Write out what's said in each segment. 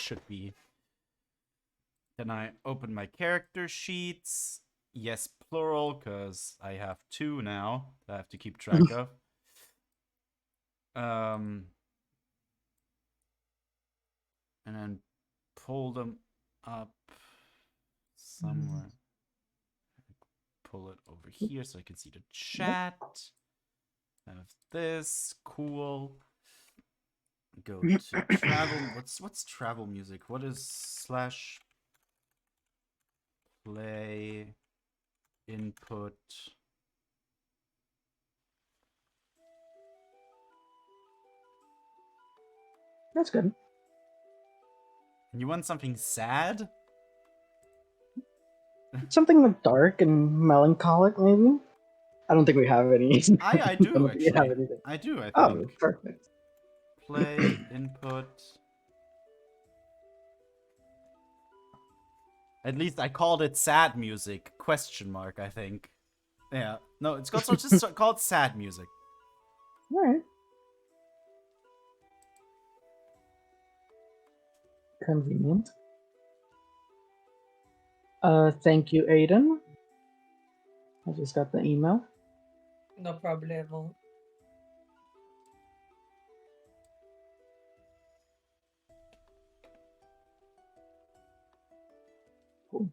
should be. Then I open my character sheets. Yes, plural, because I have two now that I have to keep track of. And then pull them up somewhere. Pull it over here so I can see the chat. Have this. Cool. Go to travel. What's travel music? What is slash play input? That's good. You want something sad? Something like dark and melancholic, maybe. I don't think we have any. I do don't think we have actually. anything. I do. I Oh, think. perfect. Play input. At least I called it sad music? Question mark. I think. Yeah. No, it's got just called sad music. All right. Convenient. Thank you, Aiden. I just got the email. No problemo. Cool.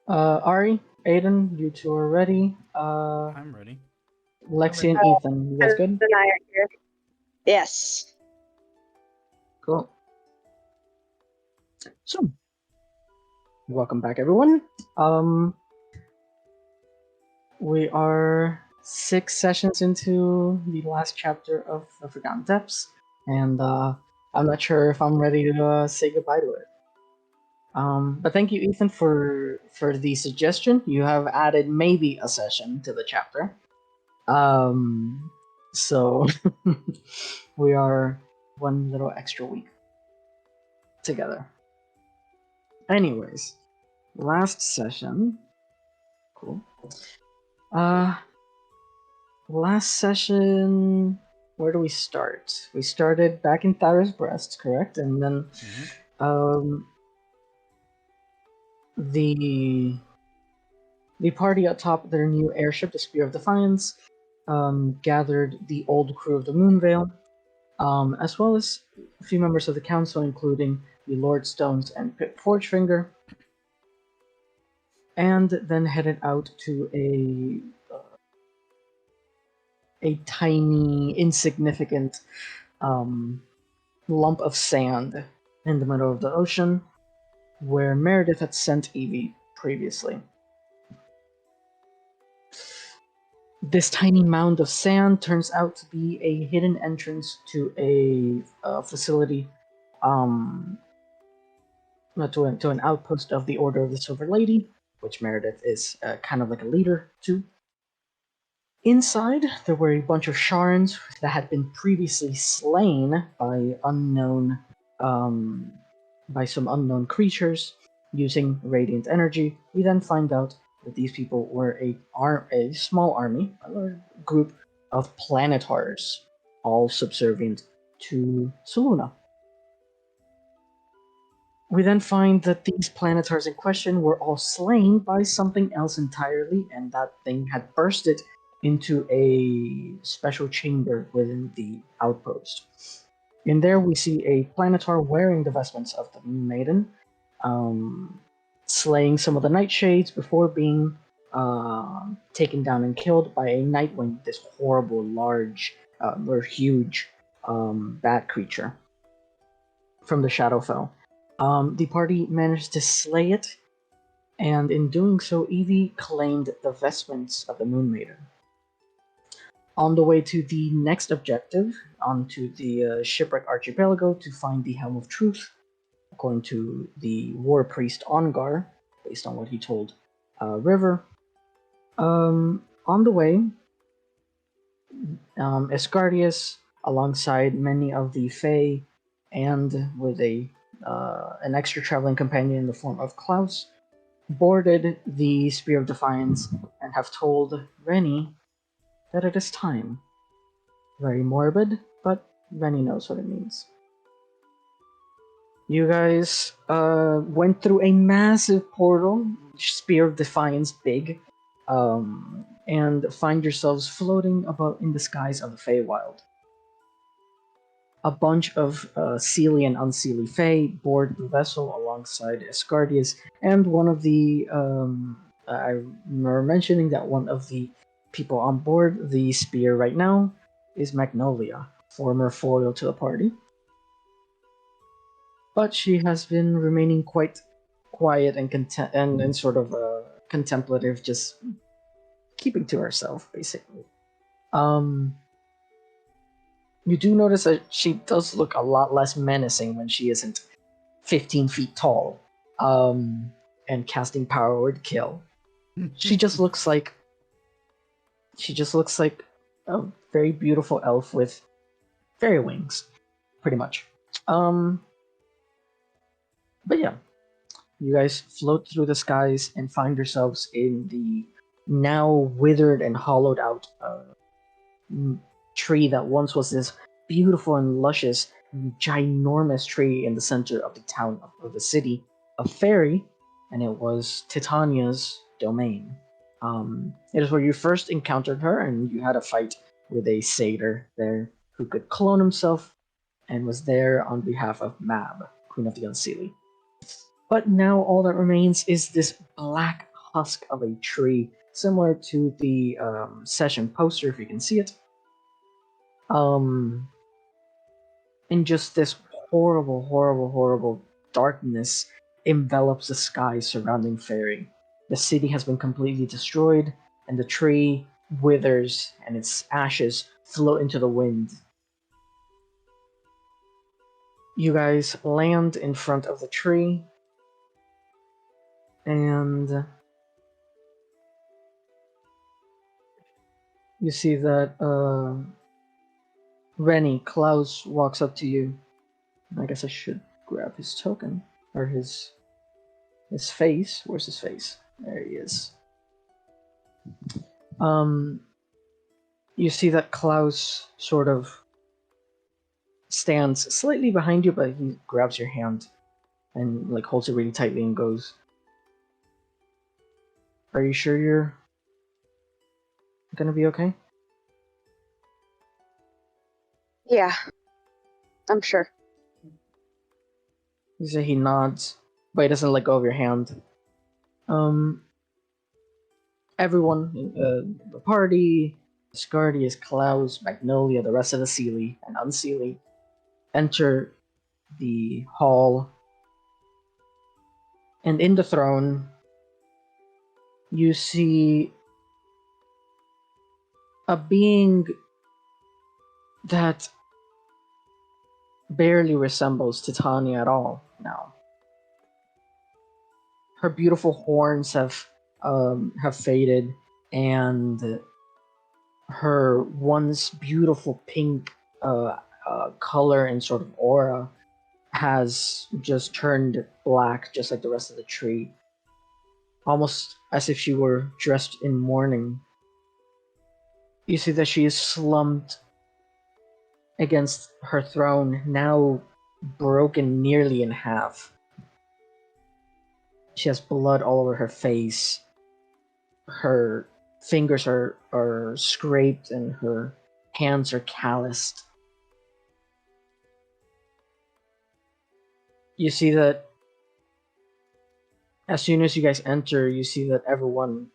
Ari, Aiden, you two are ready. I'm ready. Lexi and Ethan, you guys good? Yes. Cool. So, welcome back, everyone. We are 6 sessions into the last chapter of The Forgotten Depths, and I'm not sure if I'm ready to say goodbye to it. But thank you, Ethan, for the suggestion. You have added maybe a session to the chapter. So we are one little extra week together. Anyways, last session. Cool. Last session. Where do we start? We started back in Thyra's breast, correct? And then, the party atop their new airship, the Spear of Defiance, gathered the old crew of the Moonveil, as well as a few members of the council, including the Lord Stones and Pip Forgefinger, and then headed out to a tiny, insignificant lump of sand in the middle of the ocean, where Meredith had sent Evie previously. This tiny mound of sand turns out to be a hidden entrance to a facility, to an outpost of the Order of the Silver Lady, which Meredith is kind of like a leader to. Inside, there were a bunch of Sharns that had been previously slain by some unknown creatures using radiant energy. We then find out that these people were a small army, a group of planetars, all subservient to Selûne. We then find that these planetars in question were all slain by something else entirely, and that thing had bursted into a special chamber within the outpost. In there, we see a planetar wearing the vestments of the Moon Maiden, slaying some of the Nightshades before being taken down and killed by a Nightwing, this horrible, large, or huge bat creature from the Shadowfell. The party managed to slay it, and in doing so, Evie claimed the vestments of the Moon Maiden. On the way to the next objective, onto the Shipwreck Archipelago to find the Helm of Truth, according to the War Priest Ongar, based on what he told River. On on the way, Escardius, alongside many of the Fae, and with an extra traveling companion in the form of Klaus, boarded the Spear of Defiance and have told Rennie that it is time. Very morbid, but Rennie knows what it means. You guys went through a massive portal, Spear of Defiance big, and find yourselves floating about in the skies of the Feywild. A bunch of Seelie and Unseelie Fae board the vessel alongside Escardius, and one of the I remember mentioning that one of the people on board the Spear right now is Magnolia, former foil to the party. But she has been remaining quite quiet and and sort of contemplative, just keeping to herself, basically. You do notice that she does look a lot less menacing when she isn't 15 feet tall, and casting power word kill. She just looks like a very beautiful elf with fairy wings, pretty much. But yeah, you guys float through the skies and find yourselves in the now withered and hollowed out tree that once was this beautiful and luscious, ginormous tree in the center of the town of the city of Fairy, and it was Titania's domain. It is where you first encountered her, and you had a fight with a satyr there who could clone himself and was there on behalf of Mab, Queen of the Unseelie. But now all that remains is this black husk of a tree, similar to the session poster, if you can see it. And just this horrible, horrible, horrible darkness envelops the sky surrounding Fairy. The city has been completely destroyed, and the tree withers, and its ashes float into the wind. You guys land in front of the tree, and you see that Rennie, Klaus walks up to you. I guess I should grab his token, or his face. Where's his face? There he is. You see that Klaus sort of stands slightly behind you, but he grabs your hand and like holds it really tightly and goes, "Are you sure you're gonna be okay?" Yeah, I'm sure. You say he nods, but he doesn't let go of your hand. Everyone, the party, Scardius, Klaus, Magnolia, the rest of the Seelie and Unseelie, enter the hall. And in the throne, you see a being that barely resembles Titania at all now. Her beautiful horns have faded, and her once beautiful pink color and sort of aura has just turned black, just like the rest of the tree, almost as if she were dressed in mourning. You see that she is slumped against her throne, now broken nearly in half. She has blood all over her face. Her fingers are scraped and her hands are calloused. You see that as soon as you guys enter, you see that everyone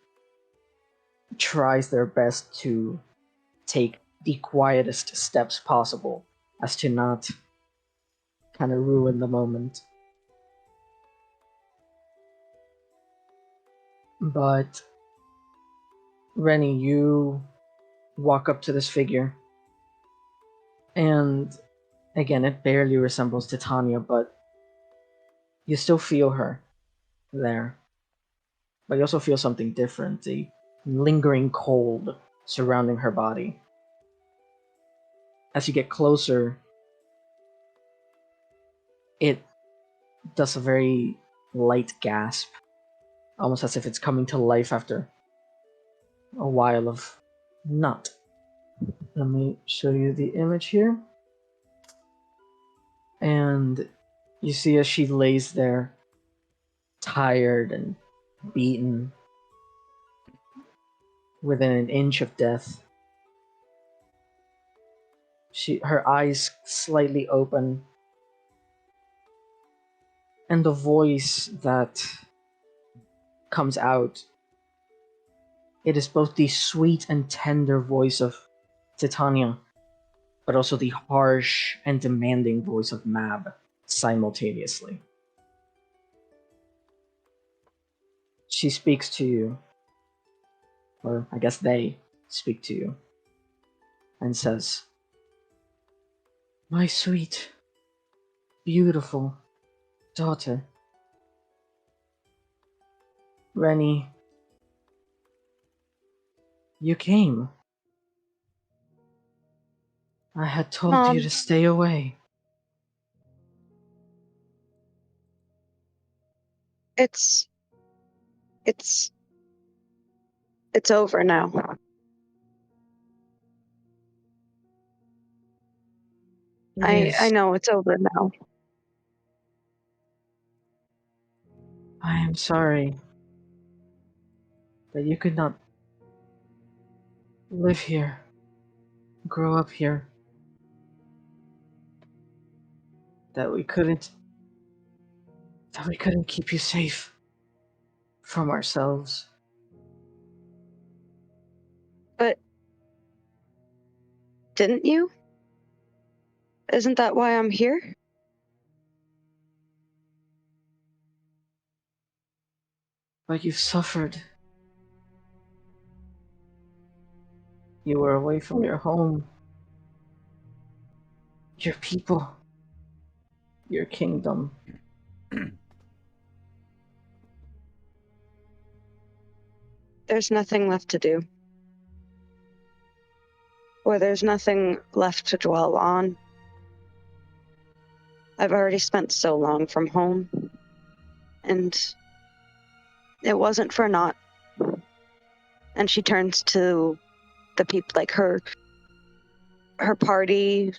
tries their best to take the quietest steps possible as to not kind of ruin the moment. But Rennie, you walk up to this figure, and again, it barely resembles Titania, but you still feel her there. But you also feel something different, the lingering cold surrounding her body. As you get closer, it does a very light gasp, almost as if it's coming to life after a while of not. Let me show you the image here. And you see as she lays there, tired and beaten, within an inch of death. Her eyes slightly open, and the voice that comes out, it is both the sweet and tender voice of Titania, but also the harsh and demanding voice of Mab simultaneously. She speaks to you, or I guess they speak to you, and says, "My sweet, beautiful daughter, Rennie, you came. I had told you to stay away." It's over now. I know it's over now. I am sorry that you could not live here, grow up here, that we couldn't keep you safe from ourselves. But didn't you? Isn't that why I'm here? But you've suffered. You were away from your home, your people, your kingdom. There's nothing left to do. Or there's nothing left to dwell on. I've already spent so long from home. And it wasn't for naught. And she turns to the people, like her party.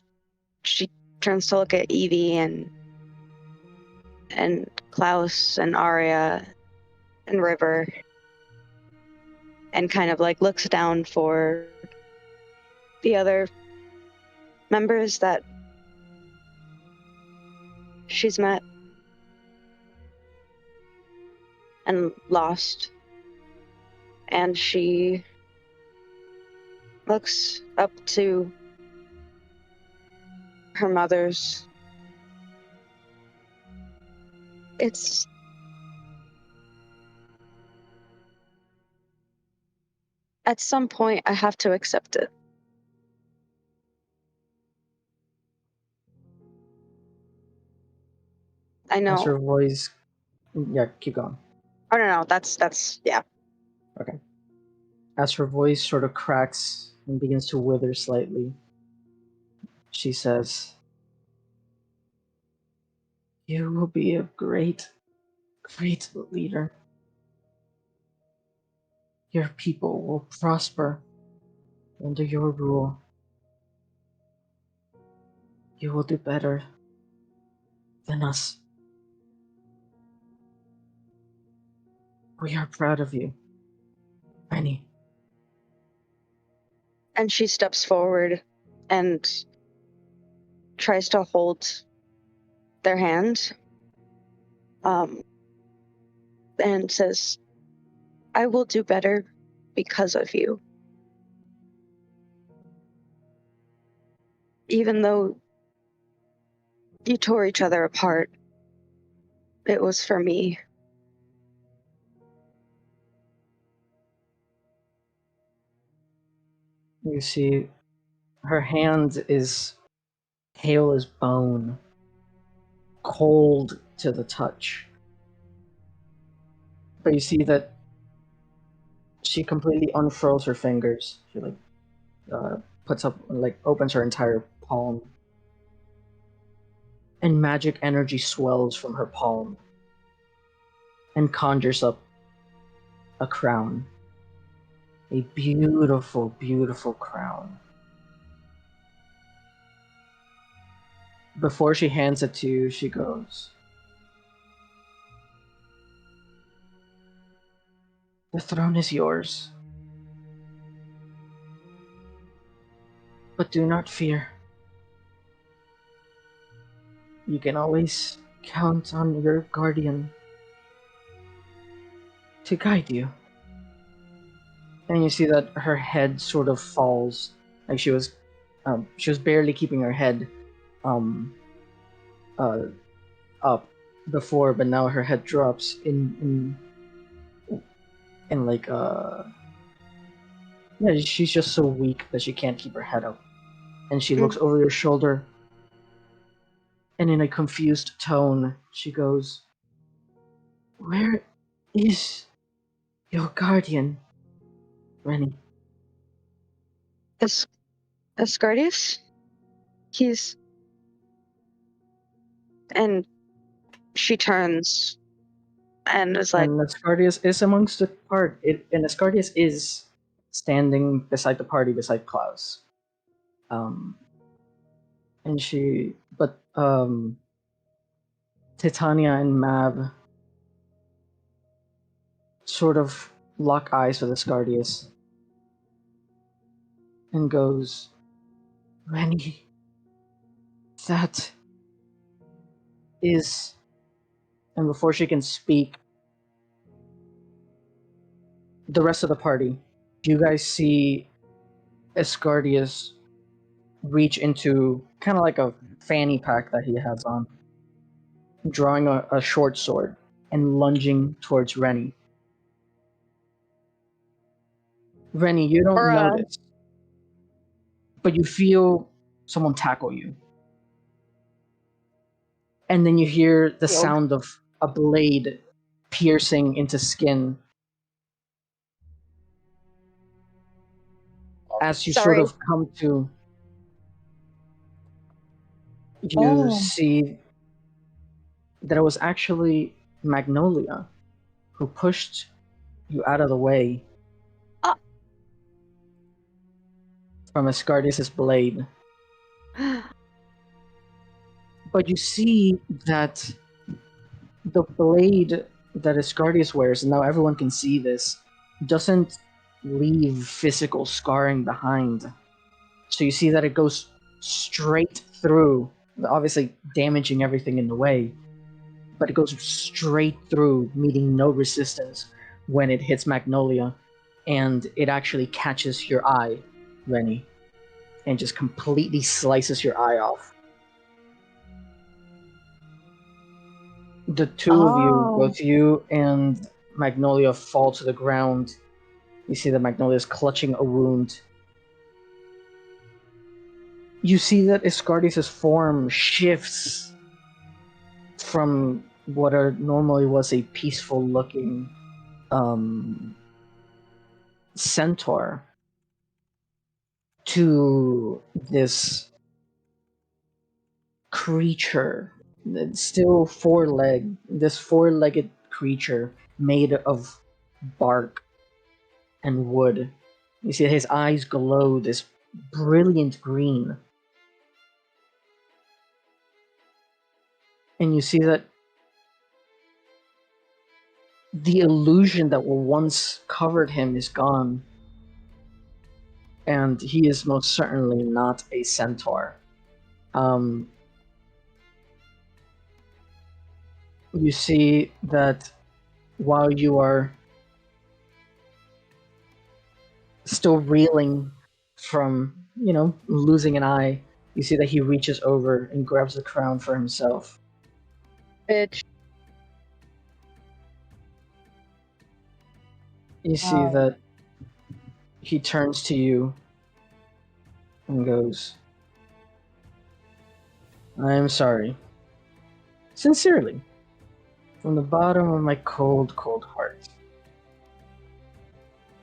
She turns to look at Evie and Klaus and Arya and River, and kind of like looks down for the other members that she's met and lost. And she looks up to her mother's. It's at some point I have to accept it. I know. As her voice, yeah, keep going. I don't know. That's yeah. Okay. As her voice sort of cracks and begins to wither slightly, she says, "You will be a great, great leader. Your people will prosper under your rule. You will do better than us. We are proud of you, Rennie." And she steps forward and tries to hold their hand, and says, "I will do better because of you. Even though you tore each other apart, it was for me." You see, her hand is pale as bone, cold to the touch. But you see that she completely unfurls her fingers. She puts up, opens her entire palm, and magic energy swells from her palm and conjures up a crown. A beautiful, beautiful crown. Before she hands it to you, she goes, "The throne is yours. But do not fear. You can always count on your guardian to guide you." And you see that her head sort of falls, like she was barely keeping her head um, up before, but now her head drops in like yeah, she's just so weak that she can't keep her head up, and she looks over your shoulder, and in a confused tone, she goes, "Where is your guardian, Rennie?" Asgardius? He's. And she turns and is like, And Asgardius is amongst the part. And Asgardius is standing beside the party, beside Klaus. And Titania and Mab sort of lock eyes with Asgardius and goes, "Rennie, that is..." And before she can speak, the rest of the party, you guys see Asgardius reach into kind of like a fanny pack that he has on, drawing a short sword and lunging towards Rennie. Rennie, you don't Bruh. notice, but you feel someone tackle you. And then you hear the sound of a blade piercing into skin as you sort Sorry. of come to. You Oh. see that it was actually Magnolia who pushed you out of the way from Asgardius' blade. But you see that the blade that Asgardius wears, and now everyone can see this, doesn't leave physical scarring behind. So you see that it goes straight through, obviously damaging everything in the way, but it goes straight through, meeting no resistance when it hits Magnolia, and it actually catches your eye, Rennie, and just completely slices your eye off. The two of you, both you and Magnolia, fall to the ground. You see that Magnolia is clutching a wound. You see that Asgardius' form shifts from what normally was a peaceful-looking centaur to this creature, still this four-legged creature made of bark and wood. You see his eyes glow this brilliant green. And you see that the illusion that once covered him is gone. And he is most certainly not a centaur. You see that while you are still reeling from, losing an eye, you see that he reaches over and grabs the crown for himself. Bitch. You see that he turns to you and goes, "I am sorry. Sincerely. From the bottom of my cold, cold heart.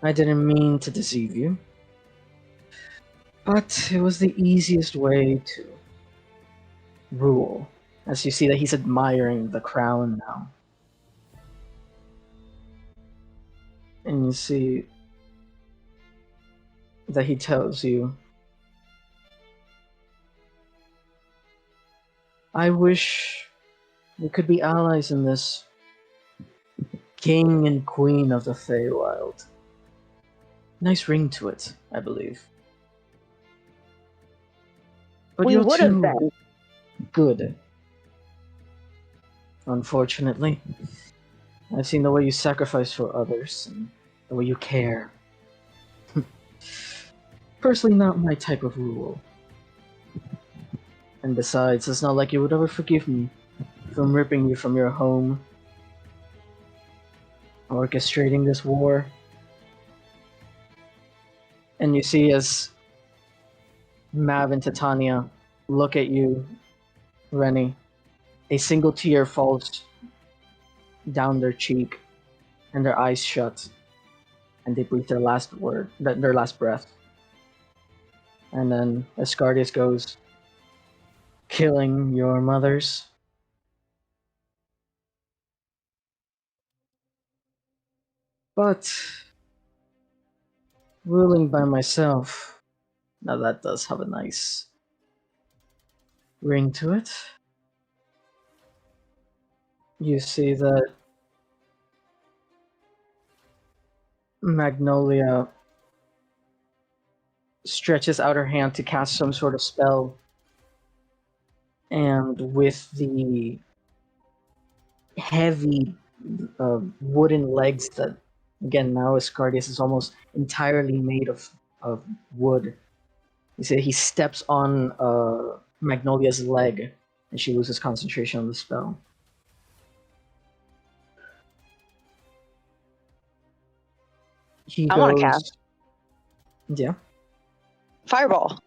I didn't mean to deceive you. But it was the easiest way to rule. As you see that he's admiring the crown now. And you see that he tells you, I wish we could be allies in this, king and queen of the Feywild. Nice ring to it, I believe. But We you're would have too been. good. Unfortunately, I've seen the way you sacrifice for others and the way you care. Personally, not my type of rule. And besides, it's not like you would ever forgive me from ripping you from your home, orchestrating this war. And you see as Mav and Titania look at you, Rennie, a single tear falls down their cheek, and their eyes shut, and they breathe their last word, their last breath. And then Asgardius goes, killing your mothers. But ruling by myself, now that does have a nice ring to it. You see that Magnolia stretches out her hand to cast some sort of spell, and with the heavy wooden legs that, again, now Asgardius is almost entirely made of wood. You see, he steps on Magnolia's leg, and she loses concentration on the spell. He I wanna goes, cast. yeah. Fireball.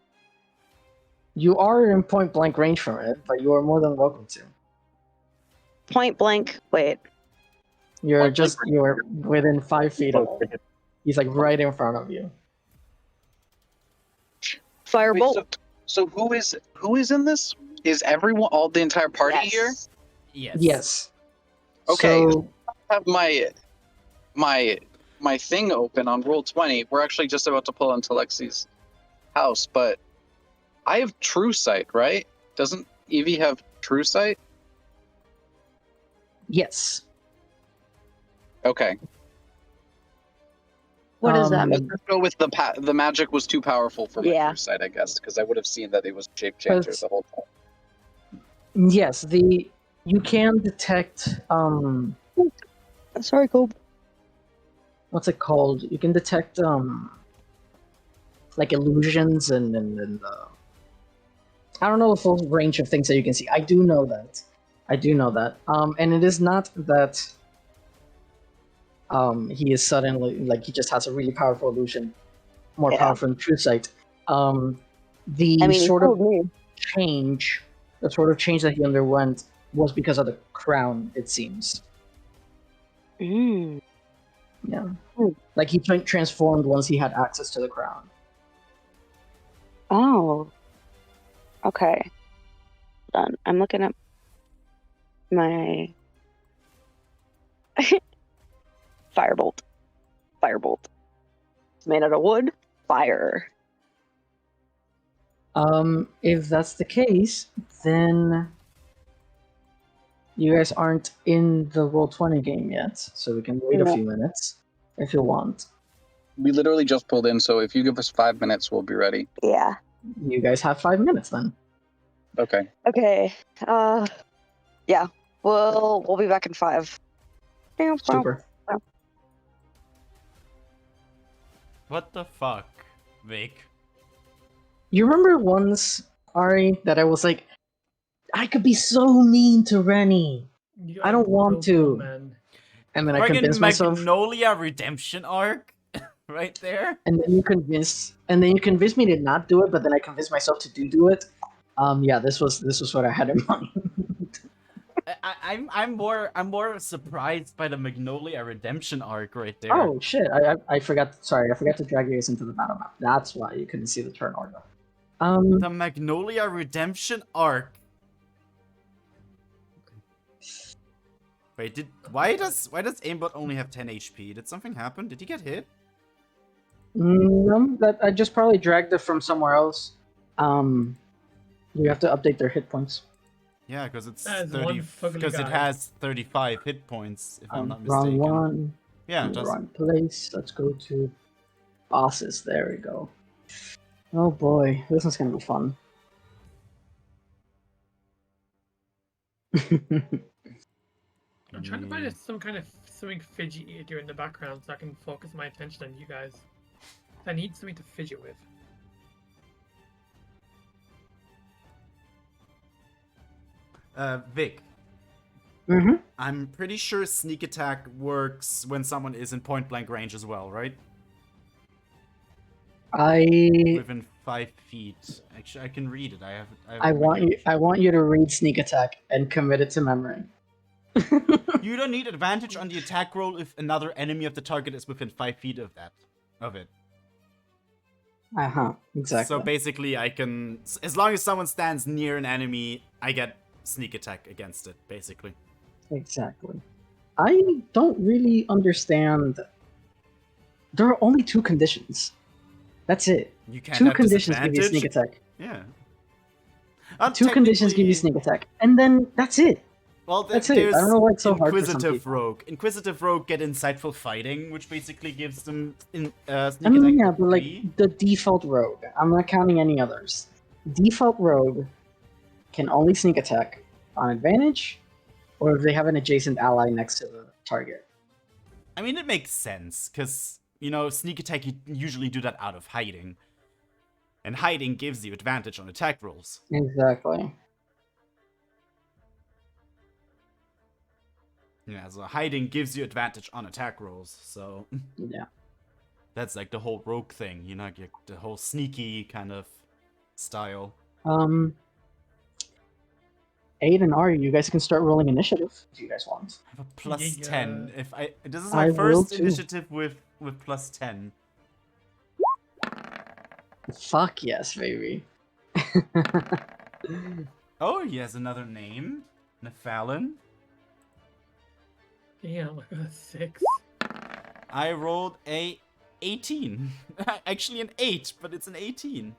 You are in point blank range from it, but you are more than welcome to. Point blank. Wait. You're Point blank you're within 5 feet of him. He's like right in front of you. Firebolt. So who is in this? Is everyone, all the entire party here? Yes. Yes. Okay. So, I have my thing open on Roll20. We're actually just about to pull into Lexi's house, but I have True Sight, right? Doesn't Evie have True Sight? yes. Okay. What does that Um, mean? Let's go with the magic was too powerful for my Yeah. True Sight, I guess, because I would have seen that it was shape changer But- the whole time. Yes, you can detect Sorry, Cope. what's it called? You can detect like illusions and I don't know the full range of things that you can see. I do know that. And it is not that he is suddenly like he just has a really powerful illusion, more Yeah. powerful than True Sight. The I mean, sort he of told me. change, the sort of change that he underwent was because of the crown. It seems. Mm. Yeah. Hmm. Like he transformed once he had access to the crown. Oh. Okay. Done. I'm looking up my firebolt. Firebolt. It's made out of wood. Fire. If that's the case, then you guys aren't in the Roll20 game yet, so we can wait a No. few minutes if you want. We literally just pulled in, so if you give us 5 minutes, we'll be ready. Yeah. You guys have 5 minutes then. Okay. Okay. Yeah. We'll be back in 5. Super. What the fuck, Vic? You remember once, Ari, that I was like, I could be so mean to Rennie, You I don't are want to. brutal, man. and then I Friggin' convinced myself. Magnolia redemption arc, right there. And then you convinced me to not do it, but then I convinced myself to do it. Yeah, this was what I had in mind. I'm more surprised by the Magnolia Redemption arc right there. Oh shit! I forgot. Sorry, I forgot to drag you guys into the battle map. That's why you couldn't see the turn order. The Magnolia Redemption arc. Wait, why does Aimbot only have 10 HP? Did something happen? Did he get hit? No, that I just probably dragged it from somewhere else. You have to update their hit points. Yeah, because it's That is 30. one fugly Because it guy. has 35 hit points, if I'm not Wrong mistaken. one. Yeah, in the just wrong place. Let's go to bosses. There we go. Oh boy, this is gonna be fun. I'm trying to find some kind of something fidgety to do in the background so I can focus my attention on you guys. I need something to fidget with. Vic, Mm-hmm. I'm pretty sure sneak attack works when someone is in point blank range as well, right? Within 5 feet. Actually, I can read it. I have I want you to read sneak attack and commit it to memory. You don't need advantage on the attack roll if another enemy of the target is within 5 feet of it. Exactly. So basically, I can, as long as someone stands near an enemy, I get sneak attack against it. Basically. Exactly. I don't really understand. There are only 2 conditions. That's it. You can't 2 have conditions give you disadvantage? sneak attack. Yeah. 2 conditions give you Technically- sneak attack, and then that's it. Well, That's it. there's I don't know why it's so hard for some Inquisitive people. Rogue. Inquisitive Rogue get insightful fighting, which basically gives them sneak I attack. mean, yeah, but 3. like the default rogue. I'm not counting any others. Default rogue can only sneak attack on advantage, or if they have an adjacent ally next to the target. I mean, it makes sense, because, you know, sneak attack, you usually do that out of hiding. And hiding gives you advantage on attack rolls. Exactly. Yeah, so hiding gives you advantage on attack rolls, so Yeah. that's like the whole rogue thing, you know, the whole sneaky kind of style. 8 and Ari, you guys can start rolling initiative if you guys want. I have a plus Yeah. 10. This is I my will first too. initiative with plus 10. Fuck yes, baby. Oh, he has another name. Nephalin. Damn, I got a 6. I rolled a 18. Actually an 8, but it's an 18.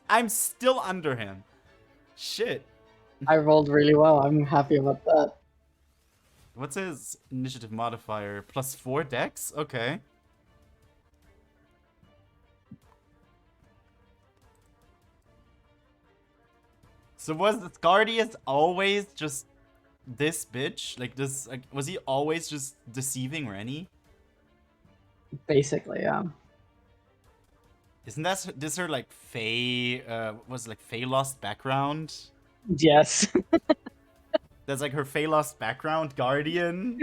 I'm still under him. Shit. I rolled really well. I'm happy about that. What's his initiative modifier? Plus 4 dex? Okay. So was Scardius always just this bitch? Like this, like, was he always just deceiving Rennie? Basically, yeah. Isn't this her like Fae, was it like Fae Lost background? Yes. That's like her Fae Lost background, Guardian.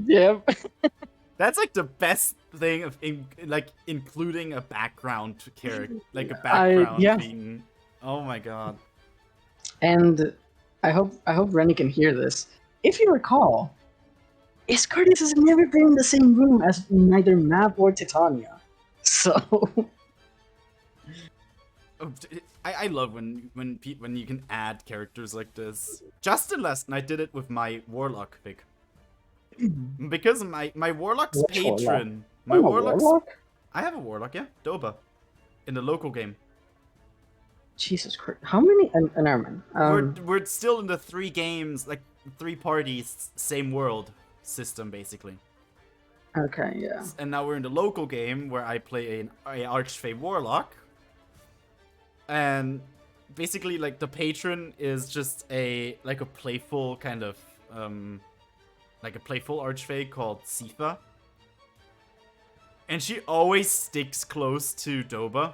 Yep. That's like the best thing of like including a background character, like a background yeah. being. Oh my god. And I hope Rennie can hear this. If you recall, Iscardius has never been in the same room as neither Mav or Titania. So I love when you can add characters like this. Justin last night did it with my warlock pick. Because my warlock's Which warlock? patron. Oh, My a warlock's. warlock? I have a warlock, yeah, Doba, in the local game. Jesus Christ! How many? Never mind. We're still in the 3 games, like 3 parties, same world system basically. Okay, yeah. And now we're in the local game where I play a Archfey Warlock. And basically, like, the patron is just a playful kind of, like a playful Archfey called Sifa. And she always sticks close to Doba.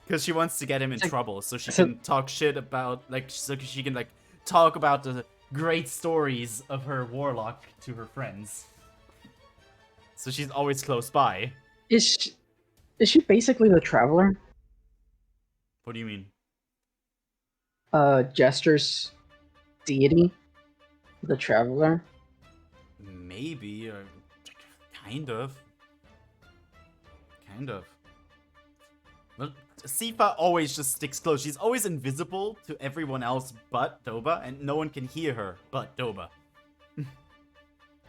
Because she wants to get him in trouble, so she can talk shit about, like, so she can, like, talk about the great stories of her warlock to her friends. So she's always close by. Is she basically the Traveler? What do you mean? Jester's deity? The Traveler? Maybe, or kind of. Kind of. Well, Sifa always just sticks close. She's always invisible to everyone else but Doba, and no one can hear her but Doba.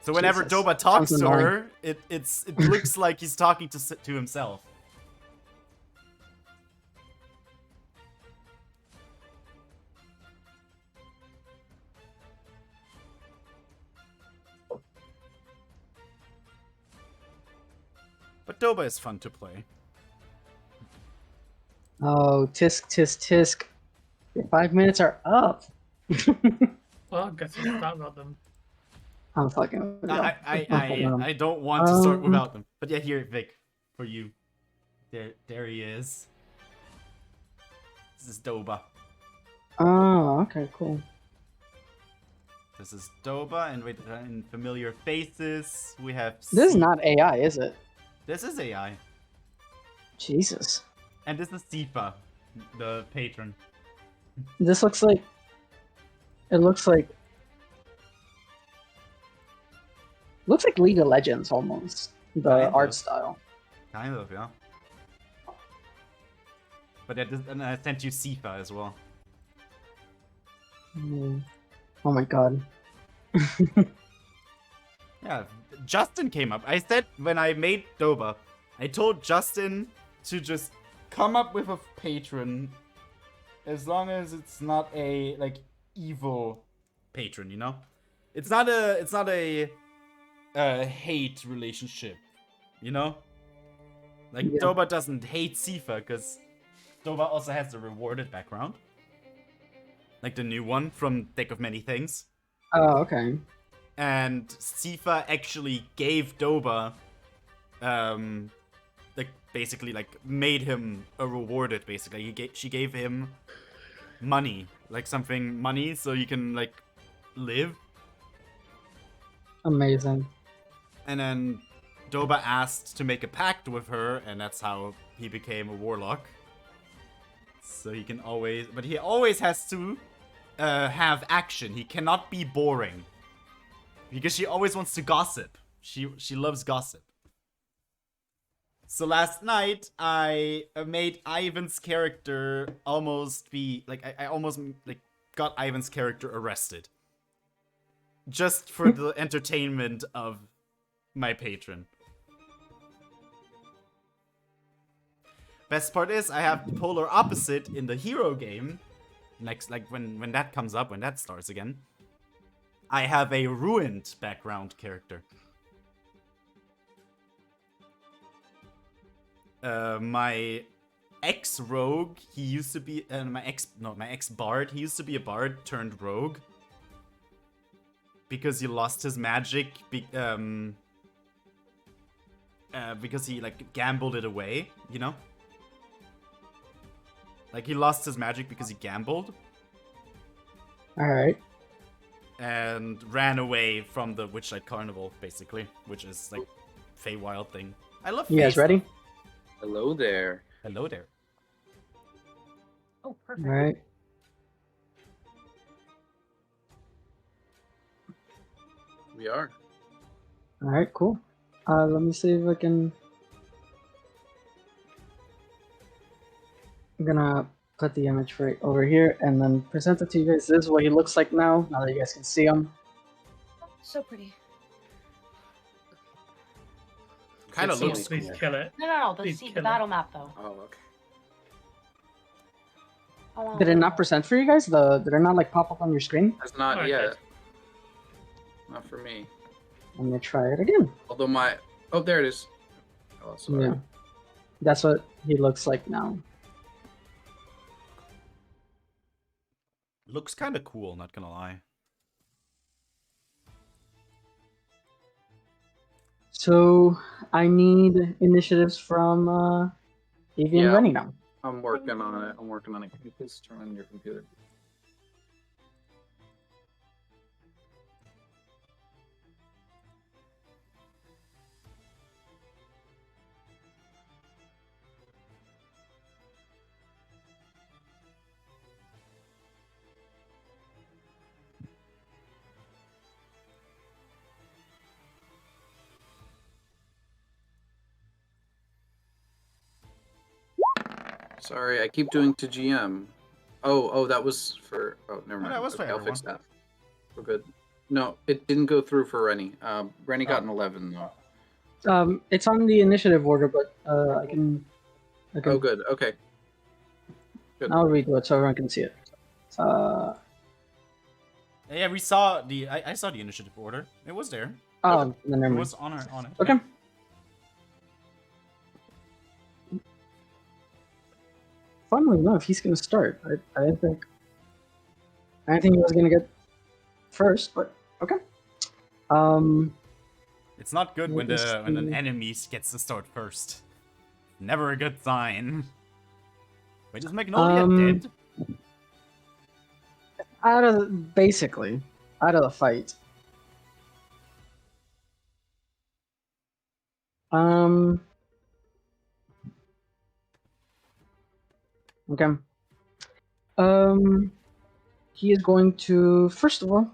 So whenever Jesus. Doba talks Sounds to annoying. her, it looks like he's talking to himself. But Doba is fun to play. Oh, tisk, tisk, tisk. Your 5 minutes are up. Well, I guess we'll start about them. I'm fucking with y'all. I'm fucking with 'em. I don't want to start Um, without them. But yeah, here, Vic, for you. There he is. This is Doba. Oh, okay, cool. This is Doba, and with in familiar faces, we have. This is Sifa. not AI, is it? This is AI, Jesus. and this is Sifa, the patron. This looks like. It looks like. Looks like League of Legends almost. The Kind art of. style. Kind of, yeah. But and I sent you Sifa as well. Mm. Oh my god. Yeah, Justin came up. I said when I made Doba, I told Justin to just come up with a patron as long as it's not a like evil patron, you know? It's not a hate relationship, you know? Like Yeah. Doba doesn't hate Sifa because Doba also has the rewarded background. Like the new one from Deck of Many Things. Oh, okay. And Sifa actually gave Doba, like basically like made him a rewarded. Basically, she gave him money, like something money, so you can like live. Amazing. And then Doba asked to make a pact with her, and that's how he became a warlock. So he can always, but he always has to have action. He cannot be boring. Because she always wants to gossip. She loves gossip. So last night I made Ivan's character almost be like I almost like got Ivan's character arrested. Just for the entertainment of my patron. Best part is I have the polar opposite in the hero game. Next, like when that comes up, when that starts again. I have a ruined background character. My ex-rogue, he used to be my ex-bard, he used to be a bard turned rogue. Because he lost his magic because he like gambled it away, you know? Like he lost his magic because he gambled. Alright. And ran away from the Witchlight Carnival, basically, which is like Feywild thing. I love. You guys Fey ready? stuff. Hello there. Hello there. Oh, perfect. Alright. We are. Alright, cool. Let me see if I can. I'm gonna put the image right over here and then present it to you guys. This is what he looks like now that you guys can see him. So pretty. Kind of It's looks Please cool. kill it. No. The Please the kill it. battle map though. Oh, okay. I want Did it not present for you guys? Did it not like pop up on your screen? That's not Okay. yet. Not for me. I'm gonna try it again. Although my... Oh, there it is. Oh, sorry. Yeah. That's what he looks like now. Looks kind of cool, not gonna lie. So I need initiatives from Evie and Yeah. Rennie now. I'm working on it. I'm working on it. Can you please turn on your computer? Sorry, I keep doing to GM. Oh, that was for. Oh, never mind. that was for I'll fix everyone. that. We're good. No, it didn't go through for Rennie. Rennie got Oh. an 11 though. It's on the initiative order, but I can. Oh, good. Okay. Good. I'll read it so everyone can see it. Yeah, we saw the. I saw the initiative order. It was there. Oh, then never It mind. was on it. Okay. Funnily enough, he's gonna start. I didn't think he was gonna get first, but okay. It's not good when What is when an the- enemy gets to start first. Never a good sign. Wait, is Magnolia dead? out of the fight. Okay. He is going to, first of all,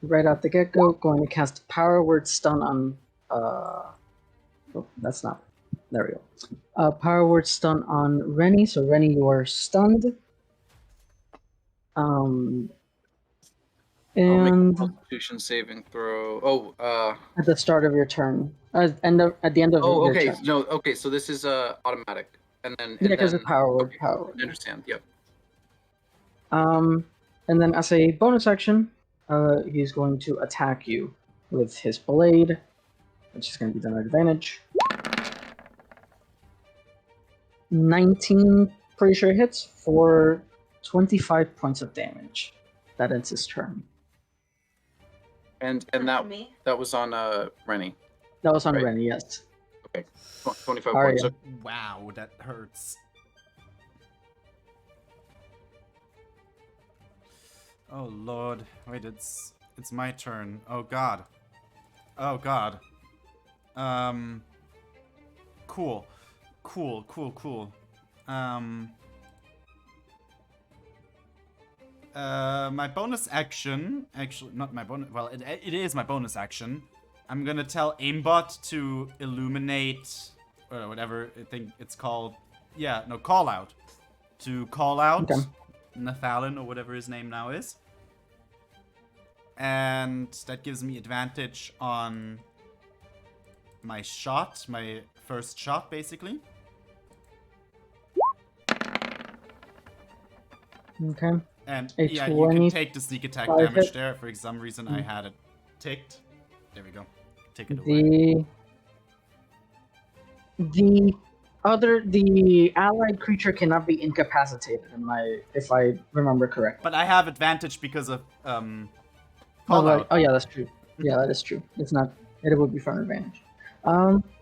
right out the get-go, going to cast Power Word Stun on, oh, that's not, there we go. Power Word Stun on Rennie, so Rennie, you are stunned. I'll make a And Constitution saving throw. at the start of your turn, at the end of Oh, your okay. turn. No, okay. So this is automatic, and then Yeah, because of Power Word. Okay, Power Word. I understand. Yep. And then as a bonus action, he's going to attack you with his blade, which is going to be done at advantage. 19, pretty sure hits for 25 points of damage. That ends his turn. And Me. that was on Rennie. That was on Right. Rennie, yes. 25 Aria. points. So Wow, that hurts. Oh lord. Wait, it's my turn. Oh god. Oh god. Cool. My bonus action, actually, not my bonus, well, it is my bonus action. I'm gonna tell aimbot to illuminate, or whatever I think it's called. Yeah, no, call out. To call out Okay. Nathalin, or whatever his name now is. And that gives me advantage on my shot, my first shot, basically. Okay. And A yeah, you can 20 take the sneak attack 5 damage hit. there. For some reason, I had it ticked. There we go. Take it away. The allied creature cannot be incapacitated if I remember correctly. But I have advantage because of call out. Oh yeah, that's true. Yeah, that is true. It's not. It would be for an advantage.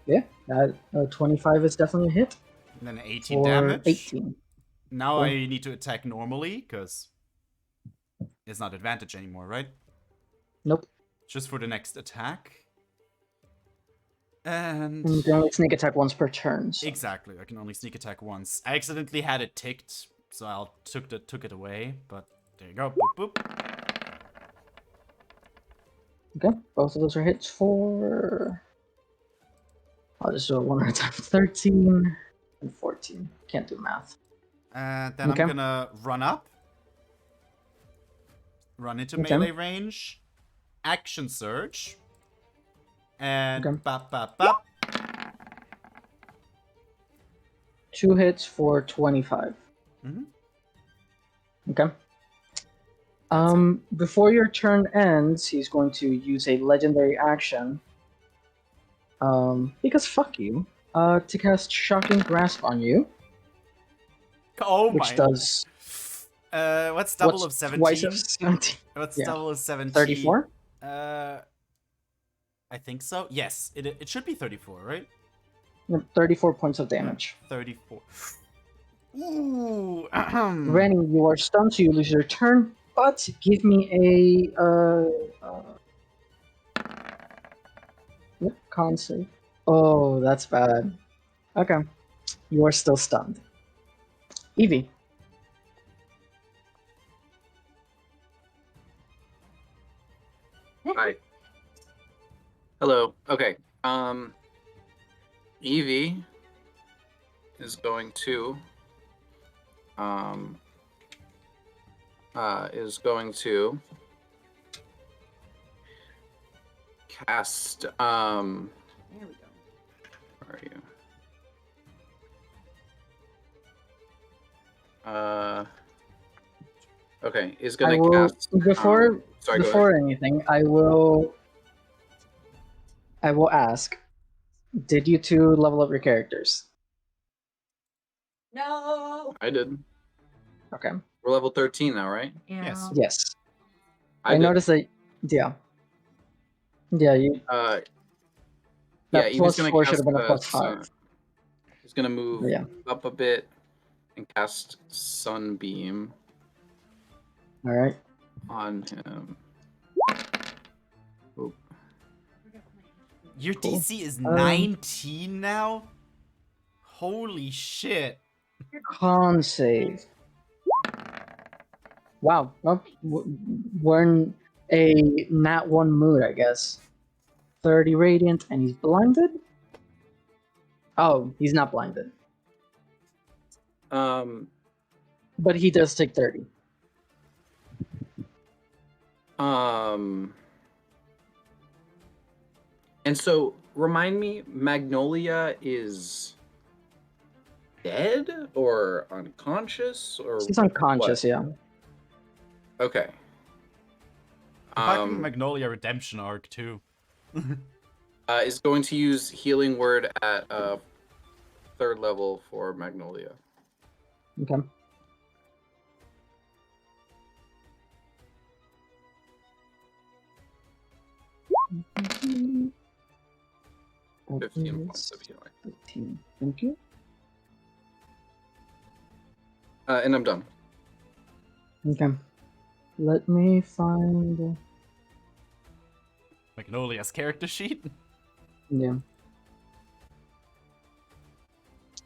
Yeah, that 25 is definitely a hit. And then 18 For damage. 18. Now Cool. I need to attack normally because it's not advantage anymore, right? Nope. Just for the next attack. And And you can only sneak attack once per turn. So. exactly, I can only sneak attack once. I accidentally had it ticked, so I took it away. But there you go. Boop boop. Okay, both of those are hits for. I'll just do it one at a time. 13 and 14. Can't do math. And then Okay. I'm gonna run up. Run into Okay. melee range. Action surge. And Okay. bop bop bop. 2 hits for 25. Mhm. Okay. Before your turn ends, he's going to use a legendary action. Because fuck you. To cast Shocking Grasp on you, Oh which my. does What's double what's of 17? twice of 17. What's yeah. double of 17? 34? I think so. Yes, it should be 34, right? 34 points of damage. 34. Ooh. Rennie, you are stunned, so you lose your turn. But give me a con save. Oh, that's bad. Okay, you are still stunned. Evie. Hi. Hello. Okay. Evie is going to is going to cast. There we go. Where are you? Okay, is I gonna will cast. before Sorry, go ahead. before anything. I will ask. Did you two level up your characters? No. I did. Okay. We're level 13 now, right? Yes. Yes. I did. noticed that. Yeah. Yeah. You. Yeah, That he was plus gonna 4 should cast have been a the plus sun- 5. He's gonna move Yeah. up a bit and cast Sunbeam All right. on him. Oop. Your Cool. DC is 19 now? Holy shit. Con save. Wow. Well, we're in a nat 1 mood, I guess. 30 radiant, and he's blinded? Oh, he's not blinded. But he does take 30. And so remind me, Magnolia is dead or unconscious or He's unconscious, what? yeah. Okay. Fucking Magnolia Redemption arc too. Is going to use Healing Word at 3rd level for Magnolia. Okay. That 15 points is of healing. 15. Thank you. And I'm done. Okay. Let me find. Magnolia's character sheet? Yeah.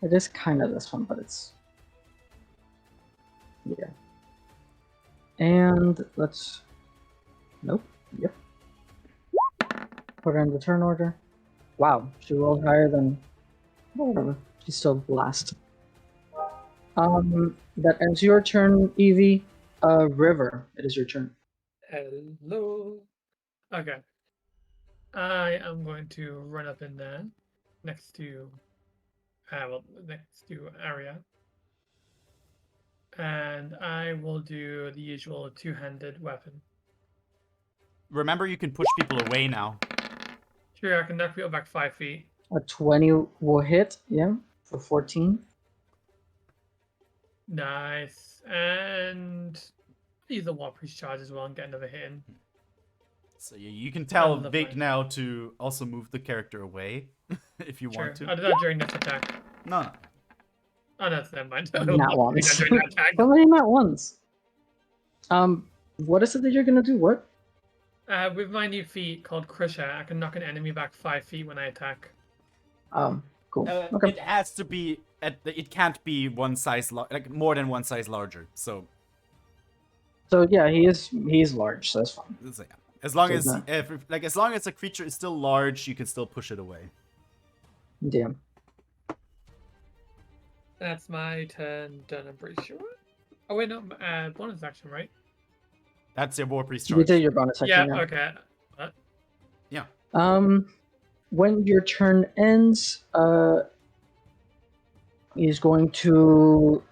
It is kind of this one, but it's. Yeah. And let's. Nope. Yep. Put her in the turn order. Wow, she rolled higher than. Whatever. She's still last. That ends your turn, Evie. River, it is your turn. Hello. Okay. I am going to run up in there next to next to Arya. And I will do the usual two-handed weapon. Remember, you can push people away now. Sure, I can knock people back 5 feet. A 20 will hit, yeah, for 14. Nice. And use the War Priest charge as well and get another hit in. So you can tell love Vic mine. now to also move the character away if you Sure. want to. I'll do that during this attack. No. Oh, no, never mind. Not once. During that attack. Somebody not once. What is it that you're gonna do? What? With my new feat called Crusher, I can knock an enemy back 5 feet when I attack. Cool. Okay. It has to be it can't be one size like more than one size larger. So So yeah, he's large, so that's fine. yeah. As long So as that- as long as a creature is still large, you can still push it away. Yeah. That's my turn done, I'm pretty sure. Oh, wait, no, bonus action, right? That's your War Priest You charge. did your bonus action. Yeah, okay. Yeah. When your turn ends, he's going to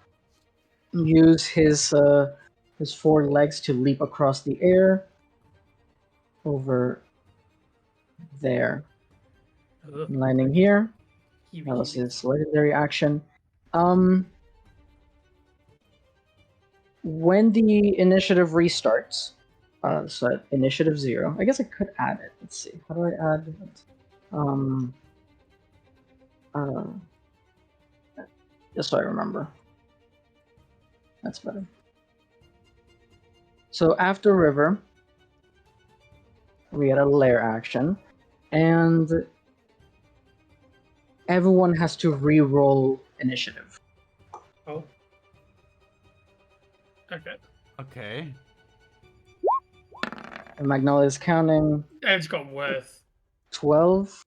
use his 4 legs to leap across the air over there, Ugh, landing here. heebie That was jeebies. his legendary action. When the initiative restarts, so initiative 0. I guess I could add it. Let's see. How do I add it? Just so I remember. That's better. So after River, we had a lair action, and everyone has to re-roll initiative. Oh. Okay. Okay. And Magnolia's counting It's gotten worse. 12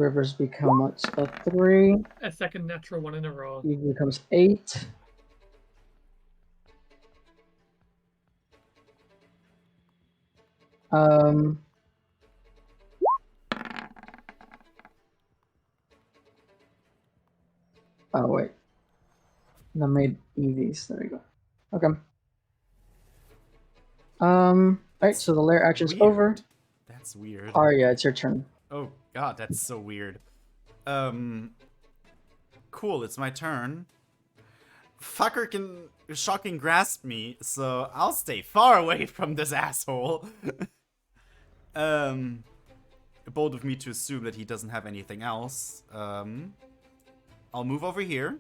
Rivers become what's a 3. A second natural one in a row. He becomes 8. Um. Oh wait. That made EVs. There we go. Okay. Alright, so the lair action's over. Weird. That's weird. Arya, it's your turn. Oh god, that's so weird. Cool, it's my turn. Fucker can shocking grasp me, so I'll stay far away from this asshole. Bold of me to assume that he doesn't have anything else. I'll move over here.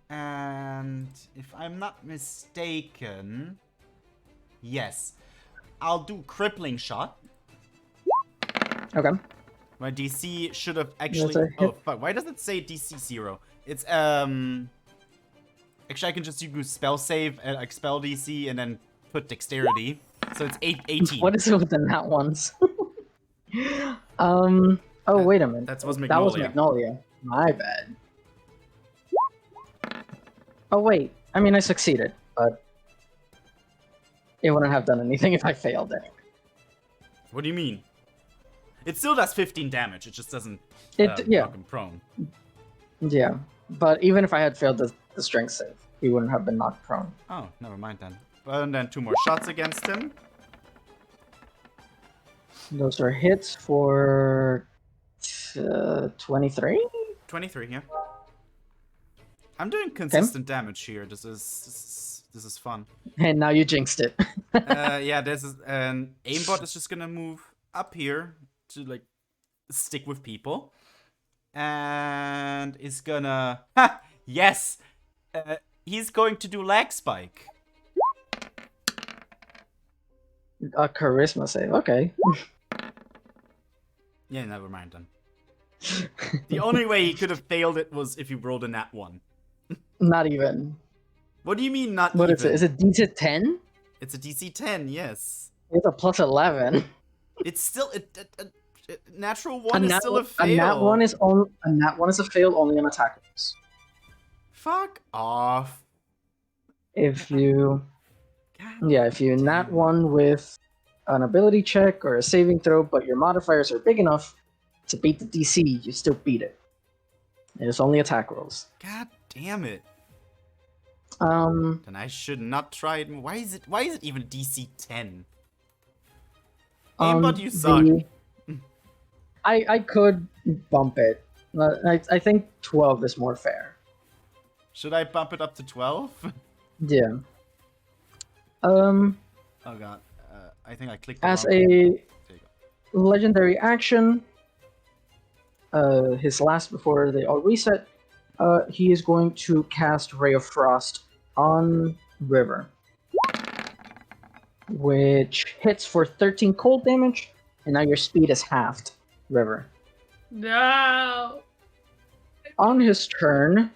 And if I'm not mistaken, yes, I'll do crippling shot. Okay. My DC should have actually. That's a Oh hit. fuck! Why does it say DC 0? It's Actually, I can just use spell save, spell DC, and then put dexterity. So it's 18. What is it with the nat ones? Oh, wait a minute. That was That was Magnolia. Magnolia. My bad. Oh, wait. I mean, I succeeded, but it wouldn't have done anything if I failed anyway. What do you mean? It still does 15 damage. It just doesn't. Yeah. knock him prone. Yeah. But even if I had failed the strength save, he wouldn't have been knocked prone. Oh, never mind then. And then 2 more shots against him. Those are hits for 23? 23 here. I'm doing consistent damage here. This is fun. And now you jinxed it. Yeah, this is aimbot is just gonna move up here to like stick with people, and is gonna yes, he's going to do lag spike. A charisma save. Okay. Yeah, never mind then. The only way he could have failed it was if he rolled a nat 1. Not even. What do you mean not What even? is it? Is it DC 10? It's a DC 10, yes. It's a plus 11. It's still a natural 1 is still a A fail. nat one is a fail only on attack rolls. Fuck off. If you God if you nat one with an ability check or a saving throw, but your modifiers are big enough to beat the DC, you still beat it. And it's only attack rolls. God damn it. Um, Then I should not try it. Why is it even DC 10? Aimbot, you suck. I could bump it. I think 12 is more fair. Should I bump it up to 12? Yeah. Oh god. I think I clicked the As wrong- a There you go. legendary action, his last before they all reset, he is going to cast Ray of Frost on River, which hits for 13 cold damage, and now your speed is halved, River. No. On his turn,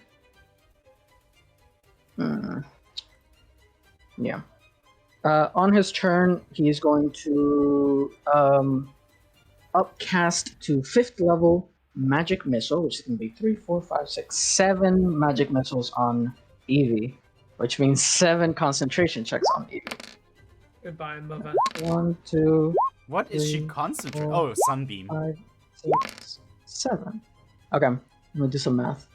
on his turn, he's going to upcast to 5th level magic missile, which is going to be 3, 4, 5, 6, 7 magic missiles on Eevee, which means 7 concentration checks on Eevee. Goodbye, mother. 1, 2, What is she 3, concentrating? 4, Oh, Sunbeam. 5, 6, 7. Okay, I'm gonna do some math.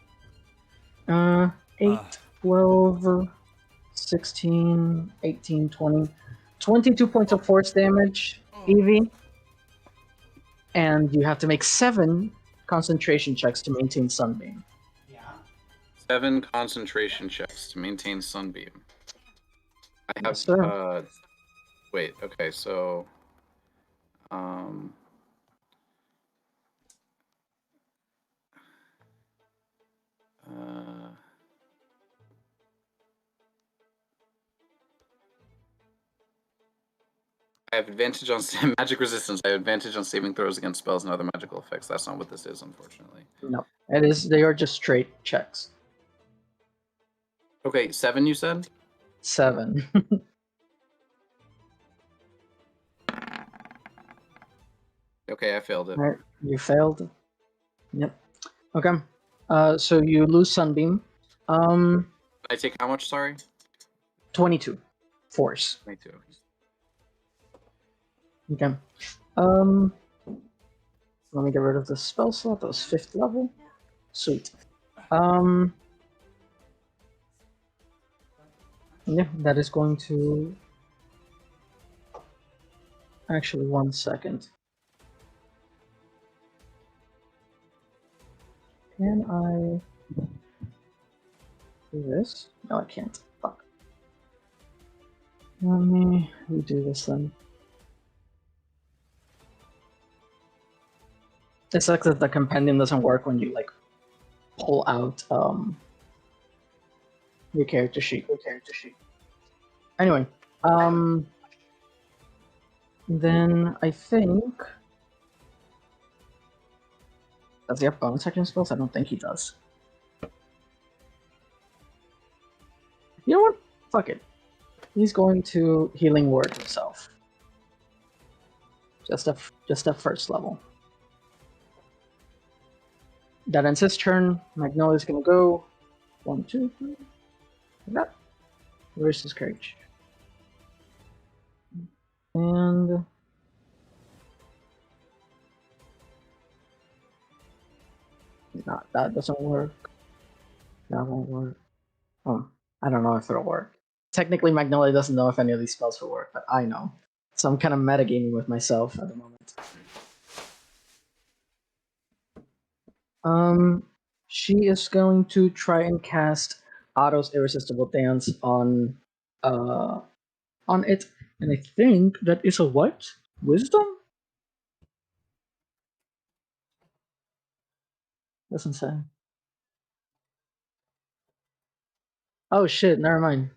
8, Ugh. 12, 16, 18, 20. 22 points of force damage, Eevee. And you have to make 7 concentration checks to maintain Sunbeam. 7 concentration checks to maintain Sunbeam. I have, Yes, sir. wait, okay, so, I have advantage on magic resistance. I have advantage on saving throws against spells and other magical effects. That's not what this is, unfortunately. No, it is. They are just straight checks. Okay, 7 you said? 7. Okay, I failed it. Alright, you failed. Yep. Okay. So you lose Sunbeam. I take how much? Sorry. 22 force. 22. Okay. Let me get rid of the spell slot. That was 5th level. Sweet. Yeah, that is going to. Actually, 1 second. Can I do this? No, I can't. Fuck. Let me redo this then. It sucks that the compendium doesn't work when you like pull out your character sheet. Anyway, then I think does he have bonus action spells? I don't think he does. You know what? Fuck it. He's going to healing word himself. Just a first level. That ends his turn. Magnolia's gonna go. 1, 2, 3. That. Where's his courage? And not that doesn't work. That won't work. Oh, I don't know if it'll work. Technically, Magnolia doesn't know if any of these spells will work, but I know. So I'm kind of metagaming with myself at the moment. She is going to try and cast Otto's Irresistible Dance on it, and I think that is a what? Wisdom? Doesn't say. Oh shit! Never mind.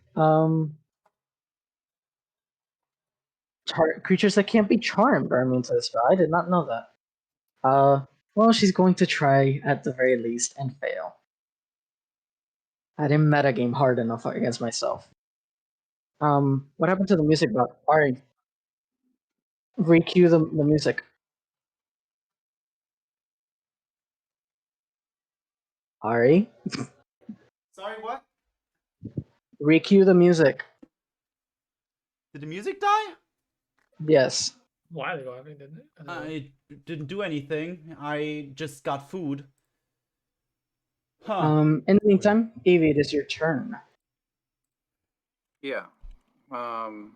Creatures that can't be charmed are immune to this spell. I did not know that. Well, she's going to try at the very least and fail. I didn't metagame hard enough against myself. What happened to the music bot? Ari, re-cue the music. Ari, Sorry, what? re-cue the music. Did the music die? Yes. A while ago, I think, didn't it? I don't know. I didn't do anything. I just got food. Huh. In the meantime, Evie, it is your turn. Yeah. Gonna.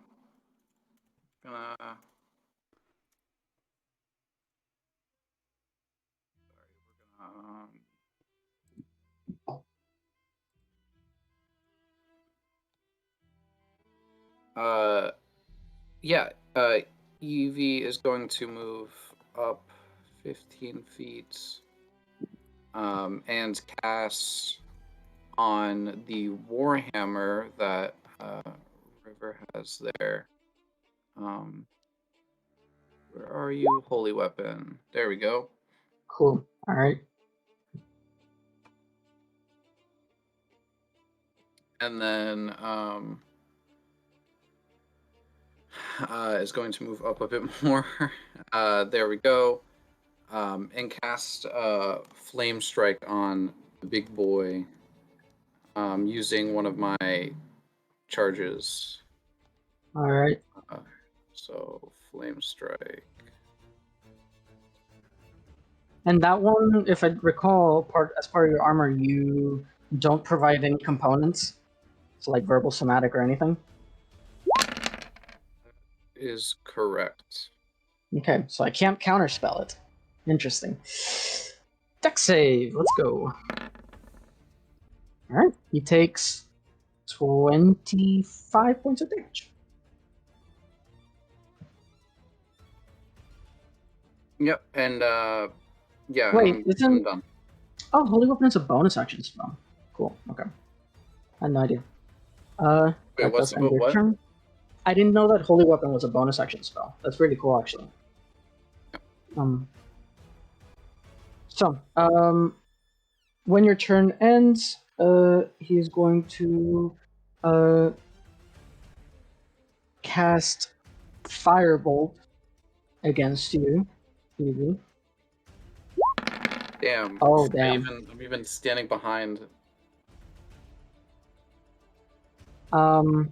Yeah. Evie is going to move up 15 feet. And cast on the Warhammer that River has there. Where are you? Holy Weapon. There we go. Cool. All right. And then is going to move up a bit more. There we go. And cast Flame Strike on the big boy using one of my charges. All right. So Flame Strike. And that one, if I recall, as part of your armor, you don't provide any components, so like verbal, somatic, or anything. Is correct. Okay, so I can't counterspell it. Interesting. Dex save. Let's go. All right. He takes 25 points of damage. Yep, and yeah. Wait, I'm isn't done. Oh, Holy Weapon is a bonus action spell. Cool. Okay. I had no idea. Wait, That what's does end your what? turn. I didn't know that Holy Weapon was a bonus action spell. That's really cool, actually. When your turn ends, he's going to cast Firebolt against you. Easy. Damn. Oh, damn. I'm even standing behind. Um,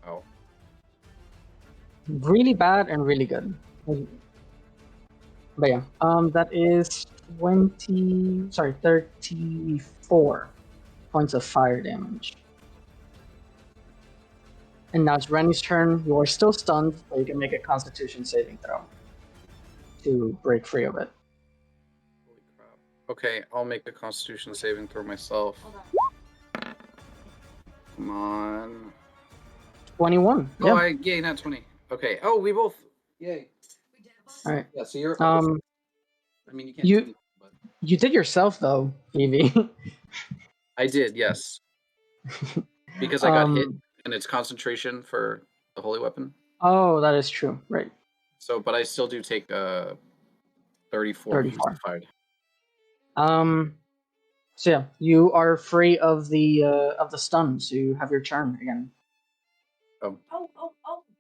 Oh. really bad and really good. But yeah, that is 34 points of fire damage. And now it's Rennie's turn. You are still stunned, but you can make a Constitution saving throw to break free of it. Holy crap. Okay, I'll make a Constitution saving throw myself. Come on. 21. Oh, Yeah. yay, not 20. Okay. Oh, we both. Yay. All right. Yeah. So you're. Um, I mean, you can't. you- see me, but you did yourself though, Evie. I did. Yes. Because I got hit, Um, and it's concentration for the holy weapon. Oh, that is true. Right. So, but I still do take 34 points 34. of fire. So yeah, you are free of the stun, so you have your turn again. Oh. Oh.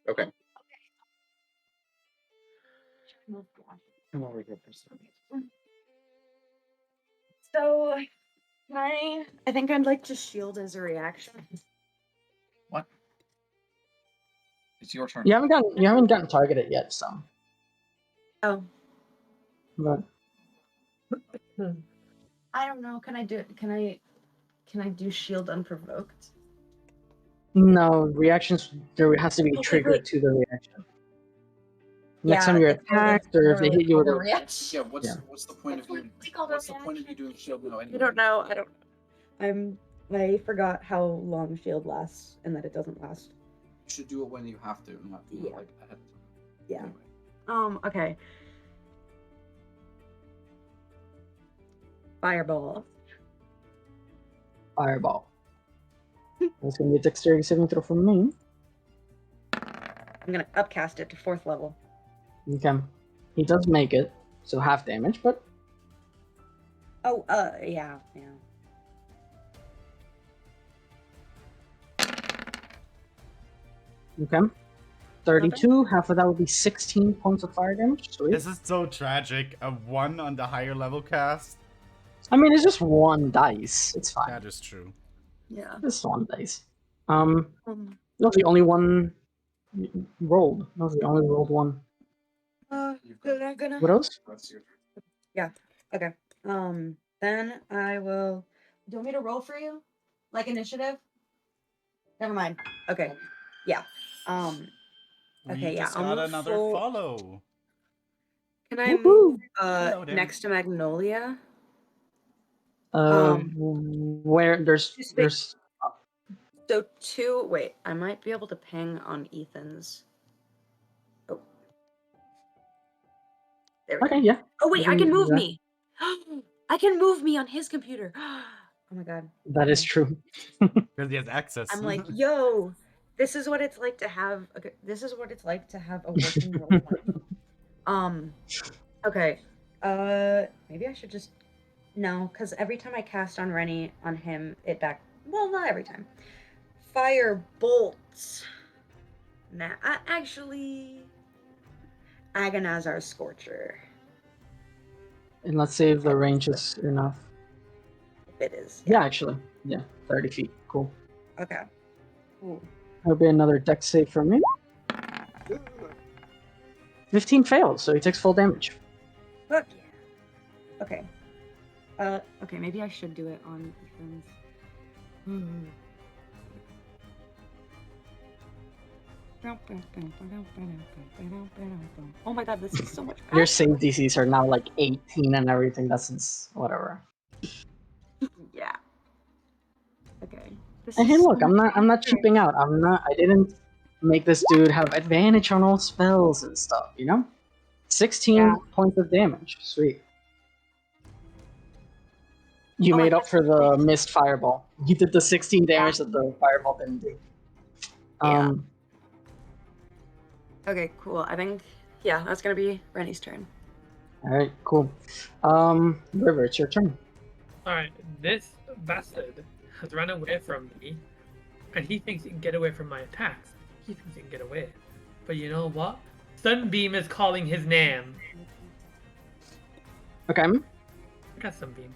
Okay. Move on. Come over here for a second. So, can I think I'd like to shield as a reaction. What? It's your turn. You haven't gotten targeted yet, so. Oh, But I don't know. Can I do shield unprovoked? no reactions. There has to be a Okay, trigger wait. to the reaction. Next Yeah, time you're it's called a- attacked, or if they hit you with a a reaction. Yeah. What's Yeah. what's the point of you? It's called a What's the point of you reaction. doing shield now? I Anyway? don't know. I forgot how long shield lasts and that it doesn't last. You should do it when you have to, not Yeah. like ahead of time. Yeah. Anyway. Okay. Fireball. fireball. That's gonna be a dexterity saving throw from me. I'm gonna upcast it to 4th level. Okay. He does make it, so half damage, but Oh, yeah. okay. 32, half of that would be 16 points of fire damage. Sweet. This is so tragic. A 1 on the higher level cast. I mean, it's just one dice. It's fine. That is true. Yeah. Just one dice. Um, That was the only one rolled. That was the only rolled one. I'm gonna. What else? That's your turn. Okay. Then I will. Do you want me to roll for you? Like initiative? Never mind. Okay. Yeah. We Okay, yeah, just I'll got move another full- follow. Can I Woohoo! move Hello there. next to Magnolia? Where there's Just there's So 2. Wait, I might be able to ping on Ethan's. Oh. There we okay, go. yeah. Oh wait, I you can do move that. me. I can move me on his computer. Oh my god. That is Okay. true. Because he has access. I'm like, yo, this is what it's like to have. This is what it's like to have a working roll. Okay. Maybe I should just no, because every time I cast on Rennie on him, it back. Well, not every time. Fire bolts. Nah, actually, Agonazar Scorcher. And let's see if the range is enough. If it is. Yeah, actually. Yeah, 30 feet. Cool. Okay. Ooh. That'll be another dex save from me. 15 fails, so he takes full damage. Fuck yeah. Okay. Okay, maybe I should do it on Ethan's. Oh my god, this is so much Your faster. save DCs are now like 18 and everything. That's whatever. Yeah. Okay. This And hey, is so look, I'm much not faster. cheaping out. I didn't make this dude have advantage on all spells and stuff, you know? 16 Yeah. points of damage. Sweet. You Oh, I made up guess for the it's- missed fireball. You did the 16 damage that the fireball didn't do. Yeah. Okay, cool. I think, yeah, that's gonna be Rennie's turn. Alright, cool. River, it's your turn. Alright, this bastard has run away from me, and he thinks he can get away from my attacks. He thinks he can get away. But you know what? Sunbeam is calling his name. Okay. I got Sunbeam.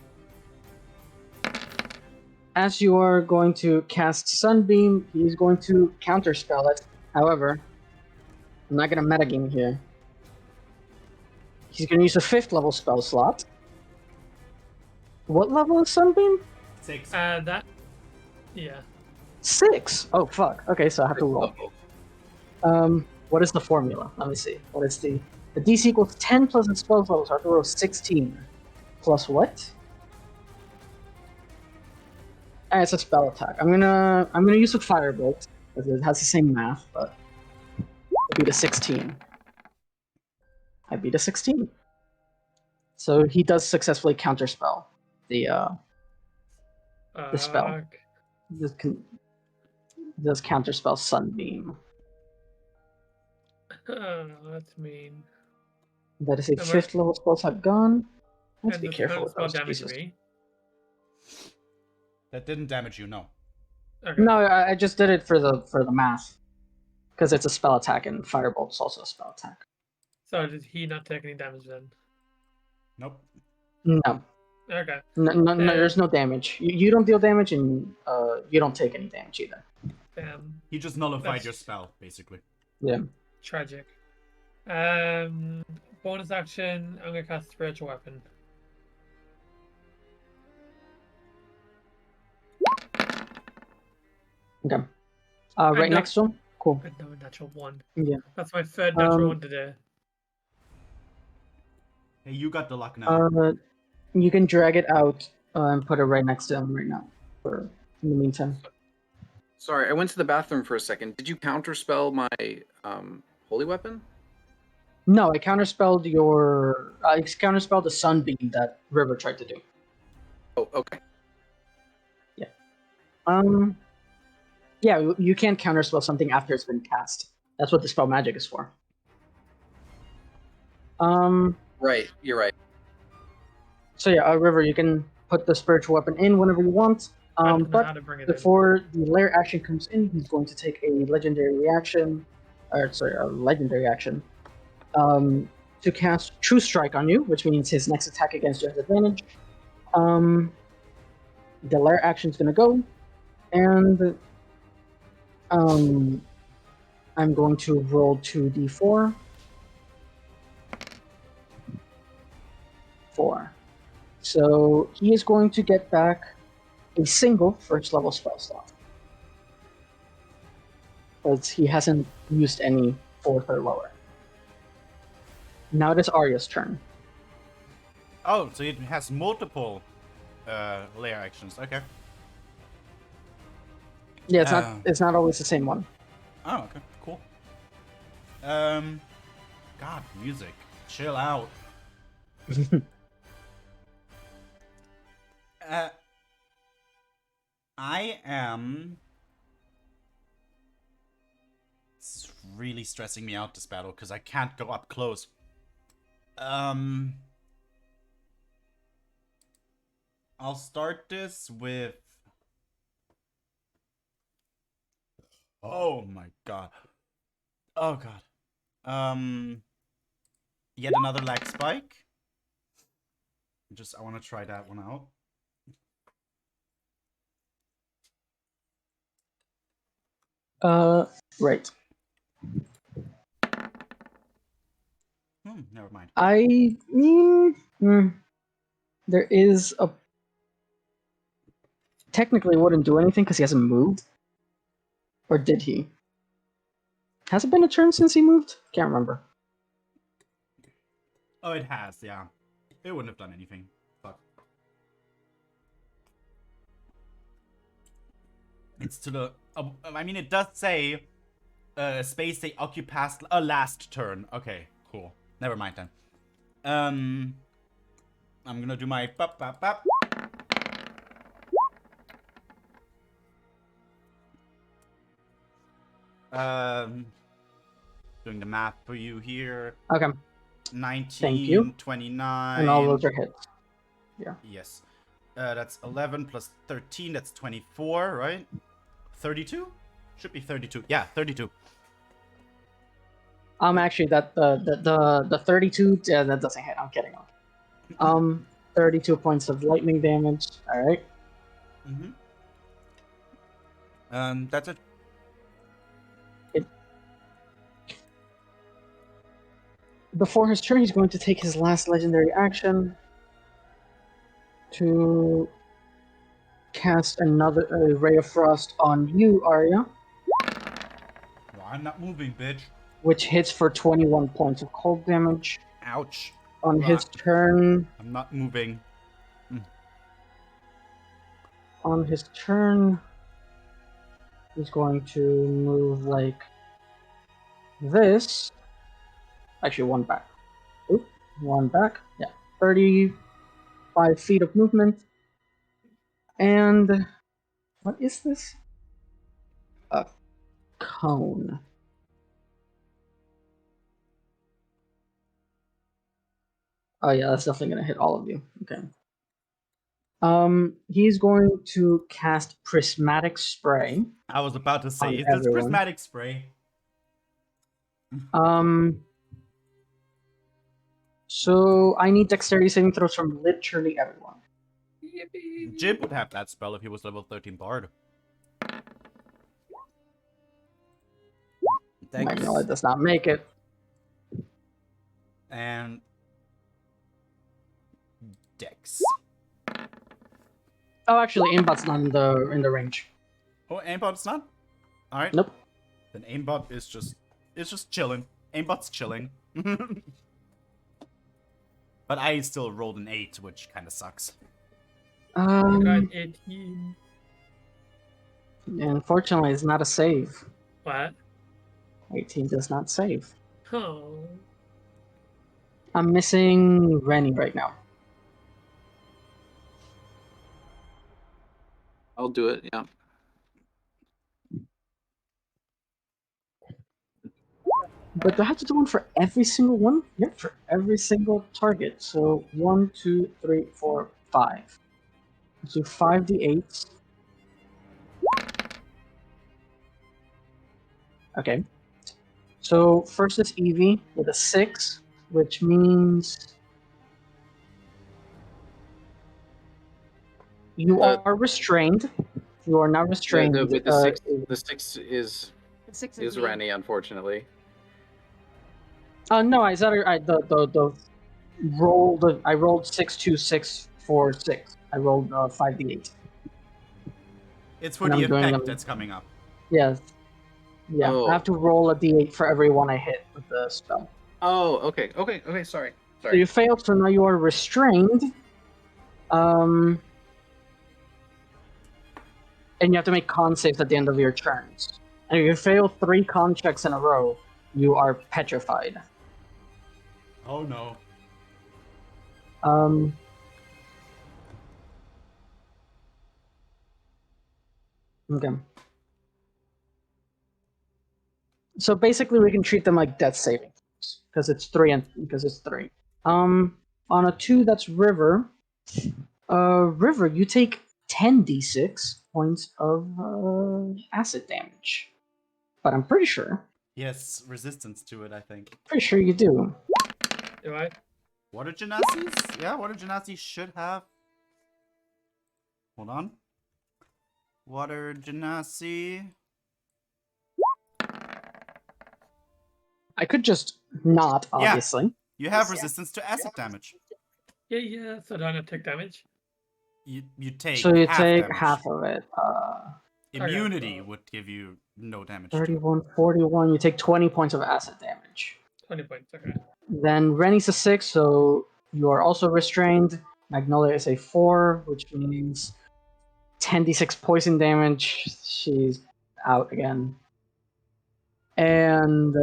As you are going to cast Sunbeam, he's going to counterspell it. However, I'm not going to metagame here. He's going to use a 5th level spell slot. What level is Sunbeam? 6. Yeah. 6. Oh fuck. Okay, so I have to roll. What is the formula? Let me see. What is the DC equals 10 plus its spell level, so I have to roll 16. Plus what? It's a spell attack. I'm gonna use a firebolt because it has the same math, but I beat a 16. I beat a 16. So he does successfully counterspell the spell. Fuck. Does counterspell Sunbeam. That's mean. That is a And we're- 5th level spell slot gone. Let's And be does careful with spell those. damage Jesus. me? That didn't damage you, no. Okay. No, I just did it for the math. Because it's a spell attack and Firebolt is also a spell attack. So did he not take any damage then? Nope. No. Okay. No, there's no damage. You don't deal damage and you don't take any damage either. Damn. He just nullified That's- your spell, basically. Yeah. Tragic. Bonus action, I'm gonna cast Spiritual Weapon. Okay. Right no- next to him? Cool. Another natural one. Yeah. That's my third natural Um, one today. Hey, you got the luck now. You can drag it out and put it right next to him right now. For in the meantime. Sorry, I went to the bathroom for a second. Did you counterspell my holy weapon? No, I counterspelled your. I counterspelled the Sunbeam that River tried to do. Oh, okay. Yeah, you can't counterspell something after it's been cast. That's what the spell magic is for. Right, you're right. So yeah, River, you can put the spiritual weapon in whenever you want. I don't know how But to bring it before the lair action comes in, he's going to take a legendary reaction, a legendary action, to cast True Strike on you, which means his next attack against you has advantage. The lair action's gonna go, and I'm going to roll 2d4. 4. So he is going to get back a single first level spell slot. Because he hasn't used any 4th or lower. Now it is Arya's turn. Oh, so it has multiple layer actions. Okay. Yeah, it's Oh. not it's not always the same one. Oh, okay. Cool. God, music. Chill out. I am... It's really stressing me out, this battle, because I can't go up close. I'll start this with... Oh my god. Oh god. Yet another lag spike. I want to try that one out. Right. Never mind. There is a... Technically wouldn't do anything because he hasn't moved. Or did he? Has it been a turn since he moved? Can't remember. Oh, it has, yeah. It wouldn't have done anything. Fuck. It's to the... I mean, it does say... space they occupy last turn. Okay, cool. Never mind then. I'm gonna do my... Bop, bop, bop. Doing the math for you here. Okay. 19, Thank you. 29. And all those are hits. Yes. That's 11 plus 13. That's 24, right? 32? Should be 32. Yeah, 32. Actually, that the 32. Yeah, that doesn't hit. I'm kidding. 32 points of lightning damage. All right. Mm-hmm. That's it. Before his turn, he's going to take his last legendary action to cast another ray of frost on you, Arya, No, I'm not moving, bitch. which hits for 21 points of cold damage. Ouch. On his turn, I'm not moving. he's going to move like this. Actually, one back. Oop, one back. Yeah, 35 feet of movement. And what is this? A cone. Oh yeah, that's definitely gonna hit all of you. Okay. He's going to cast Prismatic Spray. I was about to say, On is this everyone. prismatic spray? So I need dexterity saving throws from literally everyone. Yippee! Jib would have that spell if he was level 13 bard. Dex Magnolia does not make it. and Dex. Oh, actually, aimbot's not in the range. Oh, aimbot's not? Alright. Nope. Then aimbot is just chilling. Aimbot's chilling. But I still rolled an 8, which kinda sucks. I got 18. Unfortunately, it's not a save. What? 18 does not save. Oh. I'm missing Rennie right now. I'll do it. Yeah. But do I have to do one for every single one? Yep, for every single target. So 1, 2, 3, 4, 5. So 5d8s. Okay. So first is Evie with a 6, which means you are restrained. You are not restrained. The six is The 6 is me. Rennie, unfortunately. No, I said the rolled. I rolled 6, 2, 6, 4, 6. I rolled 5d8. It's for And the I'm doing effect them- that's coming up. Yes. Yeah, Oh. I have to roll a d8 for every one I hit with the spell. Oh, okay. Sorry. So you failed, so now you are restrained. And you have to make con saves at the end of your turns. And if you fail 3 con checks in a row, you are petrified. Oh no. Okay. So basically, we can treat them like death saving because it's 3. On a 2, that's River. River, you take 10d6 points of acid damage. But I'm pretty sure Yes, resistance to it, I think. you do. Do I? Water Genasi's? Yeah, Water Genasi should have. Hold on. Water Genasi. I could just not, Yeah. obviously. You have resistance to acid damage. Yeah, so don't have to take damage. You take So you half take damage. half of it. Immunity would give you no damage. to it. 31, 41. You take 20 points of acid damage. 20 points, okay. Then Rennie's a 6, so you are also restrained. Magnolia is a 4, which means 10d6 poison damage. She's out again. And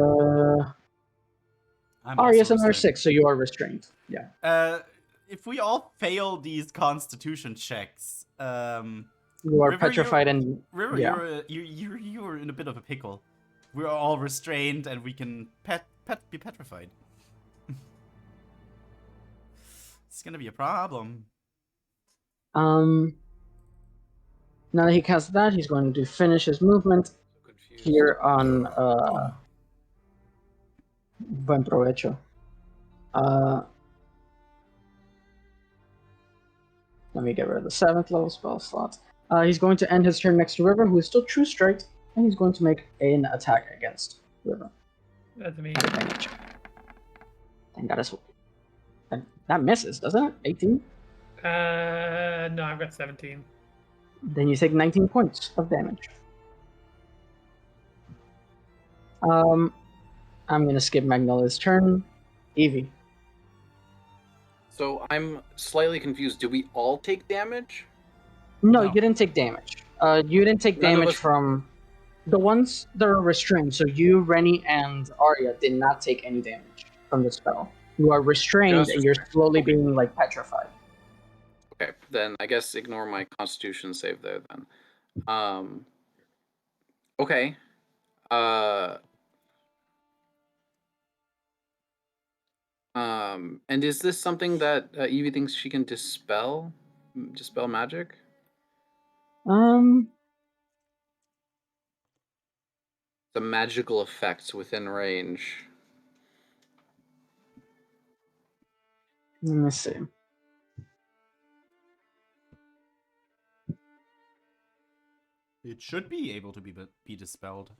I'm Arya's also another restrained. 6, so you are restrained. Yeah. If we all fail these constitution checks, You are River, petrified and River, yeah. you're in a bit of a pickle. We're all restrained and we can be petrified. It's gonna be a problem. Now that he casts that, he's going to finish his movement Confused. here on Buen provecho. Let me get rid of the 7th level spell slot. He's going to end his turn next to River, who is still true strike, and he's going to make an attack against River. That's me. Advantage. And that misses, doesn't it? 18? No, I've got 17. Then you take 19 points of damage. I'm gonna skip Magnolia's turn. Evie. So I'm slightly confused. Do we all take damage? No, No. you didn't take damage. You didn't take None of damage us- from the ones that are restrained. So you, Rennie, and Arya did not take any damage from the spell. You are restrained, Just and you're restrained. slowly Okay. being like petrified. Okay, then I guess ignore my Constitution save there then. Okay. And is this something that Evie thinks she can dispel? Dispel magic? The magical effects within range. Let me see. It should be able to be dispelled.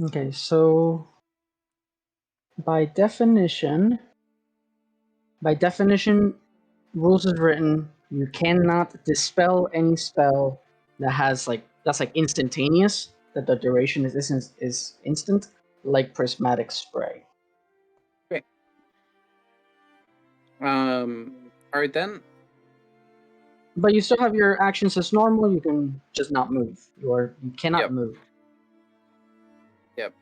Okay, so by definition, rules is written. You cannot dispel any spell that has that's instantaneous. That the duration is instant, like prismatic spray. All right then. But you still have your actions as normal. You can just not move. You cannot Yep. move. Yep.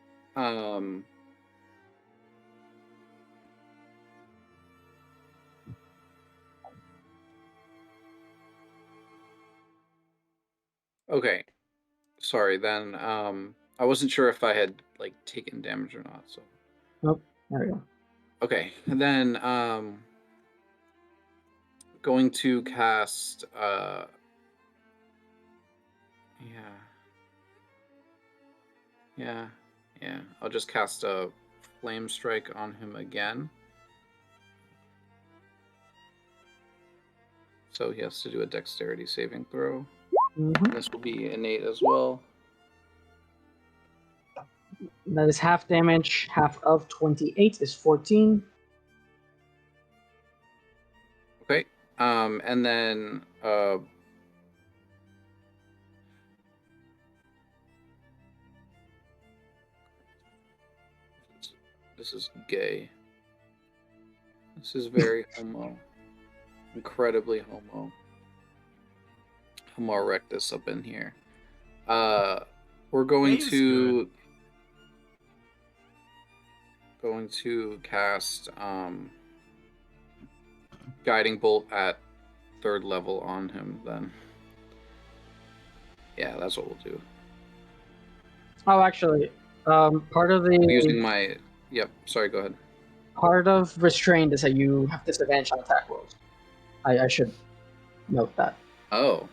Okay. Sorry then. I wasn't sure if I had taken damage or not, so. Nope. There we go. Okay, and then going to cast yeah. I'll just cast a flame strike on him again. So he has to do a dexterity saving throw. Mhm. This will be innate as well. That is half damage. Half of 28 is 14. Okay. And then this is gay. This is very homo. Incredibly homo. Homo erectus up in here. We're going Gay is to cast guiding bolt at 3rd level on him then. Yeah, that's what we'll do. Oh, actually, part of Using my sorry, go ahead. part of restrained is that you have disadvantage on attack rolls. I should note that. Oh.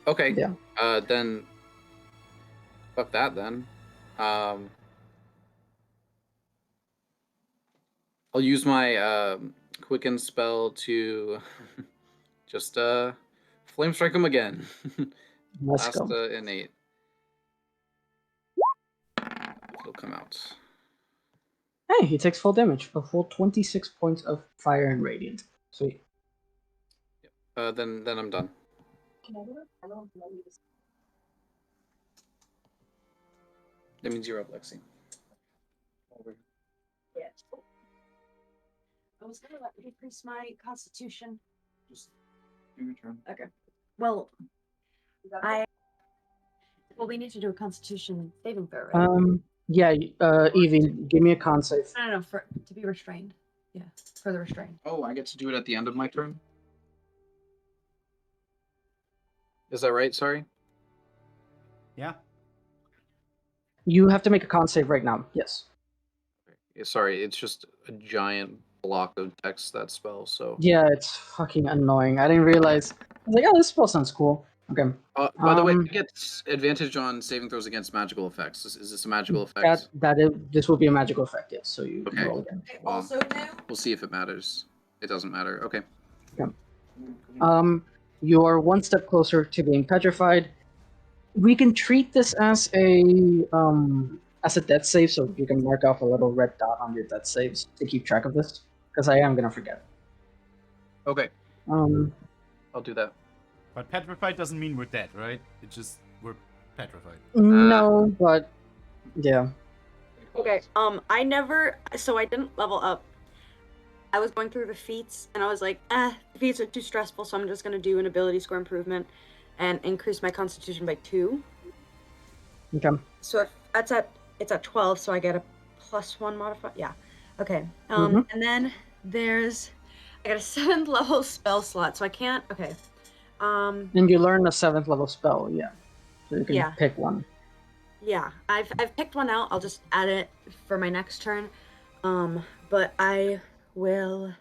Okay. Yeah. Then fuck that then. I'll use my quicken spell to just flame strike him again. Let's Last go. innate. It'll come out. Hey, he takes full damage. A full 26 points of fire and radiant. Sweet. Then I'm done. That means you're up, Lexi. Over. Yes. I was gonna let me increase my constitution. Just do your turn. Okay. Well, we need to do a constitution saving throw, right? Yeah, Evie, give me a con save. No, to be restrained. Yeah, for the restrained. Oh, I get to do it at the end of my turn? Is that right? Sorry? Yeah. You have to make a con save right now. Yes. Yeah, sorry, it's just a giant block of text that spell. So Yeah, it's fucking annoying. I didn't realize. I was like, oh, this spell sounds cool. Okay. by the way, Um, it gets advantage on saving throws against magical effects. Is this a magical effect? This will be a magical effect, yes. So you Okay. roll again. I Well, also knew. We'll see if it matters. It doesn't matter. Okay. You are one step closer to being petrified. We can treat this as a death save, so you can mark off a little red dot on your death saves to keep track of this, because I am gonna forget. Okay. Um, I'll do that. But petrified doesn't mean we're dead, right? It just we're petrified. no, but yeah. Okay. I didn't level up. I was going through the feats, and I was like, the feats are too stressful, so I'm just gonna do an ability score improvement, and increase my Constitution by 2. Okay. So it's at 12, so I get a +1 modifier. Yeah. Okay. Mhm. And then I got a 7th level spell slot, so I can't. Okay. And you learn a 7th level spell, yeah. So you can Yeah. pick one. Yeah, I've picked one out. I'll just add it for my next turn. But I will.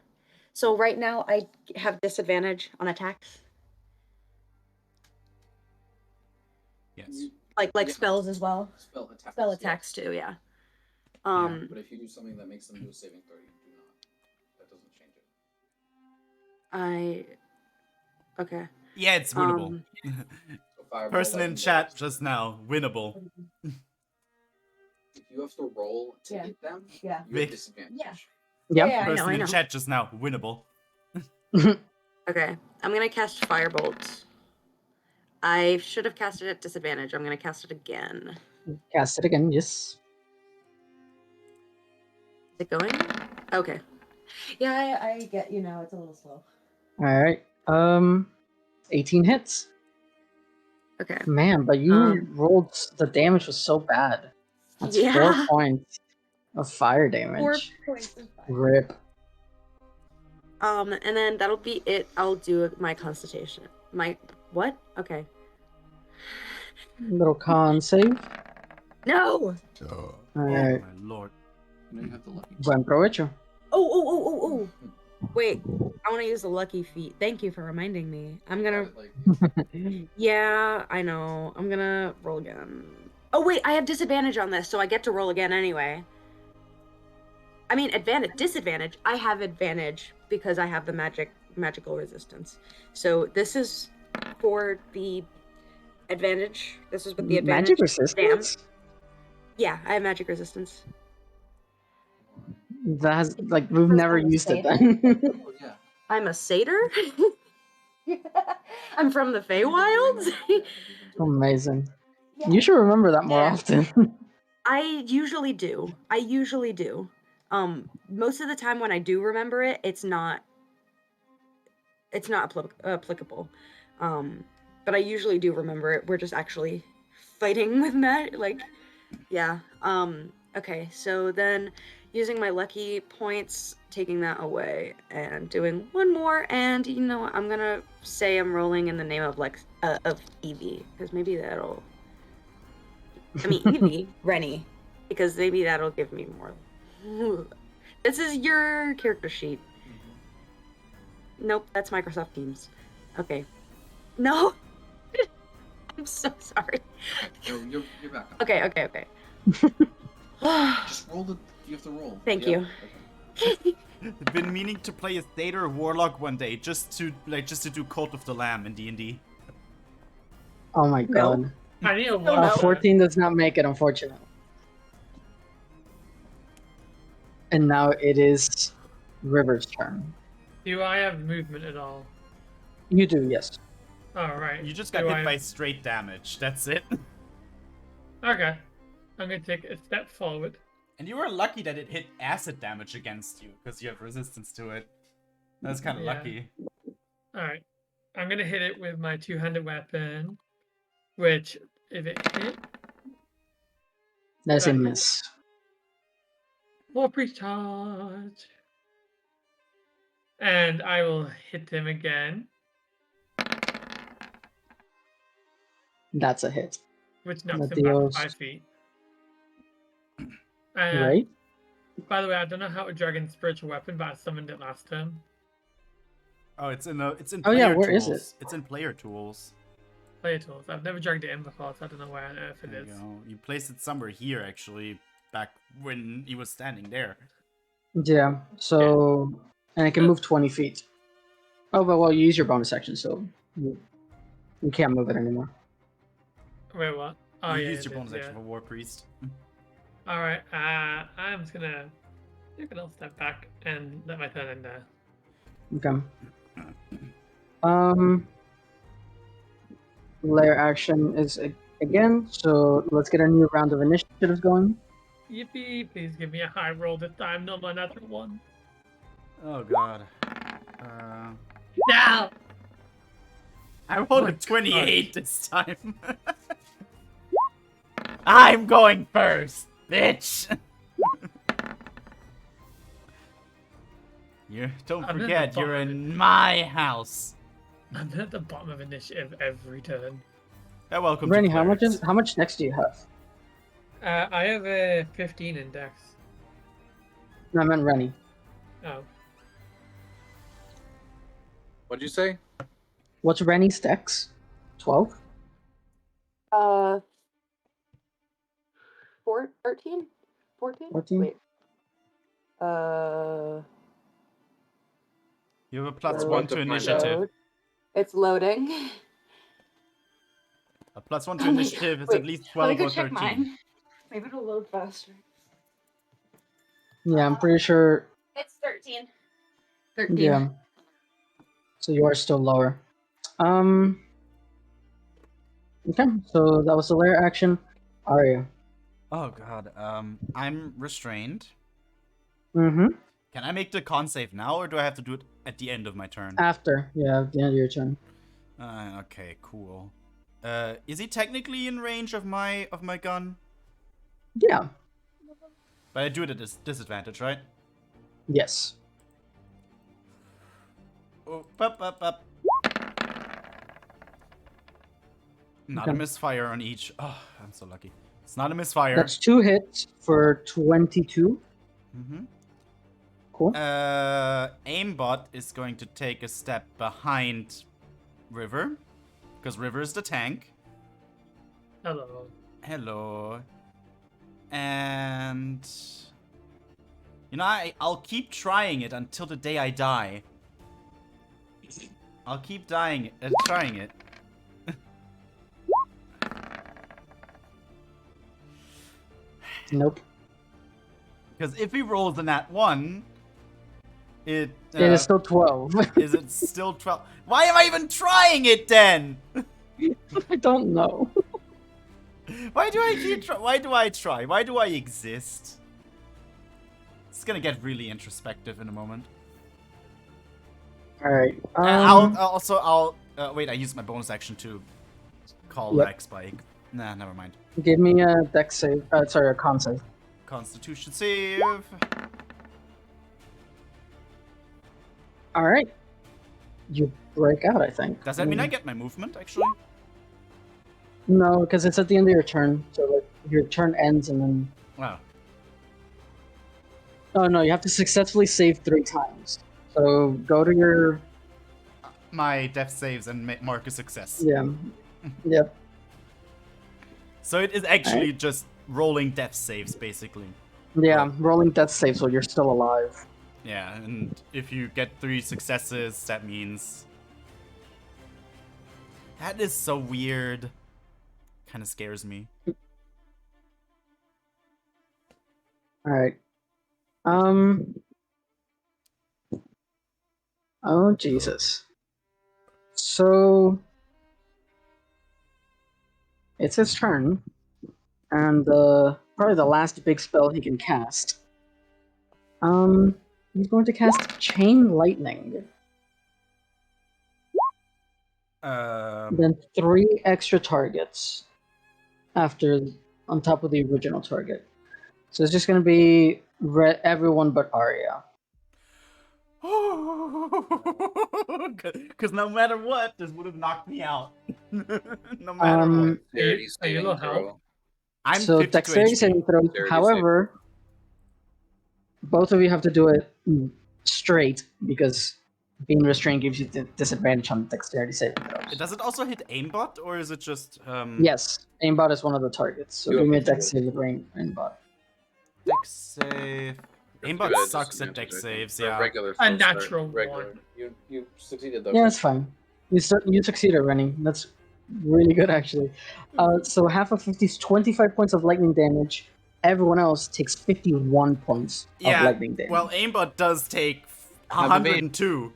So right now I have disadvantage on attacks, Yes. like Yeah. spells as well. Spell attacks. Spell attacks too. Yeah. But if you do something that makes them do a saving throw, you do not. That doesn't change it. Okay. Yeah, it's winnable. So fireball, Person in lightning chat bolts. just now, winnable. If you have to roll to Yeah. hit them, Yeah. you Vic. have disadvantage. Yeah. Yeah. Yeah, Person I in know. chat just now, winnable. Okay, I'm gonna cast Firebolt. I should have cast it at disadvantage. I'm gonna cast it again. Cast it again, yes. Is it going? Okay. Yeah, I get, it's a little slow. Alright. 18 hits. Okay. Man, but you rolled the damage was so bad. That's 4 Yeah. points of fire damage. 4 points of fire. Rip. And then that'll be it. I'll do my constitution. My what? Okay. Little con save. No. Oh Alright. my lord. You know you have the lucky. Buen provecho. Oh. Wait. I want to use the lucky feat. Thank you for reminding me. I'm gonna. Yeah, I know. I'm gonna roll again. Oh wait, I have disadvantage on this, so I get to roll again anyway. I mean, disadvantage. I have advantage because I have the magical resistance. So this is for the advantage. This is with the advantage. Magic resistance? Yeah, I have magic resistance. That's like we've never used it Satyr? then. Oh, yeah. I'm a satyr. I'm from the Feywilds. Amazing. You should remember that more Yeah. often. I usually do. Most of the time when I do remember it, it's not applicable. But I usually do remember it. We're just actually fighting with Matt. Like, yeah. Okay, so then using my lucky points, taking that away, and doing one more, and you know what? I'm gonna say I'm rolling in the name of Evie, because maybe that'll. Evie, Rennie, because maybe that'll give me more. This is your character sheet. Nope, that's Microsoft Teams. Okay. No. I'm so sorry. No, you're back up. Okay. Just roll the. You have to roll. Thank Yeah, you. okay. I've been meaning to play a Satyr Warlock one day, just to do Cult of the Lamb in D&D. Oh my god. I need a no. one. 14 does not make it, unfortunately. And now it is River's turn. Do I have movement at all? You do, yes. All right. You just got Do hit I- by straight damage. That's it. Okay. I'm gonna take a step forward. And you were lucky that it hit acid damage against you, because you have resistance to it. That's kind of Yeah. lucky. All right. I'm gonna hit it with my two-handed weapon, which, if it hit, That's a Right. miss. more pre-charge, and I will hit him again, That's a hit. which knocks That him back deals- 5 feet. And Right? By the way, I don't know how to dragon spiritual weapon, but I summoned it last turn. Oh, it's in Oh, player yeah, where tools. is it? It's in player tools. Player tools. I've never dragged it in before, so I don't know where on earth it There is. you go. You placed it somewhere here, actually, back when he was standing there. Yeah. So, and it can move 20 feet. Oh, but well, you use your bonus action, so you can't move it anymore. Wait, what? Oh, you yeah, used it your bonus is, action for War Priest. All right. I'm just gonna take a little step back and let my turn end there. Okay. Lair action is again, so let's get a new round of initiatives going. Yippee! Please give me a high roll this time, not my natural one. Oh god. Now. I rolled my a 28 this time. I'm going first, bitch. Don't I'm at the forget, you're bottom. in my house. I'm at the bottom of initiative every turn. Welcome Rennie, to how clerics. much next do you have? I have a 15 in dex. No, I meant Rennie. Oh. What'd you say? What's Rennie's dex? 12? 13? 14? 14? Wait. You have a plus We're 1 about to to find initiative. Load. It's loading. A plus 1 to Oh my initiative is God. at least Let me 12 go or check 13. mine. Maybe it'll load faster. Yeah, I'm pretty sure. It's 13. 13. Yeah. So you are still lower. Okay, so that was the lair action. Arya. Oh god. I'm restrained. Mm-hmm. Can I make the con save now, or do I have to do it at the end of my turn? After, yeah, at the end of your turn. Okay, cool. Is he technically in range of my gun? Yeah. But I do it at disadvantage, right? Yes. Oh, up. Not a Okay. misfire on each. Oh, I'm so lucky. It's not a misfire. That's 2 hits for 22. Mm-hmm. Cool. Aimbot is going to take a step behind River, because River is the tank. Hello. Hello. And I'll keep trying it until the day I die. I'll keep trying it. Nope. Because if he rolls a nat 1, it is still 12. is it still 12? Why am I even trying it then? I don't know. Why do I keep Why do I try? Why do I exist? It's gonna get really introspective in a moment. Alright. I'll wait, I used my bonus action to call Yep. X Spike. Nah, never mind. Give me a dex save. Sorry, a con save. Constitution save. Alright. You break out, I think. Does that mean I get my movement, actually? No, because it's at the end of your turn. So like, your turn ends and then. Wow. Oh no, you have to successfully save 3 times. So go to your. My death saves and mark a success. Yeah. Yep. So it is actually just rolling death saves, basically. Yeah, rolling death save so you're still alive. Yeah, and if you get 3 successes, that means... That is so weird. Kind of scares me. Alright. Oh, Jesus. So... It's his turn. And, probably the last big spell he can cast. He's going to cast Chain Lightning. Then 3 extra targets on top of the original target. So it's just going to be everyone but Arya. Because no matter what, this would have knocked me out. No matter what. Dexterity Are you saving low throw. health? I'm So 52 dexterity HP. saving throws. Dexterity However, Both of you have to do it straight because being restrained gives you disadvantage on dexterity saving throws. Does it also hit aimbot, or is it just Yes, aimbot is one of the targets. So You give me a have to dex save with aimbot. dex save? Give Aimbot it a sucks at disadvantage, dex I think. saves. Or Yeah. Regular. A sorry, natural regular. one. You succeeded though. Yeah, that's fine. You succeeded, Rennie. That's really good, actually. So half of 50 is 25 points of lightning damage. Everyone else takes 51 points of Yeah. lightning damage. Well, aimbot does take Have a baby. 102.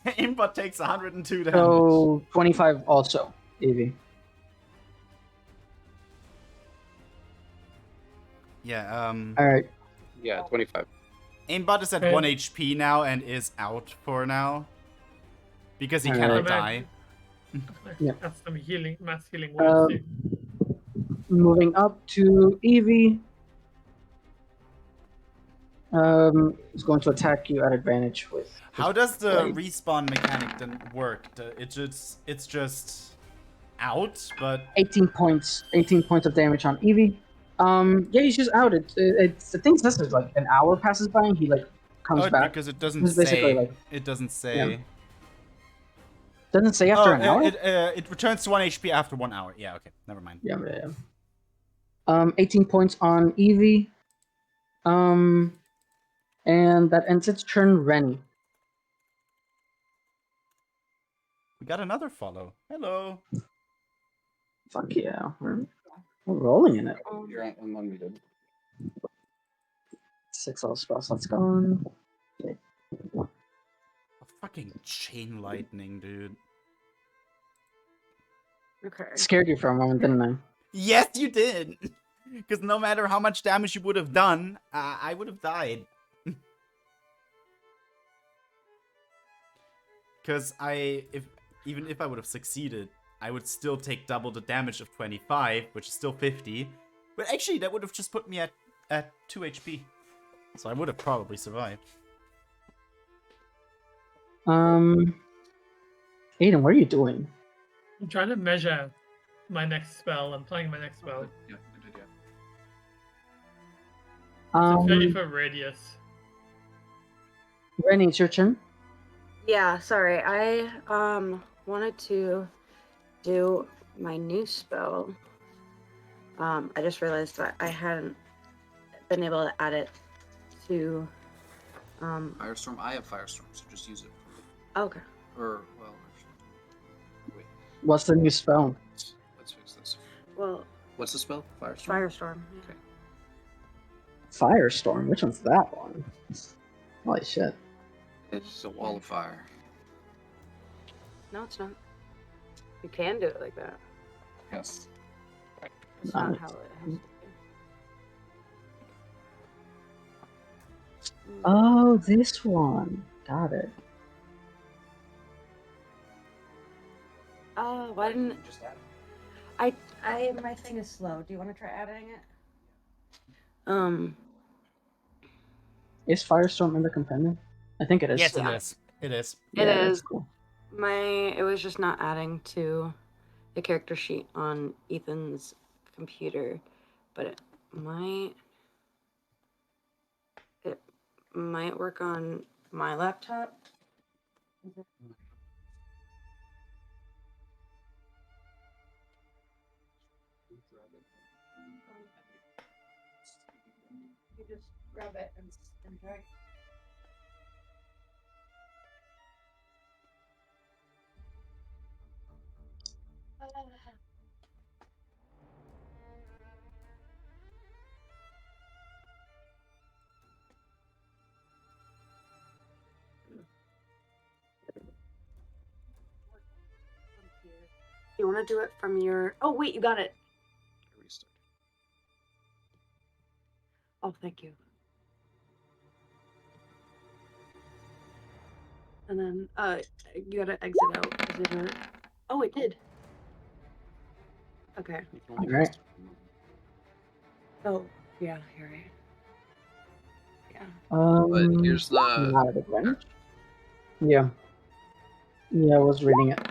Aimbot takes 102 damage. So 25 also, Evie. Yeah. All right. Yeah, 25. Aimbot is at Okay. 1 HP now and is out for now because he Alright. cannot Okay. die. Yeah. That's some healing, mass healing Um, words. too. Moving up to Evie. Is going to attack you at advantage with. How does the blade. respawn mechanic then work? It's just out, but 18 points of damage on Evie. Yeah, he's just out. It's the thing says is like an hour passes by and he like comes oh, back. because it doesn't It's basically say. like- It doesn't say. Doesn't say after Oh, an hour. it returns to 1 HP after 1 hour. Yeah, okay, never mind. Yeah. 18 points on Evie. And that ends its turn. Rennie. We got another follow. Hello. Fuck yeah, we're rolling in it. You're unmuted. 6 all spell slots gone. A fucking chain lightning, dude. Okay. Scared you for a moment, didn't I? Yes, you did. Because no matter how much damage you would have done, I would have died. Because even if I would have succeeded, I would still take double the damage of 25, which is still 50. But actually, that would have just put me at 2 HP. So I would have probably survived. Aiden, what are you doing? I'm trying to measure my next spell. I'm playing my next spell. Yeah, I did, yeah. It's a 30 Um, foot radius. Rennie, it's your turn. Yeah, sorry. I wanted to do my new spell. I just realized that I hadn't been able to add it to Firestorm. I have Firestorm, so just use it. okay. Or well, actually, wait. What's the new spell? Let's fix this. Well, What's the spell? Firestorm. Firestorm. Okay. Firestorm. Which one's that one? Holy shit. It's a wall of fire. No, it's not. You can do it like that. Yes. That's not Nice. how it has to be. Oh, this one. Got it. Oh, why didn't Just add it. my thing is slow. Do you want to try adding it? Is Firestorm in the compendium? I think it is. Yes, Yeah. it is. It is. It Yeah, that's is. cool. It was just not adding to the character sheet on Ethan's computer, but it might work on my laptop. You just grab it and drag. You want to do it from your? Oh wait, you got it. Restart. Oh, thank you. And then you gotta exit out. 'Cause it hurt. Oh, it did. Okay. You can only Alright. cast it. Oh, yeah, you're right. Yeah. But here's the. not at advantage. Yeah. Yeah, I was reading it.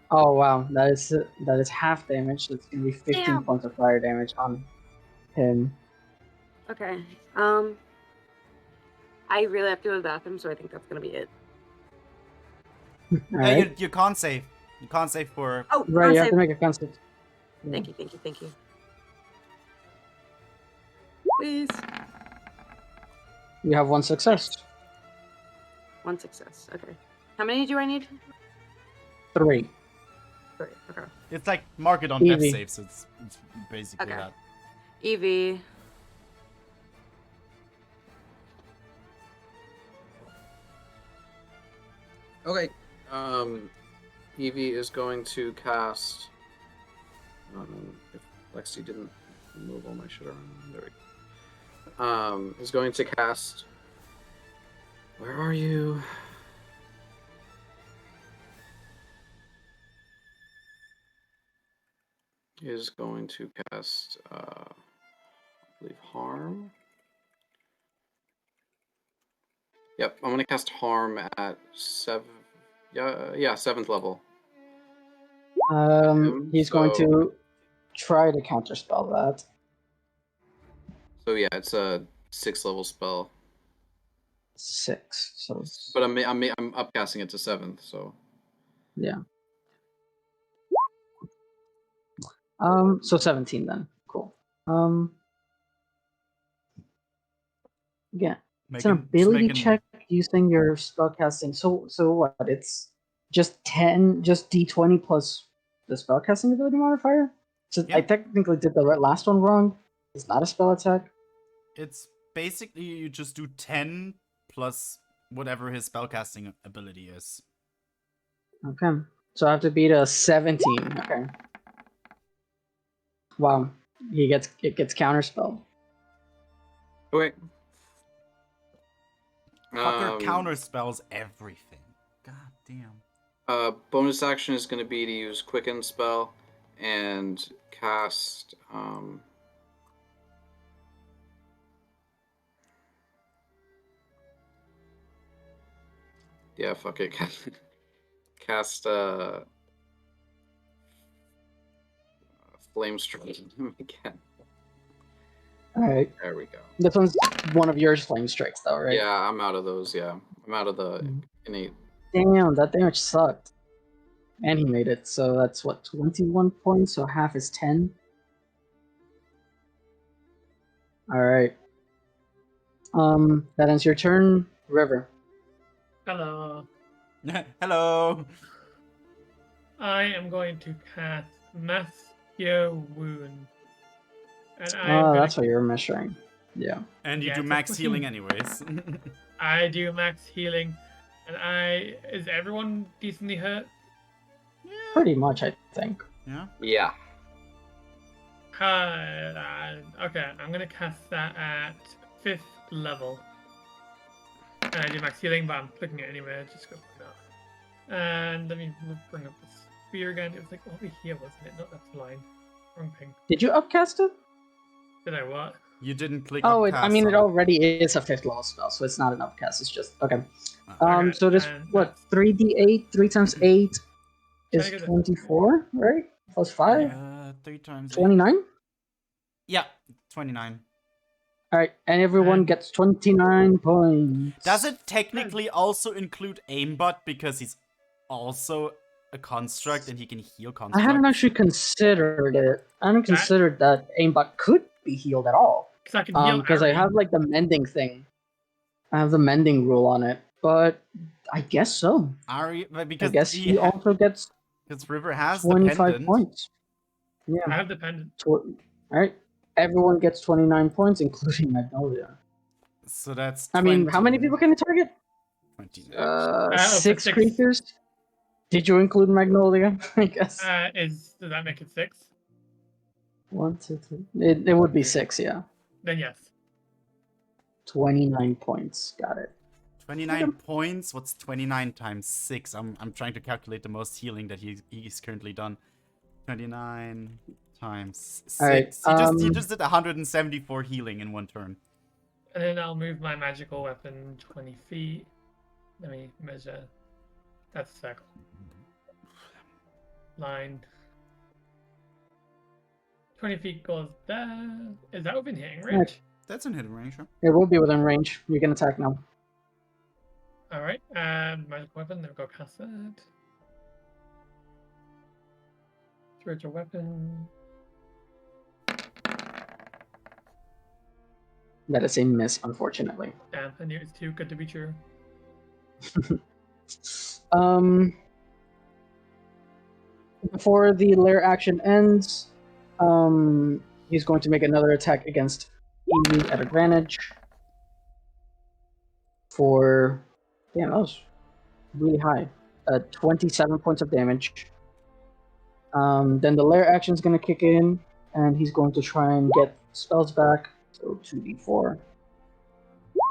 Oh wow, that is half damage. That's gonna be 15 Damn. points of fire damage on him. Okay. I really have to go to the bathroom, so I think that's gonna be it. All Yeah, right. you can't save. You can't save for. Oh, Right, you have save. to make a concept. Thank you. Please. You have one success. One success. Okay. How many do I need? 3. 3. Okay. It's like mark it on death Easy. saves. It's basically Okay. that. Evie. Okay. Evie is going to cast. If Lexi didn't move all my shit around, there we go. Is going to cast. Where are you? Is going to cast. I believe harm. Yep, I'm gonna cast harm at 7. Yeah, 7th level. He's going so- to try to counterspell that. So yeah, it's a 6th level spell, 6. So but I'm upcasting it to 7th. So yeah. So 17 then. Cool. Yeah. It's an ability check using your spellcasting. So what? It's just 10, just d20 plus the spellcasting ability modifier. So I Yeah. technically did the last one wrong. It's not a spell attack. It's basically you just do 10 plus whatever his spellcasting ability is. Okay. So I have to beat a 17. Okay. Wow. It gets counterspelled. okay. Fucker counter spells everything. God damn. Bonus action is going to be to use Quicken spell and cast. Yeah, fuck it. Cast Flame Strike again. Alright. There we go. This one's one of yours flame strikes though, right? Yeah, I'm out of those. Yeah, I'm out of the innate. Damn, that damage sucked. And he made it, so that's what, 21 points, so half is 10. Alright. That ends your turn, River. Hello. Hello. I am going to cast Mass Cure Wound. And Oh, that's what you're measuring. Yeah. And you Yeah, do it's a max fucking- healing anyways. I do max healing. And is everyone decently hurt? Pretty much, I think. Yeah. Yeah. Okay, I'm gonna cast that at 5th level. And I do max healing, but I'm clicking it anyway, just go for that. And let me bring up the spear again. It was like over here, wasn't it? Not that line. Wrong thing. Did you upcast it? Did I what? You didn't click Oh, upcast I mean, on it already is a 5th level spell, so it's not an upcast, it's just... Okay. Okay, So this, and what, that's- 3d8, 3 times 8 is Try to get the- 24, right? Plus 5? 3 times 8. 29? Yeah, 29. Alright, and everyone And- gets 29 points. Does it technically also include aimbot because he's also a construct and he can heal I constructs? hadn't actually considered it. I hadn't considered that aimbot could be healed at all. Because I can heal Because I Ari. have like the mending thing. I have the mending rule on it, but I guess so. Ari, I because guess he also gets because River has the 25 pendant. points. Yeah. I have the pendant. Alright. Everyone gets 29 points, including Magnolia. So that's. I mean, how many 20. people can it target? 20. up to 6 6. creatures. Did you include Magnolia? I guess. Does that make it 6? 1, 2, 3. It would be 6, yeah. Then yes. 29 points. Got it. 29 points. What's 29 times 6? I'm trying to calculate the most healing that he's currently done. 29 times 6. Alright, He just did 174 healing in one turn. And then I'll move my magical weapon 20 feet. Let me measure. That's a circle. Line. 20 feet goes there. Is that within hitting range? Right. That's in hidden range, huh? It will be within range. You can attack now. All right. Magic weapon. There we go. Cast that. Spiritual weapon. That is a miss, unfortunately. Damn, I knew it was too good to be true. Before the lair action ends, he's going to make another attack against Evie at advantage. For damn, that was really high. 27 points of damage. Then the lair action is going to kick in, and he's going to try and get spells back. So 2d4.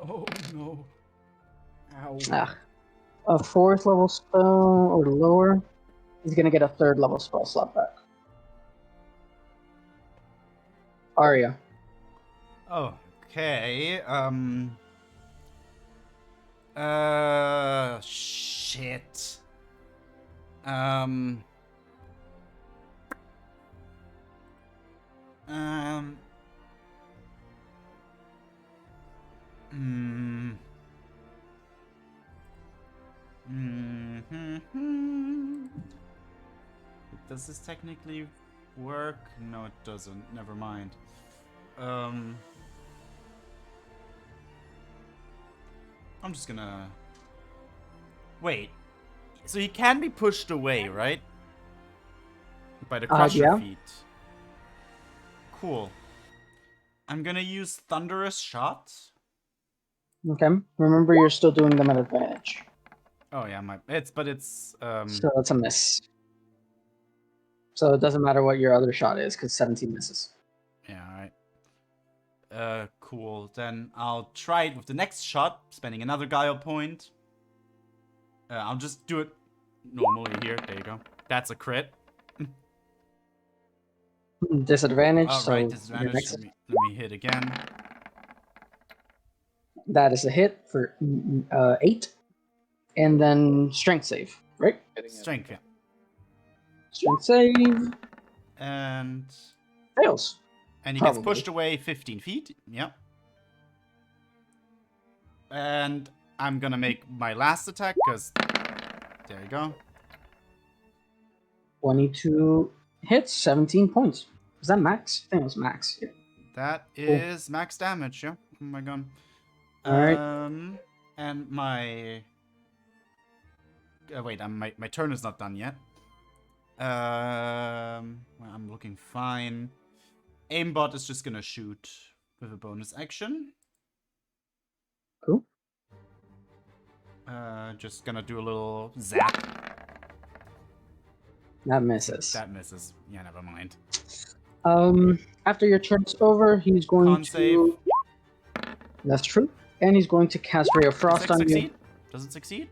Oh no. Ow. A 4th level spell or lower. He's going to get a 3rd level spell slot back. Arya. Okay. Shit. Does this technically work? No, it doesn't. Never mind. I'm just gonna... Wait. So he can be pushed away, right? By the Crusher yeah. feat. Cool. I'm gonna use Thunderous Shot. Okay. Remember, you're still doing them at advantage. Oh yeah, it's So that's a miss. So it doesn't matter what your other shot is, because 17 misses. Yeah, alright. Cool. Then I'll try it with the next shot, spending another Guile point. I'll just do it normally here. There you go. That's a crit. Disadvantage. So Alright, your disadvantage. next- Let me hit again. that is a hit for 8. And then strength save, right? Strength, yeah. Strength save And fails. he gets Probably. pushed away 15 feet. Yep. And I'm gonna make my last attack, because... There you go. 22 hits, 17 points. Was that max? I think it was max. Yeah. That is max damage, yeah. Oh my god. Alright. And my... wait, my turn is not done yet. Well, I'm looking fine. Aimbot is just gonna shoot with a bonus action. Cool. Just gonna do a little zap. That misses. That misses. Yeah, never mind. After your turn's over, he's going Con to... save. That's true. And he's going to cast Ray of Frost on Succeed? you. Does it succeed?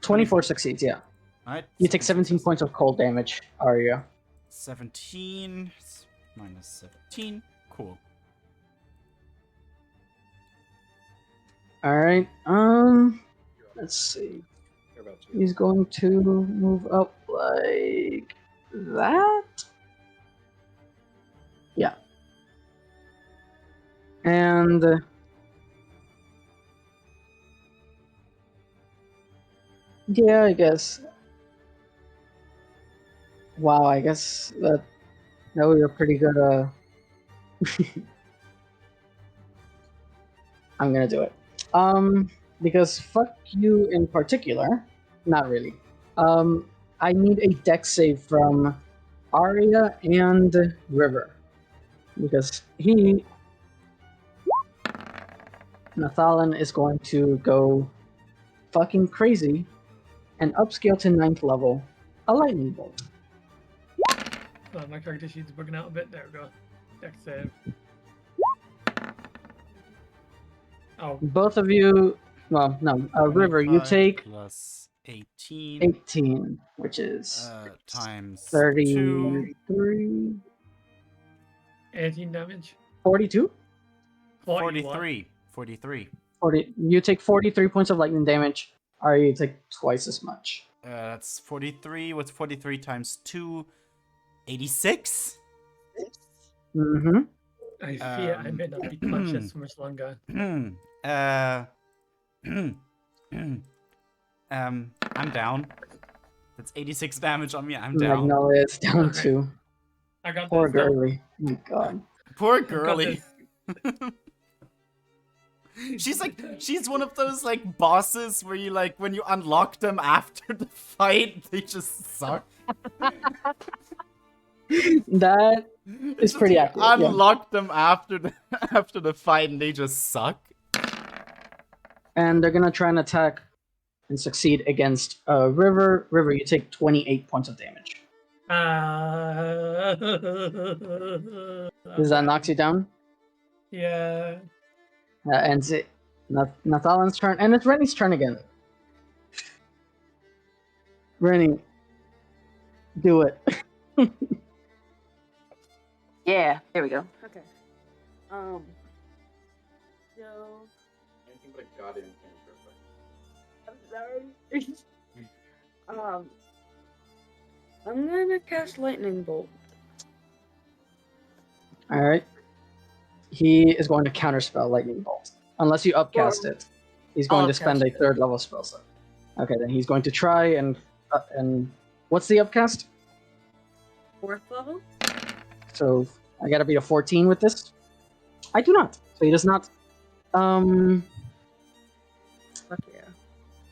24 succeeds, yeah. Alright. You take 17 points of cold damage, Arya. 17 minus 17. Cool. Alright, let's see. He's going to move up like that. Yeah. And yeah, I guess. Wow, I guess that was a pretty good I'm gonna do it. Because fuck you in particular. Not really. I need a dex save from Arya and River. Because Nathalan is going to go fucking crazy and upscale to 9th level a lightning bolt. My character sheet's bugging out a bit. There we go. Dex save. Oh, Both of you, well, no, River, you 25 take plus 18. 18, which is Times 33, 18 damage. 42? 43. 43. 40. You take 43 points of lightning damage, or you take twice as much. That's 43. What's 43 times 2? 86? Mm-hmm. I fear I may not be conscious for much longer. I'm down. That's 86 damage on me. I'm down. Magnolia is down Alright. too. I got Poor this. Don't- girly. Oh my god. Poor got girly. this. She's one of those like bosses where you like when you unlock them after the fight, they just suck. That It's pretty you accurate, yeah. unlock them after the fight and they just suck. and they're gonna try and attack and succeed against River. River, you take 28 points of damage. Does that knocks you down? Yeah. That ends it. Nathalan's turn, and it's Rennie's turn again. Rennie, do it. Yeah, there we go. Okay. So Anything but a goddamn cantrip. I'm sorry. I'm gonna cast lightning bolt. All right. He is going to counterspell lightning bolt unless you upcast it. He's going I'll to spend a upcast it. 3rd level spell slot. Okay, then he's going to try and what's the upcast? 4th level? So I gotta beat a 14 with this. I do not. So he does not. Fuck yeah.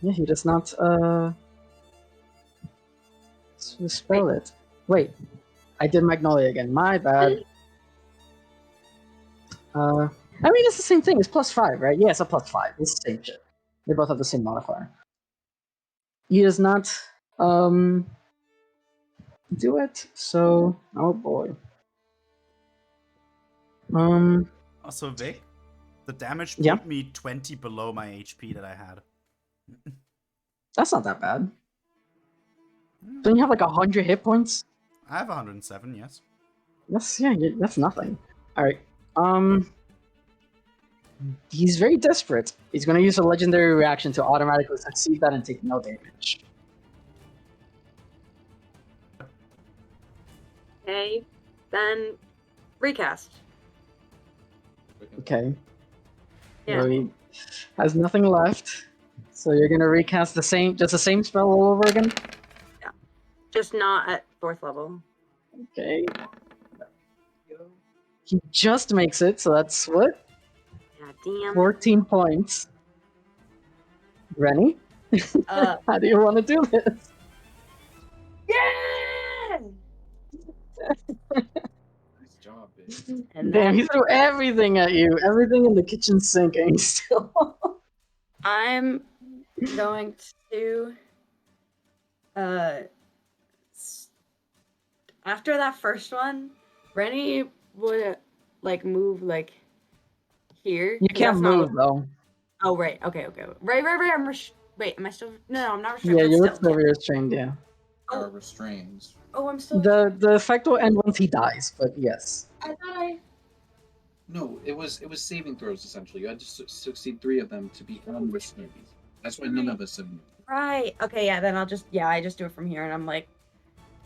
Yeah, he does not. Spell it. Wait, I did Magnolia again. My bad. I mean, it's the same thing. It's +5, right? Yeah, it's a +5. It's the same shit. They both have the same modifier. He does not do it. So, oh boy. Also, Vic, the damage put Yeah. me 20 below my HP that I had. That's not that bad. Don't you have like 100 hit points? I have 107, yes. That's nothing. All right. He's very desperate. He's going to use a legendary reaction to automatically succeed that and take no damage. Okay. Then recast. Okay. Yeah. So he has nothing left. So you're going to recast the same spell all over again? Just not at 4th level. Okay. He just makes it, so that's what? God damn. 14 points. Rennie, Uh, how do you want to do this? yeah! Nice job, bitch. And Damn, then he threw everything at you. Everything in the kitchen sink, and he's still. I'm going to after that first one, Rennie would like move like here. You 'cause can't that's not move, though. Oh right, okay. Right. I'm wait, am I still? No, I'm not Yeah, restricted. you're still. still restrained, yeah. Are restrained. Oh, I'm still. The effect will end once he dies, but yes. I thought I. No, it was saving throws essentially. You had to succeed 3 of them to be unrestrained. That's why none of us have moved. Right. Okay. Yeah. Then I'll just. Yeah. I just do it from here, and I'm like.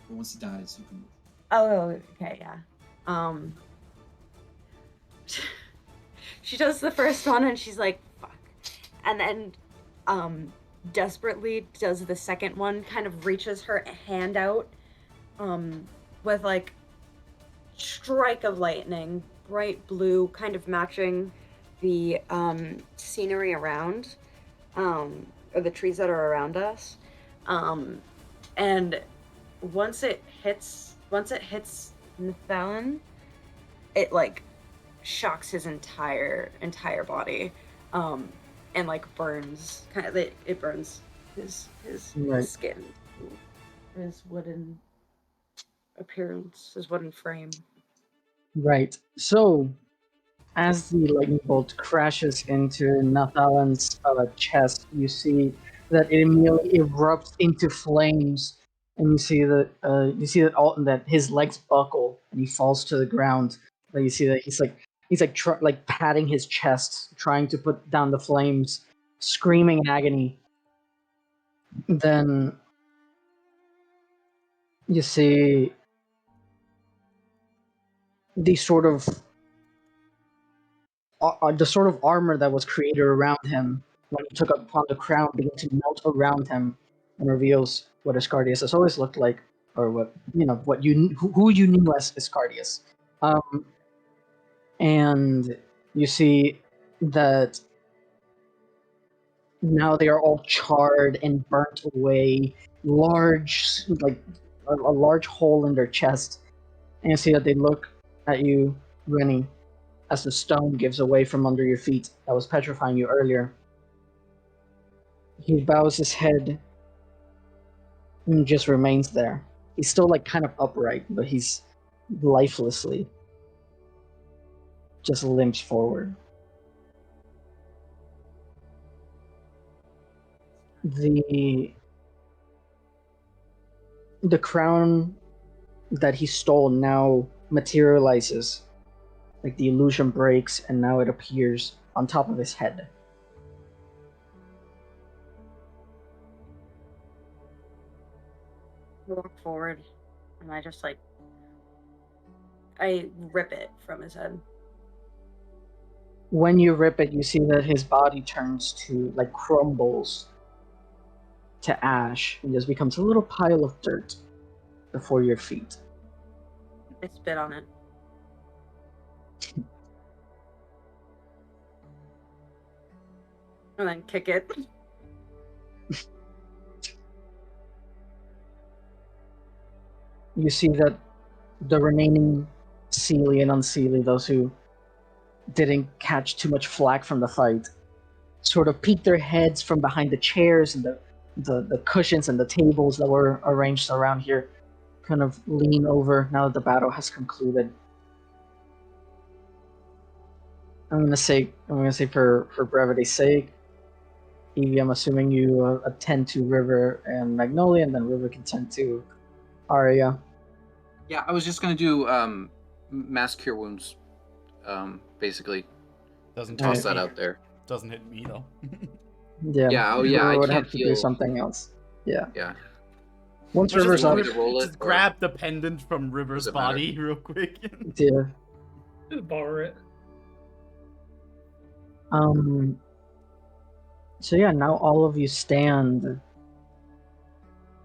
But once he dies, you can move. Oh. Okay. Yeah. She does the first one, and she's like, "Fuck," and then, desperately does the second one. Kind of reaches her hand out, with like, strike of lightning, bright blue, kind of matching the scenery around, or the trees that are around us, and once it hits Nathalan, it like shocks his entire body, and like burns. It burns his Right. skin, his wooden appearance, his wooden frame. Right. So, as the lightning bolt crashes into Nathalan's chest, you see that it immediately erupts into flames, and you see that that his legs buckle and he falls to the ground. But you see that he's patting his chest, trying to put down the flames, screaming in agony. Then you see the sort of armor that was created around him when he took upon the crown, begin to melt around him and reveals what Ascardius has always looked like, or what who you knew as Ascardius. And you see that now they are all charred and burnt away, large, like a large hole in their chest. And you see that they look at you, Rennie, as the stone gives away from under your feet that was petrifying you earlier. He bows his head and just remains there. He's still like kind of upright, but he's lifelessly just limps forward. The crown that he stole now materializes, like the illusion breaks, and now it appears on top of his head. I walk forward, and I just I rip it from his head. When you rip it, you see that his body turns to, like, crumbles to ash and just becomes a little pile of dirt before your feet. I spit on it. And then kick it. You see that the remaining Seelie and Unseelie, those who didn't catch too much flack from the fight, sort of peek their heads from behind the chairs and the cushions and the tables that were arranged around here, kind of lean over now that the battle has concluded. I'm gonna say for brevity's sake, Evie, I'm assuming you attend to River and Magnolia, and then River can tend to Arya. Yeah, I was just gonna do mass cure wounds, basically. Doesn't Toss hit that me. out there. Doesn't hit me though. Yeah. Yeah, oh yeah, River I would can't have to do heal. something else. Yeah. Yeah. Once Let's River's just up, want me to roll it, just or- grab the pendant from River's Does it matter? body real quick. yeah. Just borrow it. So yeah, now all of you stand.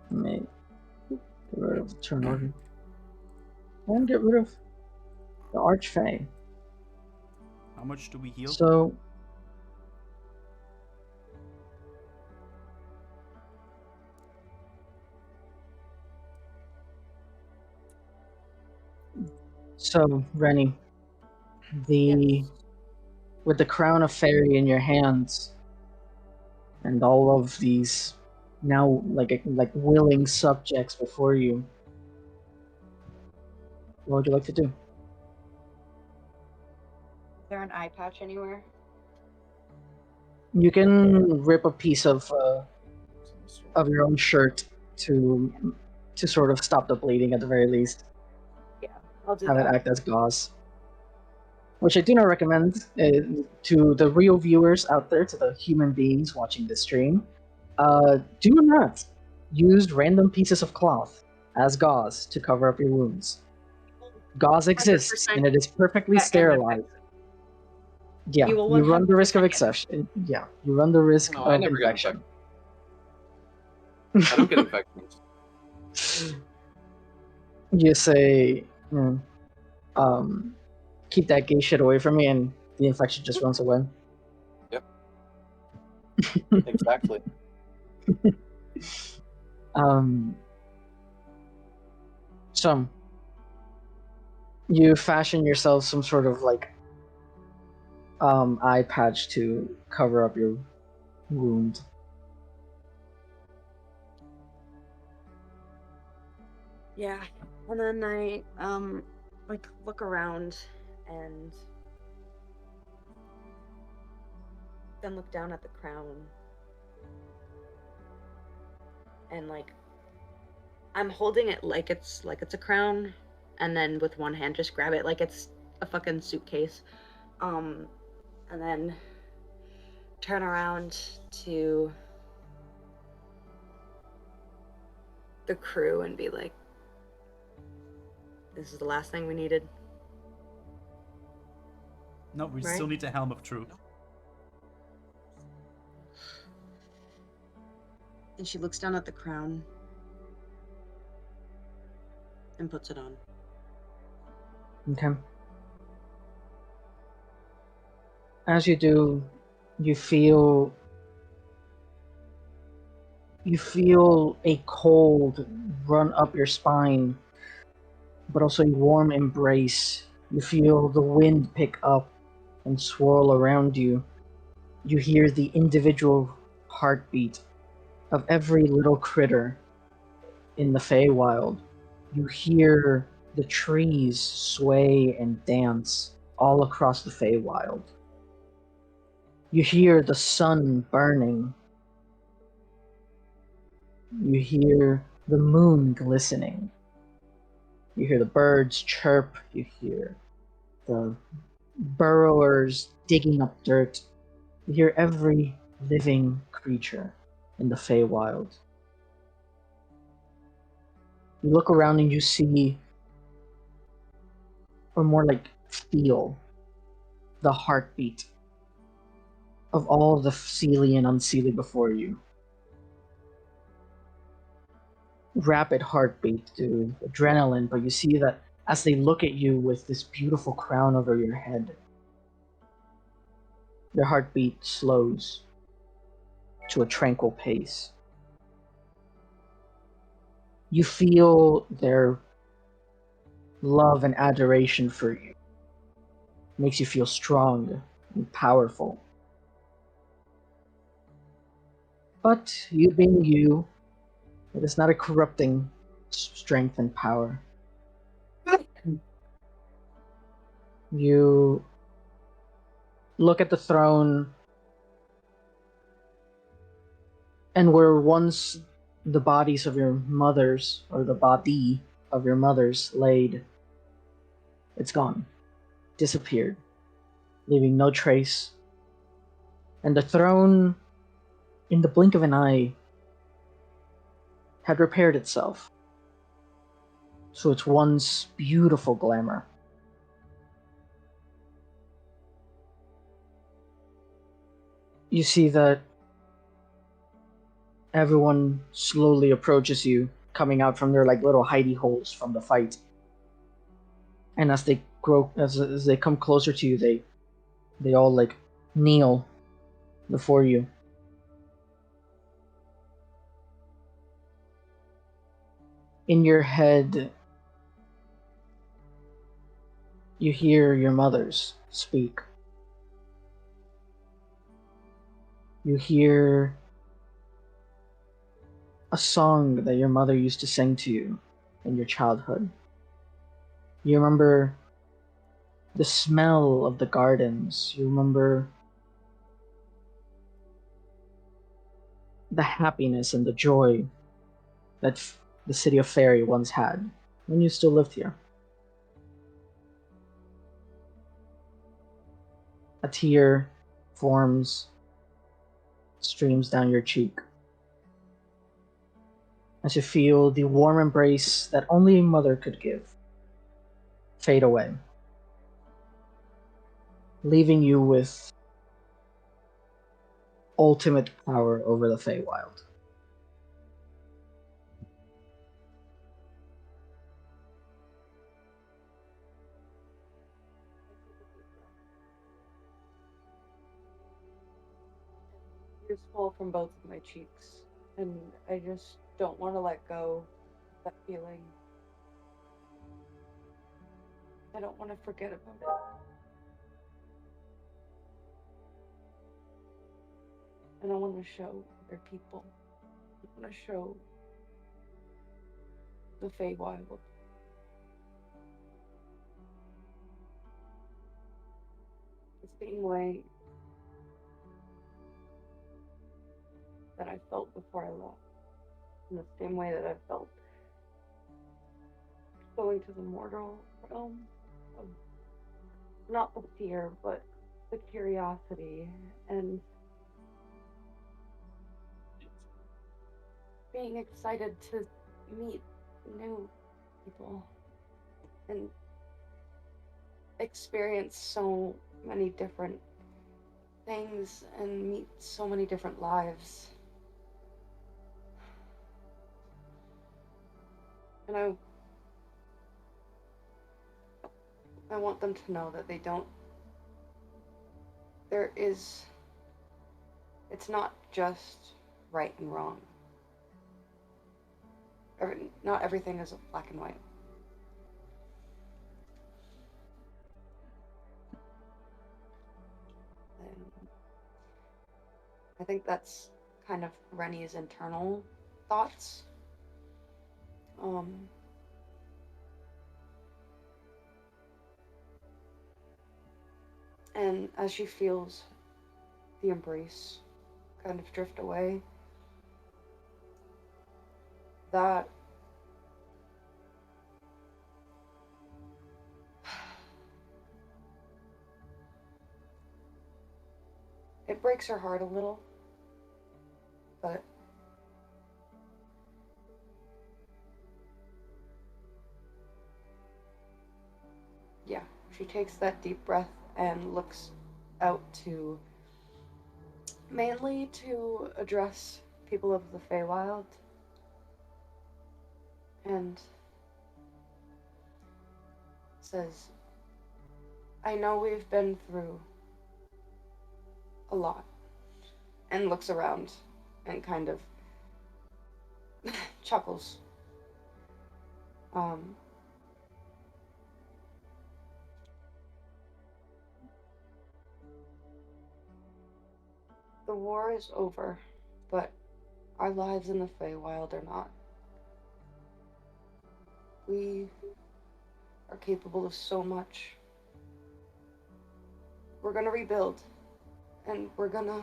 Let me get rid of turn order. And get rid of the Archfey. How much do we heal? So Rennie, Yes. with the crown of fairy in your hands, and all of these now like willing subjects before you, what would you like to do? Is there an eye patch anywhere? You can rip a piece of your own shirt to sort of stop the bleeding at the very least. Yeah, I'll do Have it that. act as gauze. Which I do not recommend to the real viewers out there, to the human beings watching this stream. Do not use random pieces of cloth as gauze to cover up your wounds. Gauze exists, 100% and it is perfectly get sterilized. Yeah, You you, will run the risk of 100% infection. Yeah, you run the risk No, I of never get infection. I don't get infections. You say, keep that gay shit away from me, and the infection just runs away. Exactly. So you fashion yourself some sort of eye patch to cover up your wound. Yeah, and then I look around and then look down at the crown and I'm holding it like it's a crown, and then with one hand just grab it like it's a fucking suitcase, and then turn around to the crew and be like, this is the last thing we needed. No, we Right? still need the Helm of Truth. And she looks down at the crown and puts it on. Okay. As you do, you feel a cold run up your spine, but also a warm embrace. You feel the wind pick up and swirl around you. You hear the individual heartbeat of every little critter in the Feywild. You hear the trees sway and dance all across the Feywild. You hear the sun burning. You hear the moon glistening. You hear the birds chirp. You hear the burrowers digging up dirt. You hear every living creature in the Feywild. You look around and you see, or more like feel, the heartbeat of all the Seelie and Unseelie before you. Rapid heartbeat, dude, adrenaline, but you see that as they look at you with this beautiful crown over your head, their heartbeat slows to a tranquil pace. You feel their love and adoration for you. Makes you feel strong and powerful. But you being you, it is not a corrupting strength and power. You look at the throne, and where once the bodies of your mothers, or the body of your mothers, laid, it's gone, disappeared, leaving no trace. And the throne, in the blink of an eye, had repaired itself to its once beautiful glamour. You see that everyone slowly approaches you, coming out from their like little hidey holes from the fight. And as they as they come closer to you, they all like kneel before you. In your head, you hear your mothers speak. You hear a song that your mother used to sing to you in your childhood. You remember the smell of the gardens. You remember the happiness and the joy that the city of Fairy once had when you still lived here. A tear forms, streams down your cheek as you feel the warm embrace that only a mother could give fade away, leaving you with ultimate power over the Feywild. Tears fall from both of my cheeks, and I just don't want to let go of that feeling. I don't want to forget about it. And I want to show other people. I want to show the Feywild. The same way that I felt before I left. In the same way that I felt going to the mortal realm. Of not the fear, but the curiosity and being excited to meet new people and experience so many different things and meet so many different lives. And I want them to know that they don't. It's not just right and wrong. Not everything is black and white. And I think that's kind of Rennie's internal thoughts. And as she feels the embrace kind of drift away, that it breaks her heart a little, but yeah, she takes that deep breath and looks out to mainly to address people of the Feywild and says, I know we've been through a lot, and looks around and kind of chuckles. The war is over, but our lives in the Feywild are not. We are capable of so much. We're gonna rebuild, and we're gonna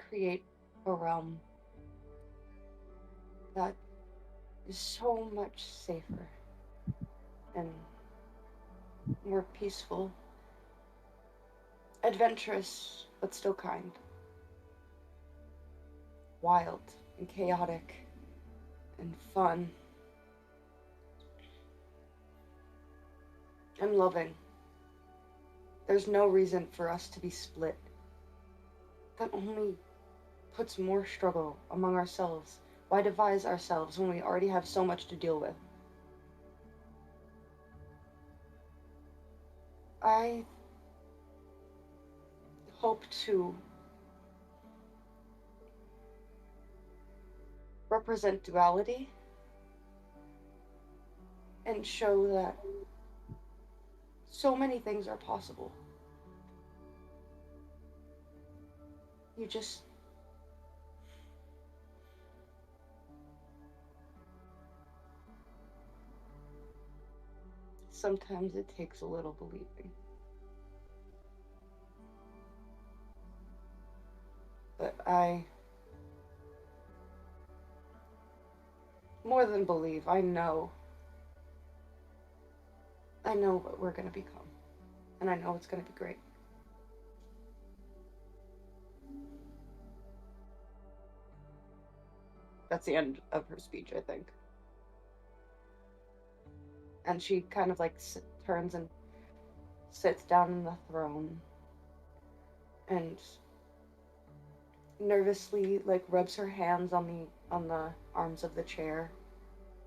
create a realm that is so much safer and more peaceful, adventurous, but still kind, wild and chaotic and fun and loving. There's no reason for us to be split. That only puts more struggle among ourselves. Why devise ourselves when we already have so much to deal with? I hope to represent duality and show that so many things are possible. You just sometimes it takes a little believing. But I more than believe, I know what we're gonna become. And I know it's gonna be great. That's the end of her speech, I think. And she kind of like turns and sits down in the throne and nervously like rubs her hands on the arms of the chair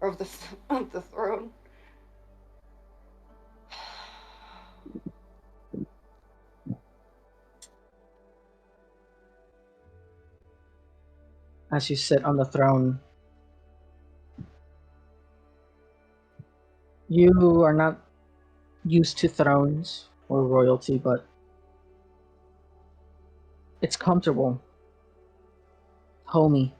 or of the of the throne. As you sit on the throne, you are not used to thrones or royalty, but it's comfortable, homey.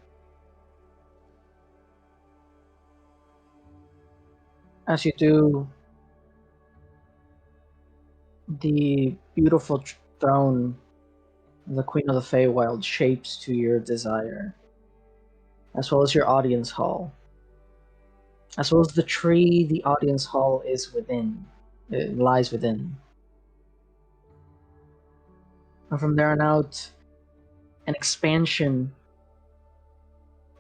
As you do, the beautiful throne of the Queen of the Feywild shapes to your desire, as well as your audience hall, as well as the tree the audience hall is within. It lies within. And from there on out, an expansion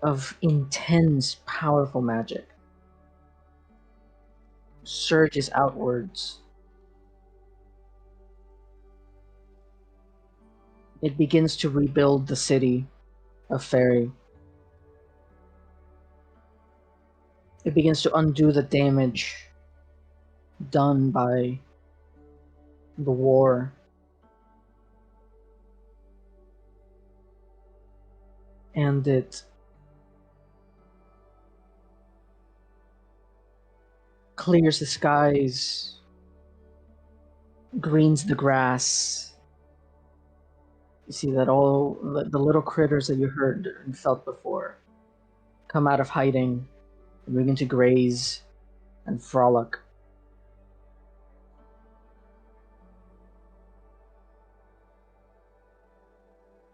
of intense, powerful magic surges outwards. It begins to rebuild the city of Fairy it begins to undo the damage done by the war. And it clears the skies, greens the grass. You see that all the little critters that you heard and felt before come out of hiding and begin to graze and frolic.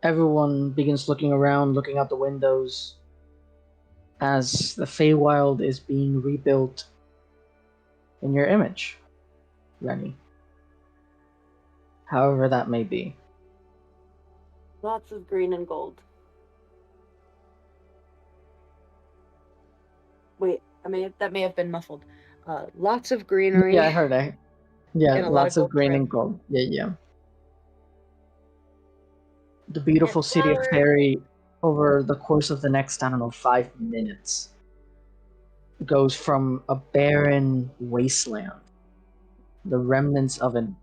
Everyone begins looking around, looking out the windows, as the Feywild is being rebuilt in your image, Rennie. However that may be. Lots of green and gold. Wait, that may have been muffled. Lots of greenery. Yeah, I heard that. Yeah, And a lot lots of of gold green trim. and gold. Yeah. The beautiful And city of flowers. Fairy, over the course of the next, 5 minutes, goes from a barren wasteland, the remnants of an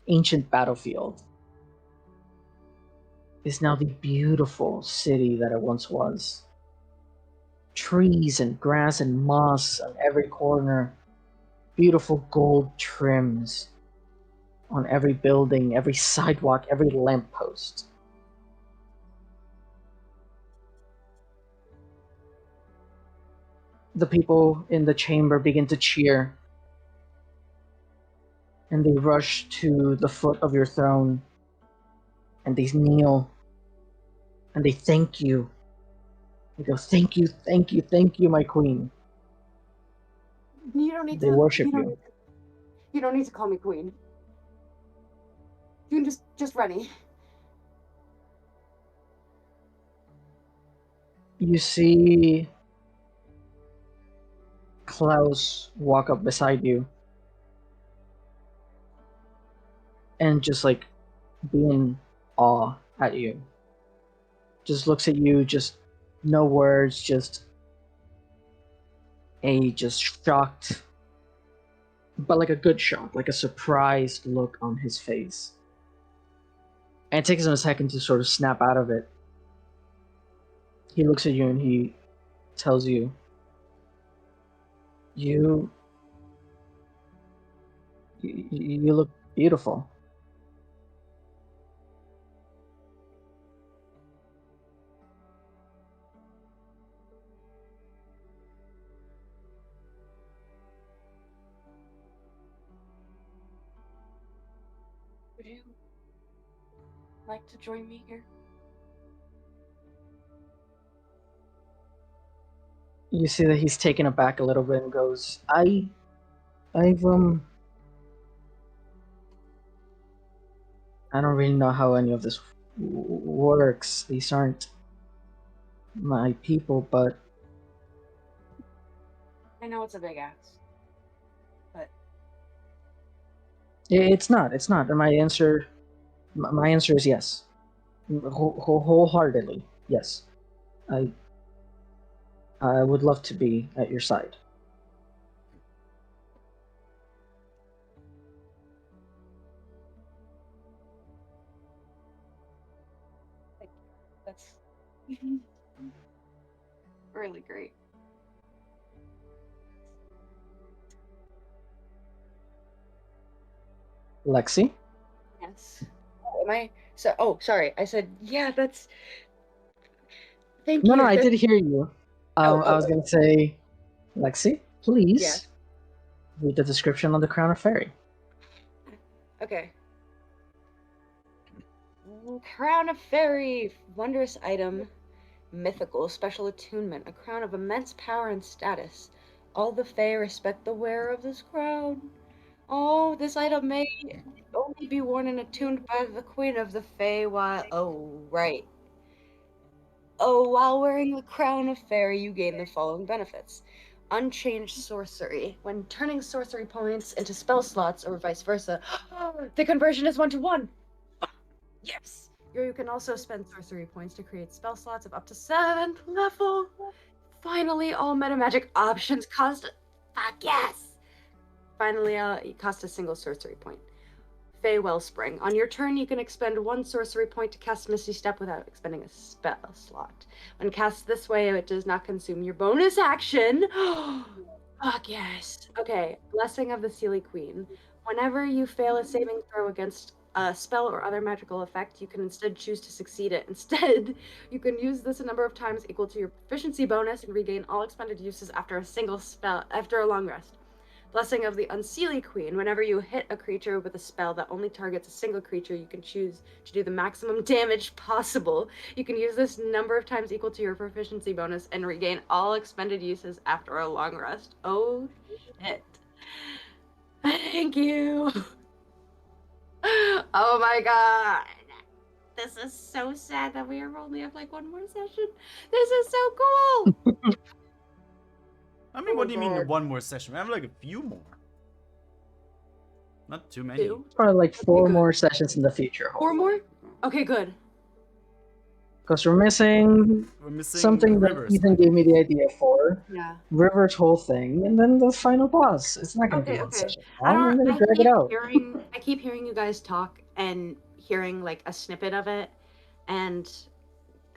ancient battlefield, is now the beautiful city that it once was. Trees and grass and moss on every corner, beautiful gold trims on every building, every sidewalk, every lamppost. The people in the chamber begin to cheer, and they rush to the foot of your throne, and they kneel, and they thank you. They go, thank you, thank you, thank you, my queen. You don't need They to. worship you don't you. need to- You don't need to call me queen. You can just Rennie. You see Klaus walk up beside you and just like be in awe at you. Just looks at you, just no words, just shocked, but like a good shock, like a surprised look on his face. And it takes him a second to sort of snap out of it. He looks at you and he tells you, you look beautiful. Would you like to join me here? You see that he's taken aback a little bit and goes, I've I don't really know how any of this works. These aren't my people, but I know it's a big ask, but it's not. It's not. My answer is yes, wholeheartedly yes. I would love to be at your side. that's really great. Lexi? Yes. Oh, am I? So, oh, sorry. I said, yeah, that's. Thank No, you. I did hear you. I was oh. going to say, Lexi, please Yes. read the description on the Crown of Fairy. Okay. Crown of Fairy, wondrous item, mythical, special attunement, a crown of immense power and status. All the Fae respect the wearer of this crown. Oh, this item may only be worn and attuned by the Queen of the Fae while. Oh, right. Oh, while wearing the Crown of Fairy, you gain the following benefits. Unchanged sorcery. When turning sorcery points into spell slots or vice versa, the conversion is 1-to-1. Yes. You can also spend sorcery points to create spell slots of up to 7th level. Finally, all meta magic options cost. Fuck yes! Finally, it cost a single sorcery point. Fey Wellspring. On your turn, you can expend 1 sorcery point to cast Misty Step without expending a spell slot. When cast this way, it does not consume your bonus action. Fuck yes. Okay, Blessing of the Seelie Queen. Whenever you fail a saving throw against a spell or other magical effect, you can instead choose to succeed it. Instead, you can use this a number of times equal to your proficiency bonus and regain all expended uses after a long rest. Blessing of the Unseelie Queen. Whenever you hit a creature with a spell that only targets a single creature, you can choose to do the maximum damage possible. You can use this number of times equal to your proficiency bonus and regain all expended uses after a long rest. Oh shit. Thank you. Oh my god. This is so sad that we only have like one more session. This is so cool. I mean, Oh what my do you mean God. one more session? We have like a few more. Not too many. 2? Probably like 4 good. more sessions in the future. 4 more? Okay, good. Because we're missing We're missing something that Rivers. Ethan gave me the idea for. Yeah. River's whole thing, and then the final boss. It's not going to be Okay, one okay. session. I I'm don't. going to I drag it keep out. hearing. I keep hearing you guys talk and hearing like a snippet of it, and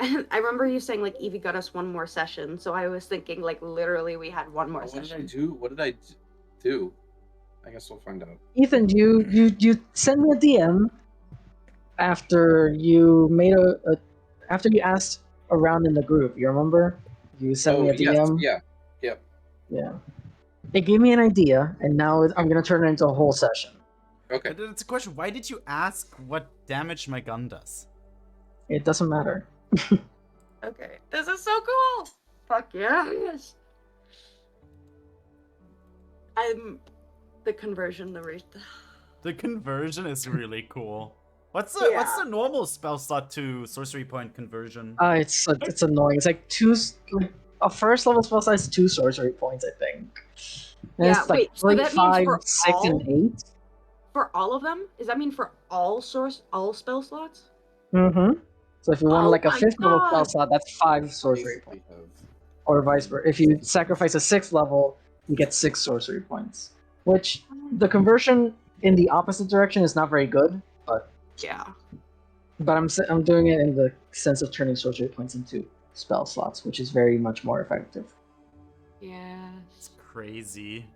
I remember you saying like Evie got us one more session. So I was thinking like literally we had one more What did I session. do? What did I do? I guess we'll find out. Ethan, you sent me a DM after you made after you asked around in the group. You remember? You sent me a yes, DM. yeah, yep. Yeah. It gave me an idea, and now I'm gonna turn it into a whole session. Okay. But it's a question. Why did you ask what damage my gun does? It doesn't matter. Okay, this is so cool. Fuck yes. I'm the conversion. The conversion is really cool. What's the Yeah. normal spell slot to sorcery point conversion? It's annoying. It's like a first level spell size 2 sorcery points, I think. And Yeah, it's like wait, so 3, that means 5, for 6, and all? 8. For all of them? Does that mean for all spell slots? Mm-hmm. So if you want Oh like a my 5th level spell God. slot, that's 5 sorcery points. Basically have- Or vice versa. If you sacrifice a 6th level, you get 6 sorcery points. Which the conversion in the opposite direction is not very good, but Yeah. I'm doing it in the sense of turning sorcery points into spell slots, which is very much more effective. Yes. It's crazy.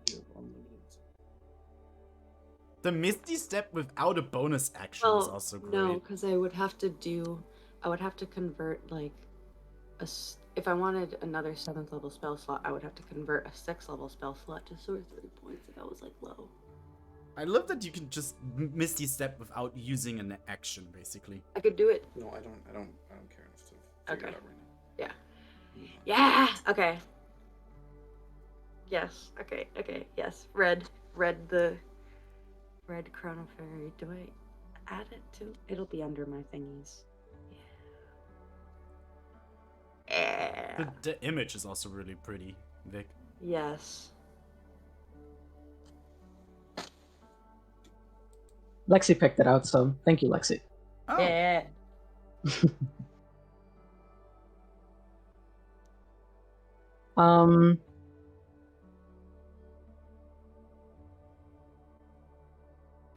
you have unlimited. The Misty Step without a bonus action is also great. No, because I would have to convert like if I wanted another 7th level spell slot, I would have to convert a 6th level spell slot to sorcery points, and that was like low. I love that you can just Misty Step without using an action, basically. I could do it. No, I don't care enough to figure Okay. it out right now. Yeah. Okay. Yes. Okay. Yes. Red the red chrono fairy. Do I add it to? It'll be under my thingies. Yeah. The image is also really pretty, Vic. Yes. Lexi picked it out, so thank you, Lexi. Oh, Yeah.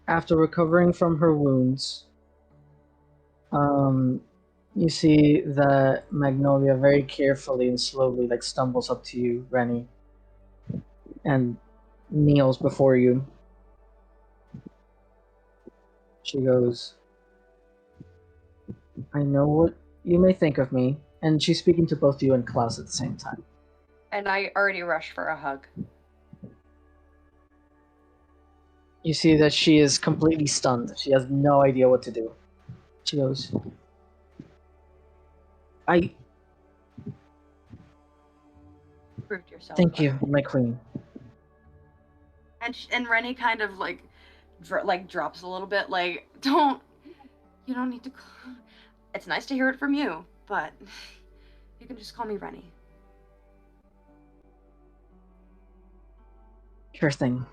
After recovering from her wounds, you see that Magnolia very carefully and slowly stumbles up to you, Rennie, and kneels before you. She goes, I know what you may think of me, and she's speaking to both you and Klaus at the same time. And I already rushed for a hug. You see that she is completely stunned. She has no idea what to do. She goes, I Proved yourself. thank you, my queen. And Rennie kind of drops a little bit. Like, you don't need to. It's nice to hear it from you, but you can just call me Rennie. Sure thing.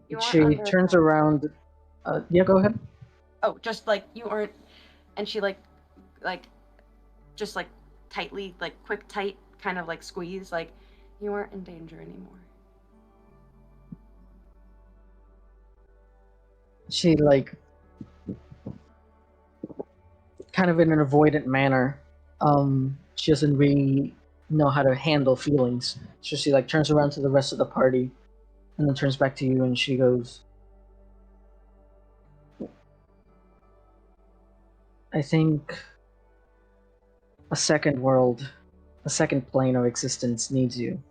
You She aren't under turns around. Yeah, go ahead. Oh, just like you aren't. And she just like tightly, like quick, tight, kind of like squeeze, like you aren't in danger anymore. She like kind of in an avoidant manner. She doesn't really know how to handle feelings. So she like turns around to the rest of the party and then turns back to you and she goes, I think a second world, a second plane of existence needs you.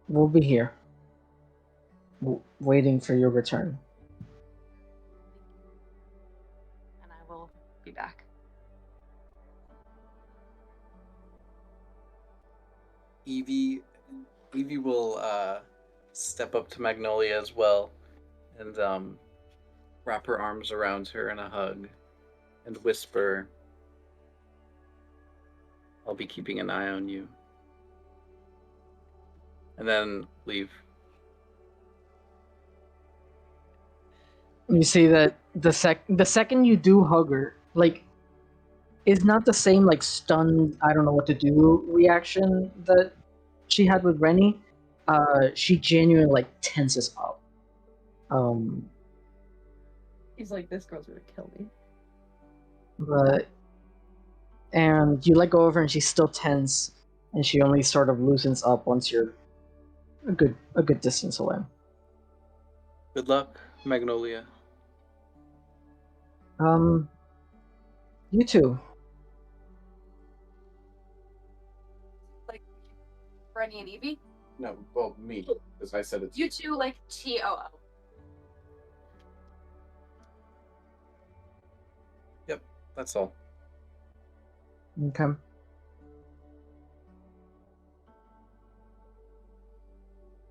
We'll be here, waiting for your return. And I will be back. Evie will step up to Magnolia as well and wrap her arms around her in a hug and whisper, I'll be keeping an eye on you. And then leave. You see that the second you do hug her, like, it's not the same like stunned, I don't know what to do reaction that she had with Rennie. She genuinely like tenses up. He's like, this girl's gonna kill me. But and you let go of her and she's still tense and she only sort of loosens up once you're a good distance away. Good luck, Magnolia. You too. Like Rennie and Evie? No, well, me, because I said it's You two like TOO. Yep, that's all. Okay.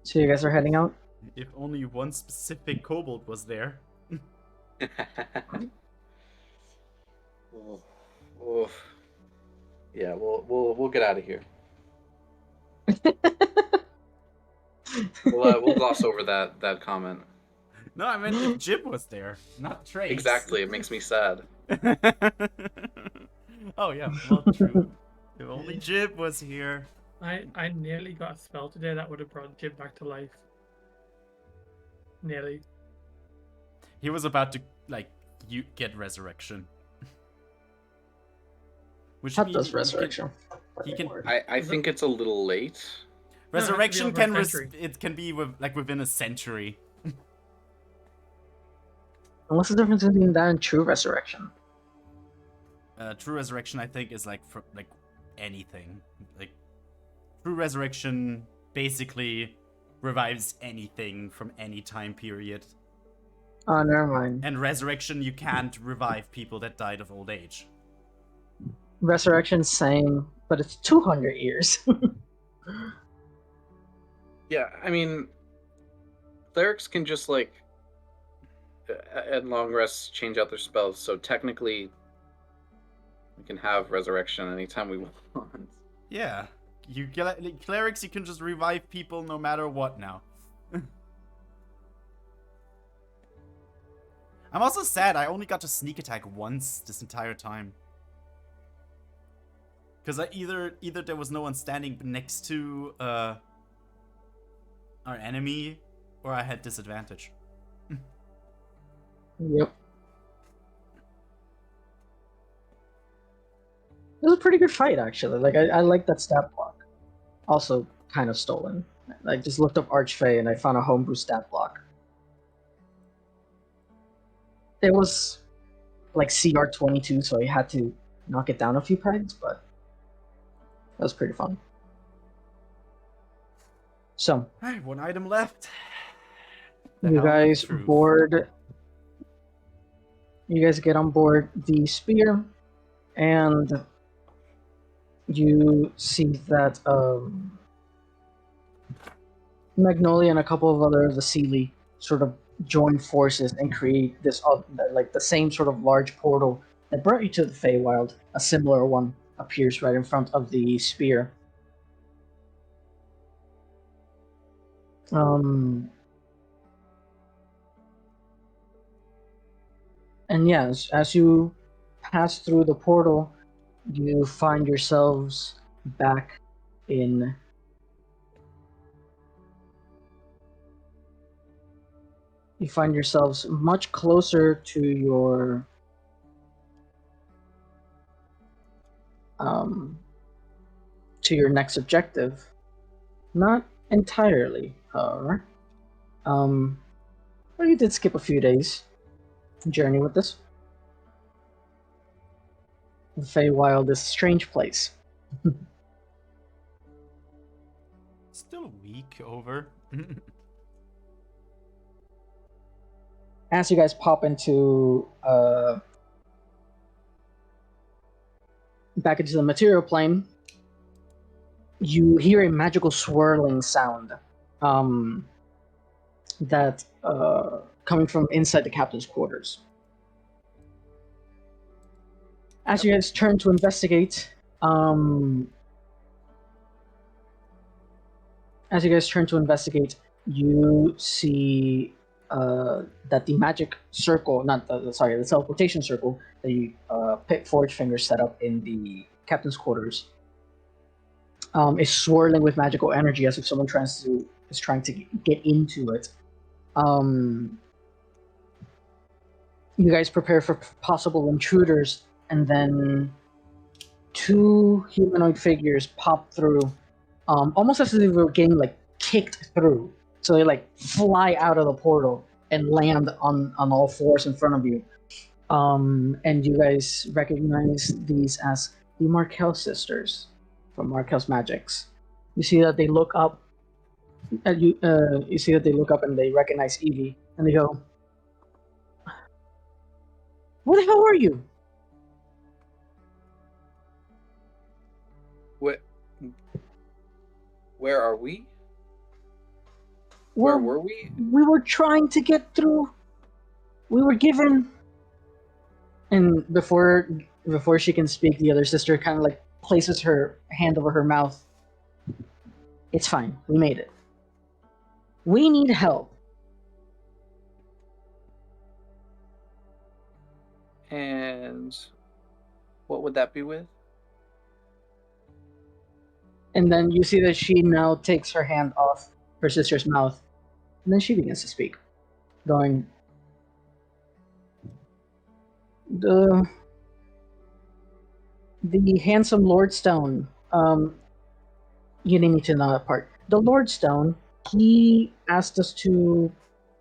So you guys are heading out? If only one specific kobold was there. Oof. Yeah, we'll get out of here. We'll gloss over that comment. No, I meant if Jib was there, not Trace. Exactly, it makes me sad. Oh yeah, well true. If only Jib was here. I nearly got a spell today that would have brought Jib back to life. Nearly. He was about to you get resurrection. Which How means does resurrection? He can. I think it's a little late. Resurrection No, it has to can be over a century. it can be within a century. And what's the difference between that and true resurrection? True resurrection, I think, is for anything. Like true resurrection basically revives anything from any time period. Oh, never mind. And resurrection, you can't revive people that died of old age. Resurrection's same, but it's 200 years. Yeah, I mean, clerics can just at long rests change out their spells, so technically we can have resurrection anytime we want. Yeah, clerics, you can just revive people no matter what now. I'm also sad I only got to sneak attack once this entire time. Because either there was no one standing next to our enemy, or I had disadvantage. Yep. It was a pretty good fight, actually. Like, I like that stat block. Also, kind of stolen. I just looked up Archfey and I found a homebrew stat block. It was like CR 22, so I had to knock it down a few pegs, but that was pretty fun. So, Alright, one item left. you guys board. You guys get on board the spear, and you see that Magnolia and a couple of other of the Seelie sort of join forces and create this the same sort of large portal that brought you to the Feywild. A similar one appears right in front of the spear. And yes, as you pass through the portal, you find yourselves back in. You find yourselves much closer um, to your next objective. Not entirely, however. Well, you did skip a few days journey with this. The Feywild is a strange place. Still a week over. As you guys pop into back into the material plane, you hear a magical swirling sound that coming from inside the captain's quarters. As you guys turn to investigate, you see that the magic circle, not the teleportation circle that the Pit Forge Finger set up in the captain's quarters, is swirling with magical energy as if someone is trying to get into it. You guys prepare for possible intruders, and then two humanoid figures pop through, almost as if they were getting like kicked through. So they like fly out of the portal and land on all fours in front of you. And you guys recognize these as the Markel sisters from Markel's Magics. You see that they look up. You see that they look up and they recognize Evie, and they go, "Where the hell are you?" Where are we? Where were we? We were trying to get through. We were given. And before she can speak, the other sister kind of like places her hand over her mouth. It's fine. We made it. We need help. And what would that be with? And then you see that she now takes her hand off her sister's mouth. And then she begins to speak, going, The handsome Lordstone, you need to know that part. The Lordstone, he asked us to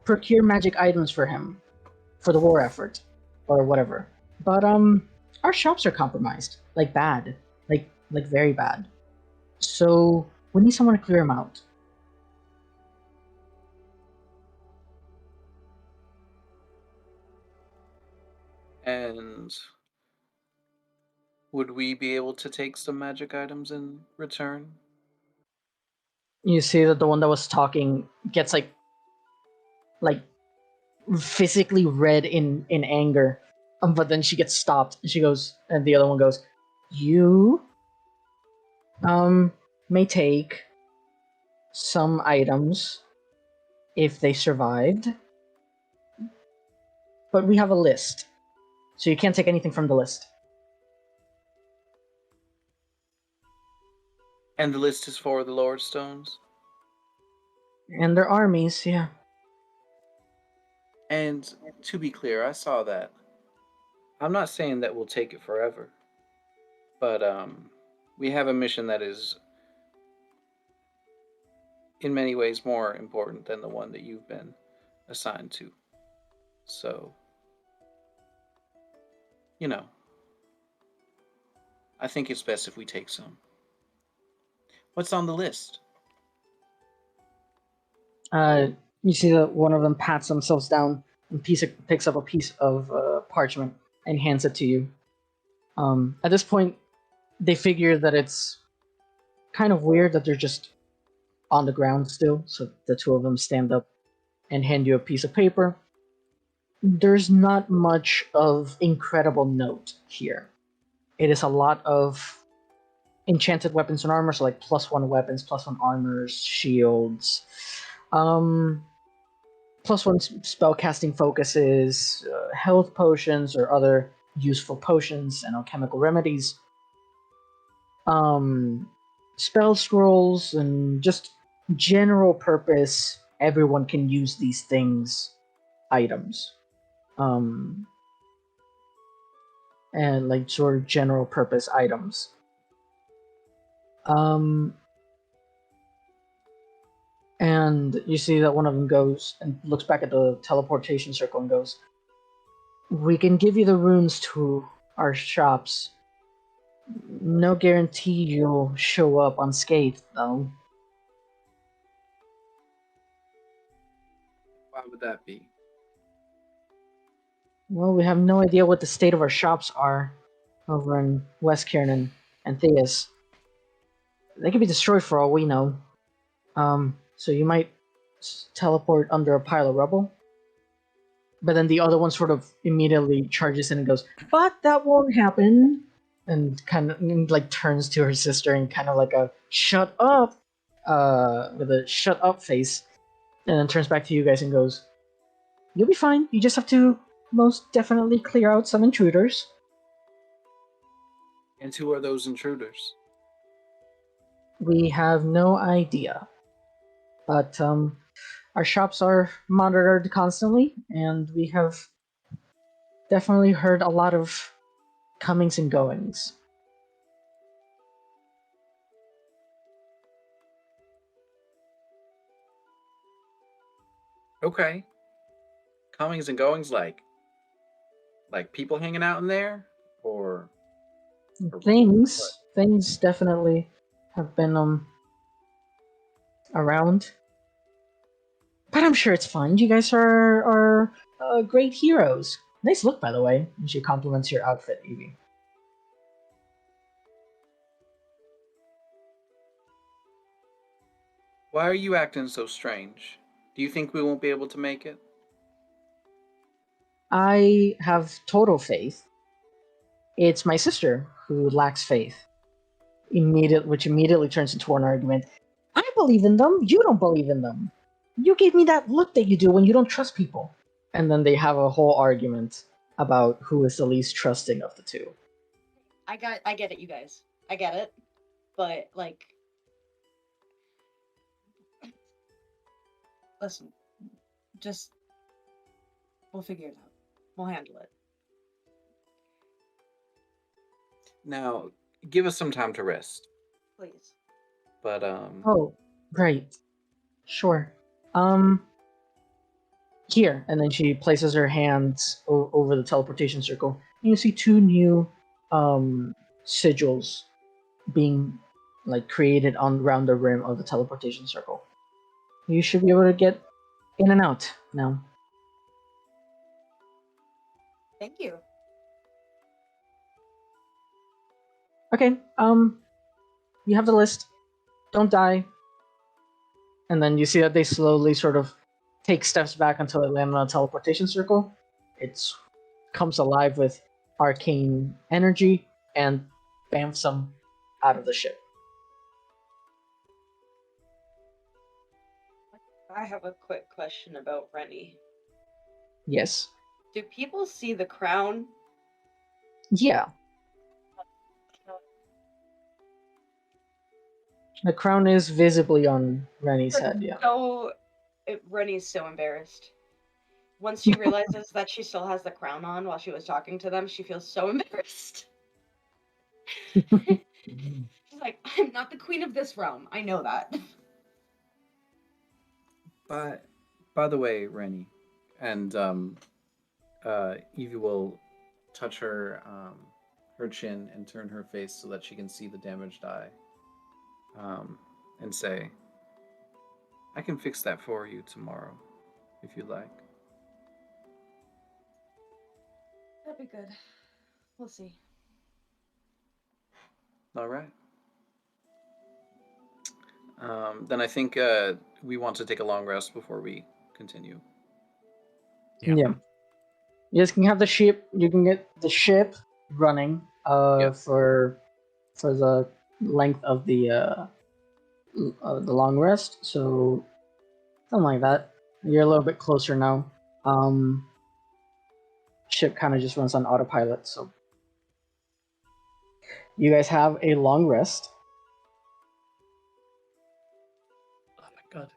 procure magic items for him, for the war effort, or whatever. But, our shops are compromised. Like, bad. Like very bad. So, we need someone to clear them out. And would we be able to take some magic items in return? You see that the one that was talking gets like physically red in anger, but then she gets stopped. And she goes, and the other one goes, "You may take some items if they survived, but we have a list, so you can't take anything from the list." And the list is for the Lordstones? And their armies, yeah. And to be clear, I saw that. I'm not saying that we'll take it forever, but we have a mission that is in many ways more important than the one that you've been assigned to. So, I think it's best if we take some. What's on the list? You see that one of them pats themselves down and picks up a piece of parchment and hands it to you. At this point, they figure that it's kind of weird that they're just on the ground still, so the two of them stand up and hand you a piece of paper. There's not much of incredible note here. It is a lot of enchanted weapons and armor, so like +1 weapons, +1 armors, shields, +1 spell casting focuses, health potions or other useful potions and alchemical remedies, spell scrolls, and just general purpose. Everyone can use these things, items, and like sort of general purpose items. And you see that one of them goes and looks back at the teleportation circle and goes, "We can give you the runes to our shops. No guarantee you'll show up unscathed, though." Why would that be? Well, we have no idea what the state of our shops are over in West Kiernan and Theus. They could be destroyed for all we know. So you might teleport under a pile of rubble. But then the other one sort of immediately charges in and goes, "But that won't happen." And kind of like turns to her sister and kind of like a "shut up," with a "shut up" face. And then turns back to you guys and goes, "You'll be fine. You just have to most definitely clear out some intruders." And who are those intruders? We have no idea. But our shops are monitored constantly, and we have definitely heard a lot of comings and goings. Okay. Comings and goings, like people hanging out in there, or Things definitely have been around. But I'm sure it's fine. You guys are great heroes. Nice look, by the way. And she compliments your outfit, Evie. why are you acting so strange? Do you think we won't be able to make it? I have total faith. It's my sister who lacks faith. Which immediately turns into an argument. I believe in them. You don't believe in them. You gave me that look that you do when you don't trust people. And then they have a whole argument about who is the least trusting of the two. I get it, you guys. I get it. But like, listen, just we'll figure it out. We'll handle it. Now, give us some time to rest. Please. But Oh, right. Sure. Here. And then she places her hands over the teleportation circle. And you see two new sigils being like created around the rim of the teleportation circle. You should be able to get in and out now. Thank you. Okay, you have the list. Don't die. And then you see that they slowly sort of take steps back until they land on a teleportation circle. It comes alive with arcane energy and bamfs them out of the ship. I have a quick question about Rennie. Yes. Do people see the crown? Yeah. The crown is visibly on Rennie's head, yeah. So, Rennie's so embarrassed. Once she realizes that she still has the crown on while she was talking to them, she feels so embarrassed. She's like, "I'm not the queen of this realm. I know that." by the way, Rennie, and Evie will touch her her chin and turn her face so that she can see the damaged eye, and say, "I can fix that for you tomorrow, if you like." That'd be good. We'll see. All right. Then I think we want to take a long rest before we continue. Yeah. You guys can have the ship. You can get the ship running. Yep. For the length of the long rest. So something like that. You're a little bit closer now. Ship kind of just runs on autopilot, so you guys have a long rest. Oh my god.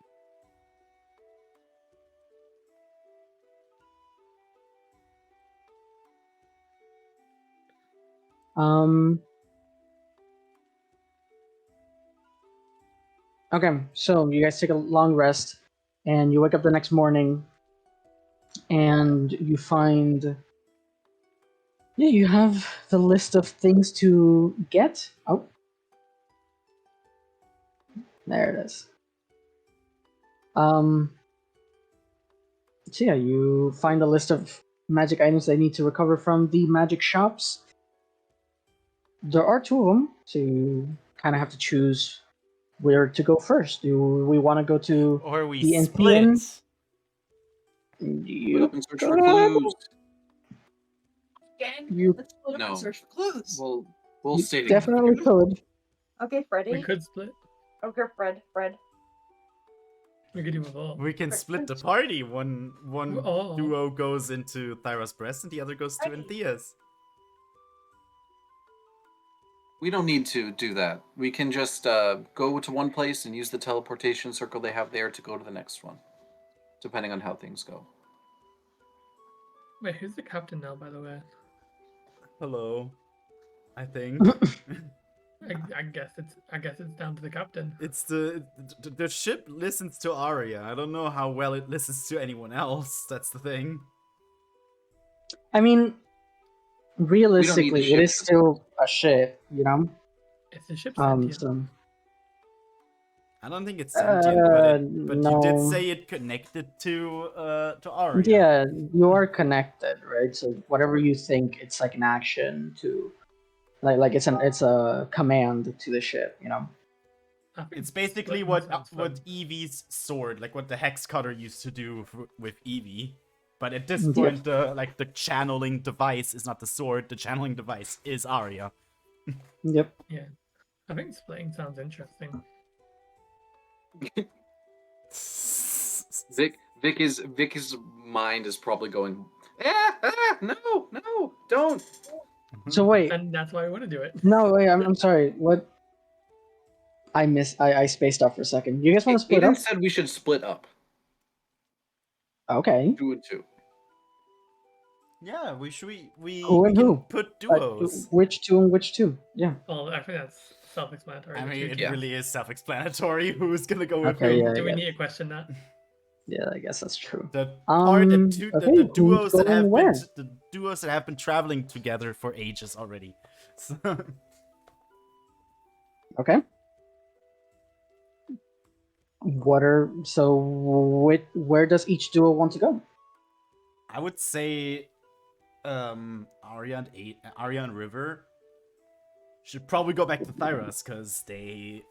Okay, so you guys take a long rest, and you wake up the next morning, and you find. Yeah, you have the list of things to get. Oh. There it is. So yeah, you find a list of magic items they need to recover from the magic shops. There are 2 of them, so you kind of have to choose where to go first. Do we want to go to Or we the split. Enthean? Split You up and search for clues. Gang, You- let's split up No. and search for clues. We'll you stay together. definitely could. Okay, Freddy. We could split. Okay, Fred. We could do it all. We can split the party. One Oh. duo goes into Thyra's breast and the other goes to Right. Anthea's. We don't need to do that. We can just go to one place and use the teleportation circle they have there to go to the next one, depending on how things go. Wait, who's the captain now, by the way? Hello. I think. I guess it's down to the captain. It's the ship listens to Arya. I don't know how well it listens to anyone else. That's the thing. I mean, realistically, ship. it is still a ship, you know. It's the ship's So I don't think it's sentient, but you did no. say it connected to Arya. Yeah, you are connected, right? So whatever you think, it's like an action to, like it's a command to the ship, you know. I think It's basically splitting what sounds fun. Evie's sword, like what the hex cutter used to do with Evie. But at this Yeah. point, the channeling device is not the sword. The channeling device is Arya. Yep. Yeah, I think splitting sounds interesting. Vic's mind is probably going, no, don't. So wait, And that's why I want to do it. no, wait, I'm sorry. What? I spaced out for a second. You guys want to split up? Aiden said we should split up, Okay. 2 and 2. Yeah, we Who and can who? put duos. Which 2 and which 2? Yeah. Well, I think that's self-explanatory. I The mean, two it teams. really is self-explanatory. Who's gonna go with Okay, who? yeah. Do we need to question that? Yeah, I guess that's true. The okay, the duos who's that have going where? the duos that have been traveling together for ages already. So, Okay. Where does each duo want to go? I would say Arya and River should probably go back to Thyras because they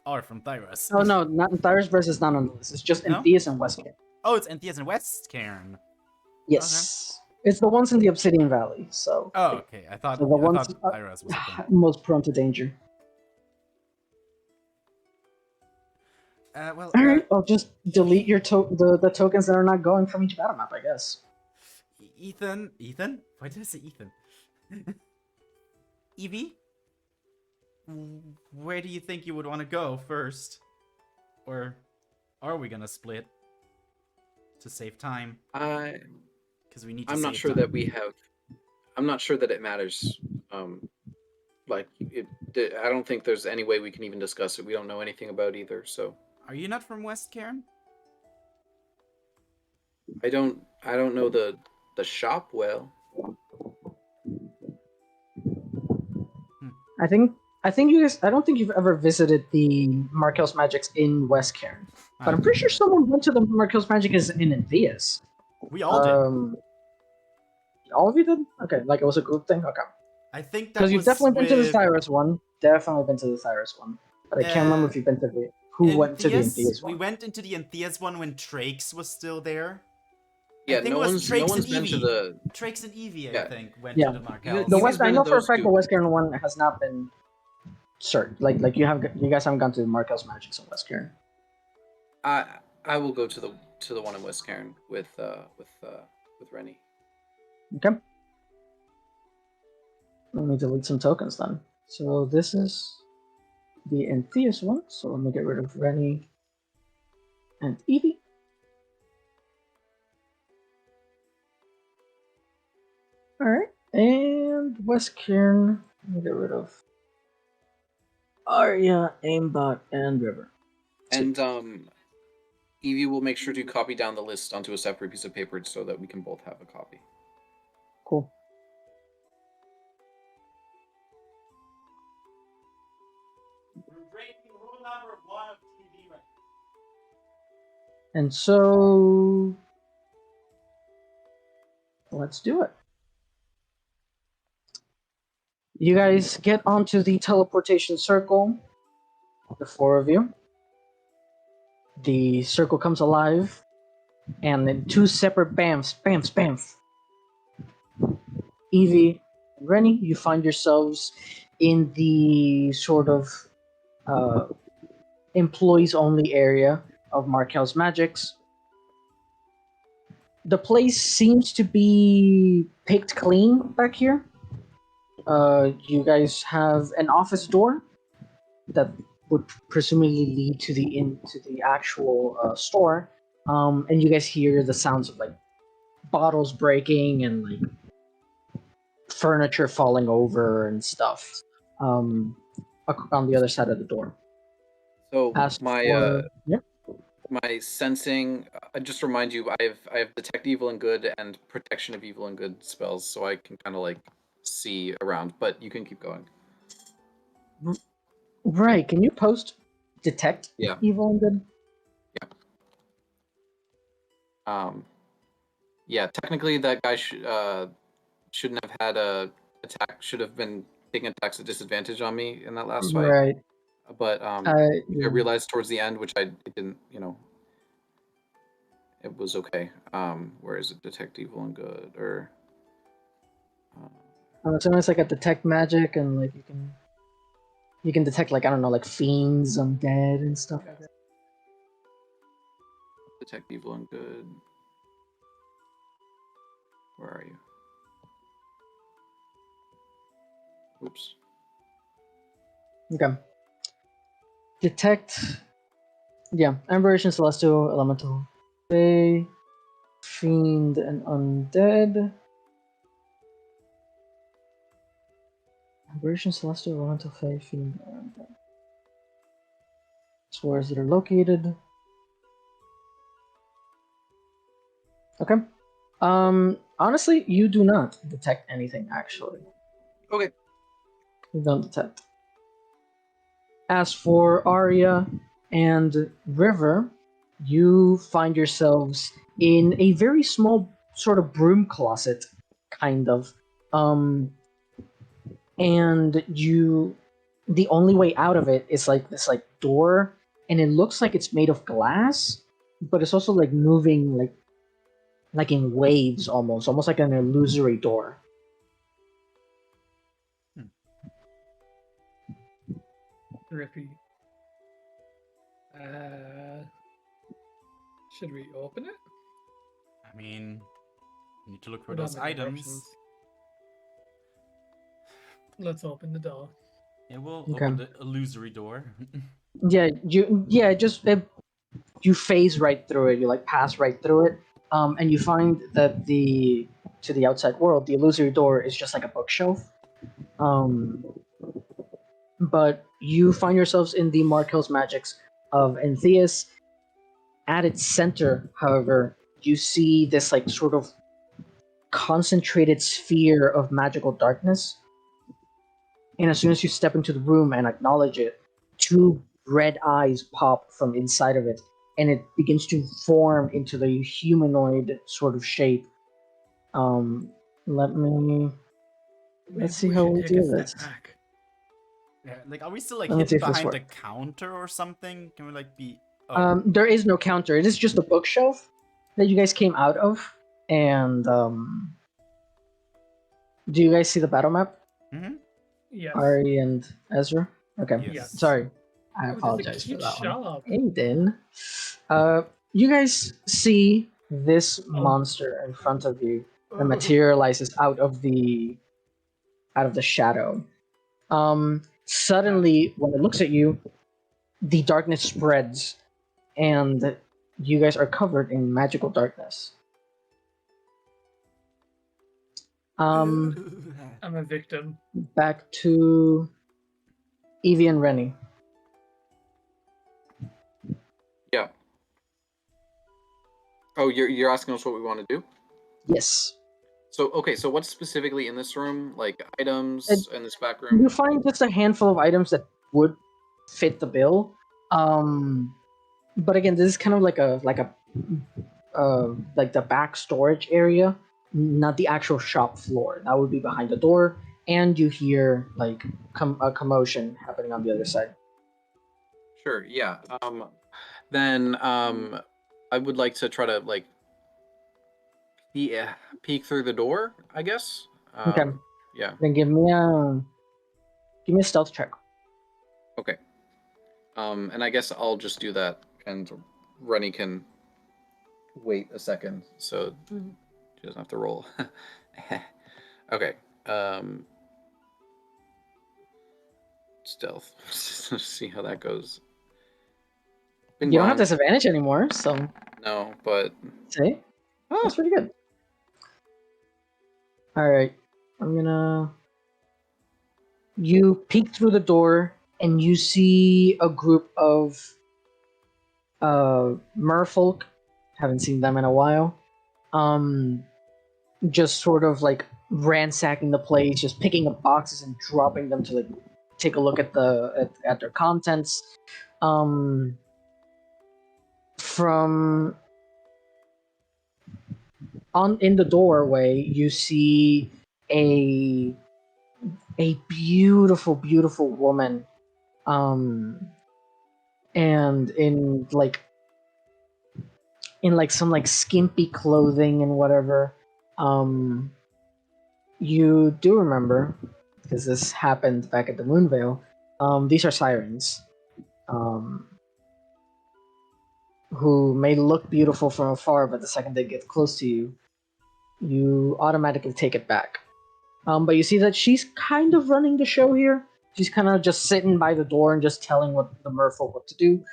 are from Thyras. Oh no, not Thyra's Breast is not on the list. It's just No? Entheus and Westgate. Oh, it's Anthea's and West Cairn. Yes. It's the ones in the Obsidian Valley, so Oh, okay. I thought So the ones- Thyras was a thing. most prone to danger. Well, Alright, I'll just delete your the tokens that are not going from each battle map, I guess. Ethan? Why did I say Ethan? Evie? Where do you think you would want to go first? Or are we gonna split to save time? Because we need to I'm not save sure time. that we have. I'm not sure that it matters. I don't think there's any way we can even discuss it. We don't know anything about either, so Are you not from West Cairn? I don't know the shop well. I think you guys. I don't think you've ever visited the Markel's Magics in West Cairn, but I'm pretty sure someone went to the Markel's Magics in Entheus. We all did. All of you did? Okay, like it was a group thing. Okay, I think that because you've was definitely been to the with Cyrus one. Definitely been to the Cyrus one, but I can't remember if you've been to the who went to the Entheus We one. went into the Entheus one when Trakes was still there. Yeah, think no it was one's Trakes and been to Evie. the. Trakes and Evie, I Yeah. think, went Yeah. to the Markel's. The Evie's West. I been know to for a those fact two. the West Cairn one has not been certain. Like you guys haven't gone to the Markel's Magics in West Cairn. I will go to to the one in West Cairn with Rennie. Okay. Let me delete some tokens then. So this is the Entheus one. So let me get rid of Rennie and Evie. Alright. And West Cairn. Let me get rid of Arya, Aimbot, and River. And Evie will make sure to copy down the list onto a separate piece of paper so that we can both have a copy. Cool. And so let's do it. You guys get onto the teleportation circle, the four of you. The circle comes alive, and then two separate bams, bams, bams. Evie and Rennie, you find yourselves in the sort of employees-only area of Markel's Magics. The place seems to be picked clean back here. You guys have an office door that would presumably lead to the actual store, and you guys hear the sounds of like bottles breaking and like furniture falling over and stuff on the other side of the door. So As my for- yeah. my sensing, just to remind you, I have detect evil and good and protection of evil and good spells, so I can kind of like see around. But you can keep going. Right? Can you post detect Yeah. evil and good? Yeah. Technically, that guy shouldn't have had a attack. Should have been taking attacks at disadvantage on me in that last fight. Right. But I realized towards the end, which it didn't, it was okay. Where is it? Detect evil and good, or it's almost like a detect magic, and like you can detect like I don't know, like fiends, undead, and stuff like that. detect evil and good. Where are you? Oops. Okay. Detect. Yeah, aberration, celestial, elemental, fey, fiend, and undead. Aberration, celestial, elemental, fey, fiend, and undead. That's where they're located. Okay. Honestly, you do not detect anything. Actually, Okay. you don't detect. As for Arya and River, you find yourselves in a very small sort of broom closet, kind of. And the only way out of it is like this like door, and it looks like it's made of glass, but it's also like moving like in waves almost like an illusory door. Rippy. Should we open it? I mean, need to look for We don't those have many items. options. Let's open the door. Yeah, we'll Okay. open the illusory door. You phase right through it. You like pass right through it, and you find that to the outside world, the illusory door is just like a bookshelf. But you find yourselves in the Markel's Magics of Entheus. At its center, however, you see this like sort of concentrated sphere of magical darkness. And as soon as you step into the room and acknowledge it, two red eyes pop from inside of it, and it begins to form into the humanoid sort of shape. Let's see Maybe how should we take do a step this. back. Yeah, like, are we still like Let me see hidden if this behind the works. counter or something? Can we like be? Oh, There is no counter. It is just a bookshelf that you guys came out of. And do you guys see the battle map? mm-hmm. Yes. Ari and Ezra? Okay. Yes. Sorry. I Oh, that's a apologize for cute that one. shop. Aiden. you guys see this monster in front of you that materializes out of the shadow. Suddenly, when it looks at you, the darkness spreads, and you guys are covered in magical darkness. I'm a victim. Back to Evie and Rennie. Yeah. Oh, you're asking us what we want to do? Yes. So okay, so what's specifically in this room? Like items It- in this back room? You find just a handful of items that would fit the bill. But again, this is kind of like a like the back storage area, not the actual shop floor. That would be behind the door, and you hear like a commotion happening on the other side. Sure, yeah. Then I would like to try to like peek through the door, I guess. Okay. Yeah. Then give me a stealth check. Okay. And I guess I'll just do that, and Rennie can wait a second, so she doesn't have to roll. Okay. Stealth. See how that goes. Bing You don't have bong. disadvantage anymore, so No, but see, oh, that's pretty good. All right, I'm gonna. You peek through the door and you see a group of merfolk. Haven't seen them in a while. Just sort of like ransacking the place, just picking up boxes and dropping them to like take a look at at their contents. From on in the doorway, you see a beautiful woman, and in some like skimpy clothing and whatever. You do remember, because this happened back at the Moonvale. These are sirens, who may look beautiful from afar, but the second they get close to you, you automatically take it back. But you see that she's kind of running the show here. She's kind of just sitting by the door and just telling the merfolk what to do.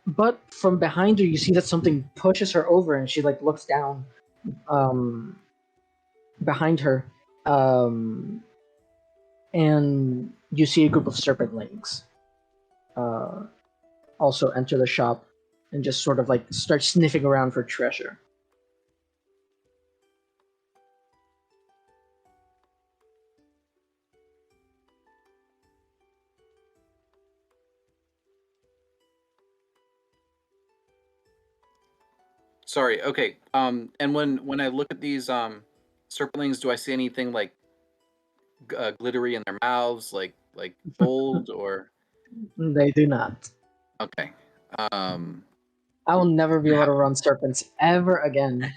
But from behind her, you see that something pushes her over, and she like looks down behind her, and you see a group of serpentlings also enter the shop and just sort of like start sniffing around for treasure. sorry. Okay. And when I look at these serpentlings, do I see anything like glittery in their mouths, like gold or? They do not. Okay. I will never be able to run serpents ever again.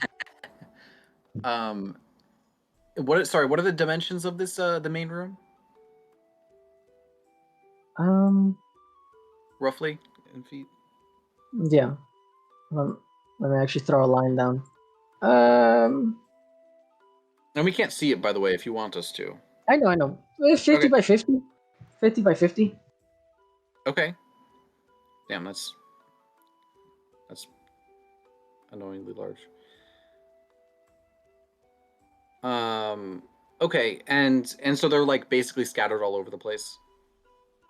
Sorry, what are the dimensions of this the main room? Roughly in feet. Yeah. Let me actually throw a line down. And we can't see it, by the way, if you want us to. I know. 50 Okay. by 50. 50 by 50. Okay. Damn, that's annoyingly large. Okay, and so they're like basically scattered all over the place.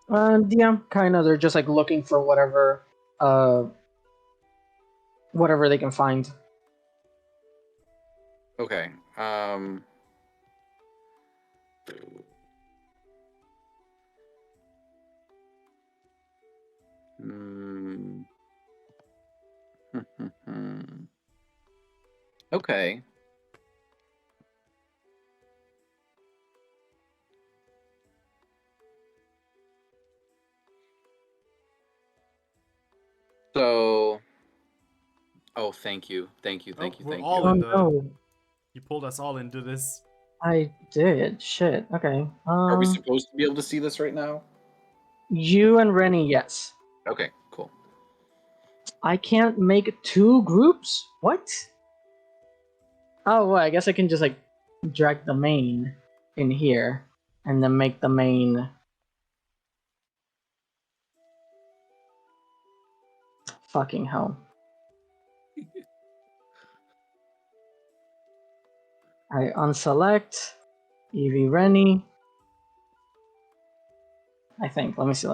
Yeah, kind of. They're just like looking for whatever they can find. Okay. Okay. So, oh, thank you. We're all in the. No, You pulled us all into this. I did. Shit. Okay. Are we supposed to be able to see this right now? You and Rennie, yes. Okay, cool. I can't make 2 groups? What? Oh, well, I guess I can just like drag the main in here and then make the main. Fucking hell. I unselect Evie Rennie. I think. Let me see.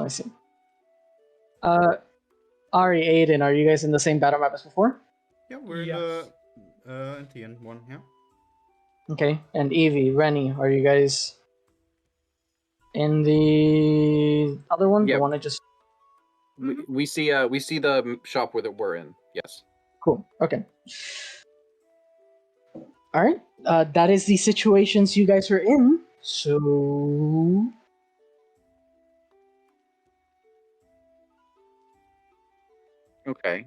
Ari, Aiden, are you guys in the same battle map as before? Yeah, we're Yes. in the TN one. Yeah. Okay. And Evie, Rennie, are you guys in the other one? Yeah. The one I just. We see the shop where we're in. Yes. Cool. Okay. All right. That is the situations you guys are in. So. Okay.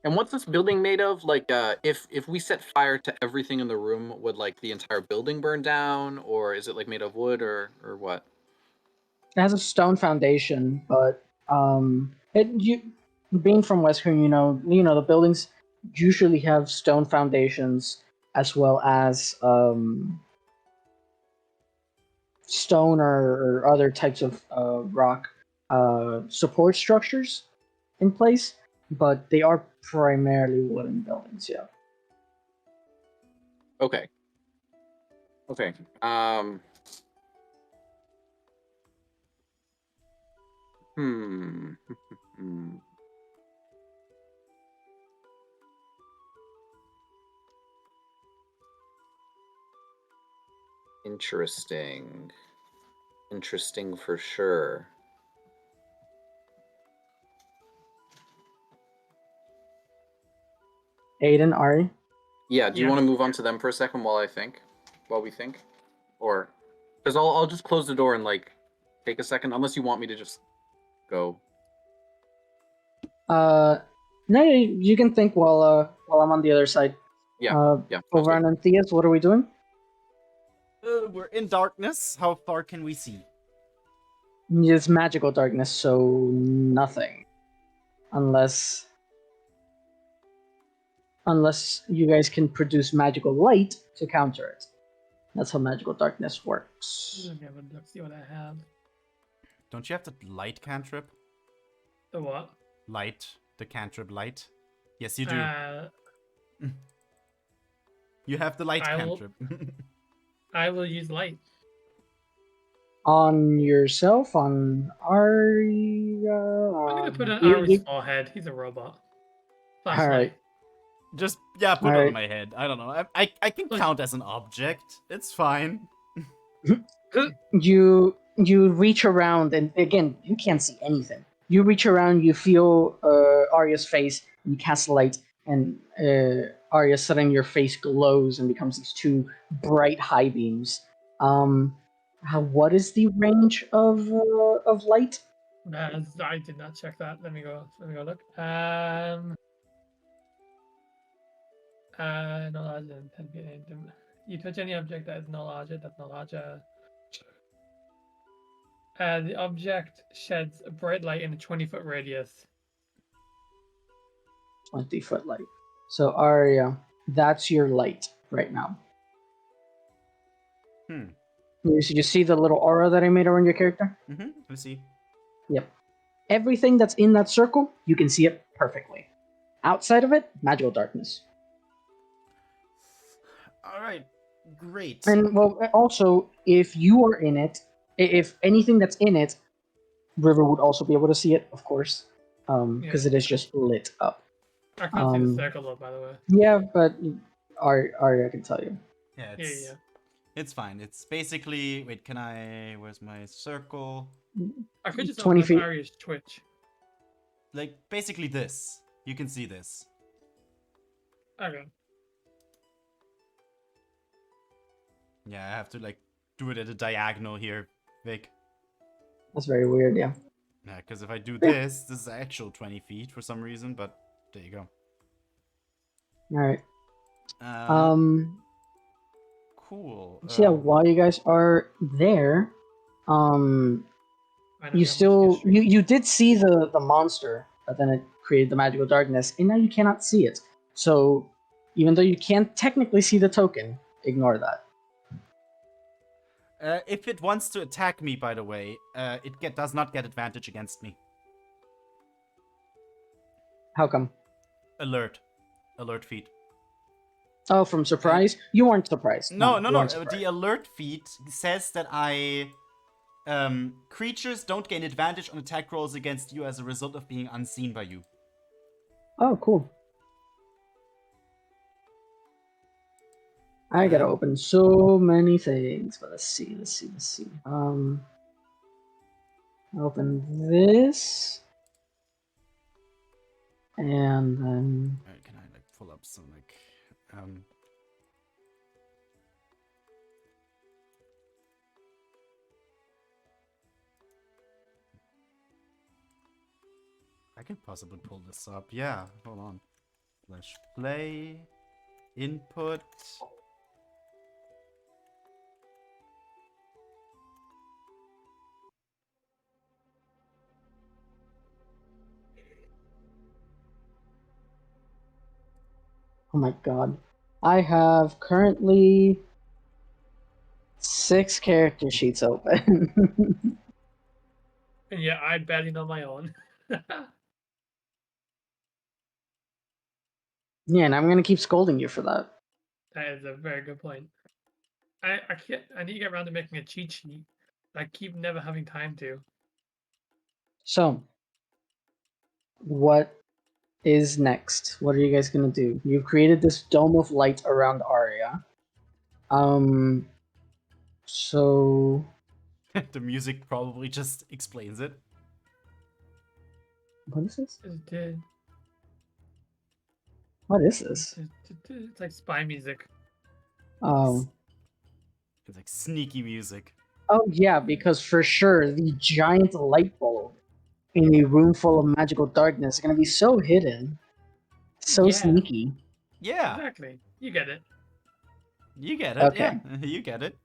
And what's this building made of? Like, if we set fire to everything in the room, would like the entire building burn down, or is it like made of wood, or what? It has a stone foundation, but being from Western, the buildings usually have stone foundations as well as stone or other types of rock support structures in place, but they are primarily wooden buildings. Yeah. Okay. Okay. Hmm. Interesting. Interesting for sure. Aiden, Ari. Yeah. Do you Yeah. want to move on to them for a second while we think, or because I'll just close the door and like take a second, unless you want me to just go. No, you can think while I'm on the other side. Yeah. Yeah. sounds Over good. on Antheus, what are we doing? We're in darkness. How far can we see? It's magical darkness, so nothing. Unless you guys can produce magical light to counter it. That's how magical darkness works. Let me have a look, see what I have. Don't you have the light cantrip? The what? Light. The cantrip light. Yes, you do. You have the light I will- cantrip. I will use light. On yourself, on Arya. I'm gonna put on you- Ari's you- forehead. He's a robot. All Flashlight. right. Just put it Alright. on my head. I don't know. I can count as an object. It's fine. You reach around, and again, you can't see anything. You reach around, you feel Arya's face, and you cast light, and Arya, suddenly your face glows and becomes these 2 bright high beams. What is the range of light? I did not check that. Let me go look. No larger than 10 feet. You touch any object that is no larger. That's no larger. The object sheds a bright light in a 20-foot radius. 20-foot light. So Arya, that's your light right now. You see the little aura that I made around your character? Let's see. Yep. Everything that's in that circle, you can see it perfectly. Outside of it, magical darkness. Alright. Great. And well, also, if you are in it, if anything that's in it, River would also be able to see it, of course, because it is just lit up. I can't see the circle though, by the way. Yeah, but Arya can tell you. Yeah, Yeah, it's, yeah. it's fine. It's basically... Wait, can I... Where's my circle? I could just 20 open feet. up Ari's Twitch. Like, basically this. You can see this. Okay. Yeah, I have to, like, do it at a diagonal here, Vic. That's very weird, yeah. Yeah, because if I do this is actual 20 feet for some reason, but there you go. Alright. Cool. So yeah, while you guys are there, I don't you got much still history. you did see the monster but then it created the magical darkness, and now you cannot see it. So even though you can't technically see the token, ignore that. If it wants to attack me, by the way, it does not get advantage against me. How come? Alert feat. Oh, from surprise? You weren't surprised. No. you weren't surprised. The alert feat says that creatures don't gain advantage on attack rolls against you as a result of being unseen by you. Oh, cool. I gotta open so many things, but let's see. Open this, and then Can I like pull up some like I can possibly pull this up. Yeah, hold on. Slash play input. oh my god, I have currently 6 character sheets open. And yeah, I barely know my own. Yeah, and I'm gonna keep scolding you for that. That is a very good point. I need to get around to making a cheat sheet. I keep never having time to. So, what is next? What are you guys gonna do? You've created this dome of light around Arya. So The music probably just explains it. what is this? It did. What is this? It's like spy music. It's like sneaky music. Oh yeah, because for sure the giant light bulb in a room full of magical darkness is gonna be so hidden, so Yeah. sneaky. Yeah, Exactly. You get it. you get it. Okay. Yeah, you get it.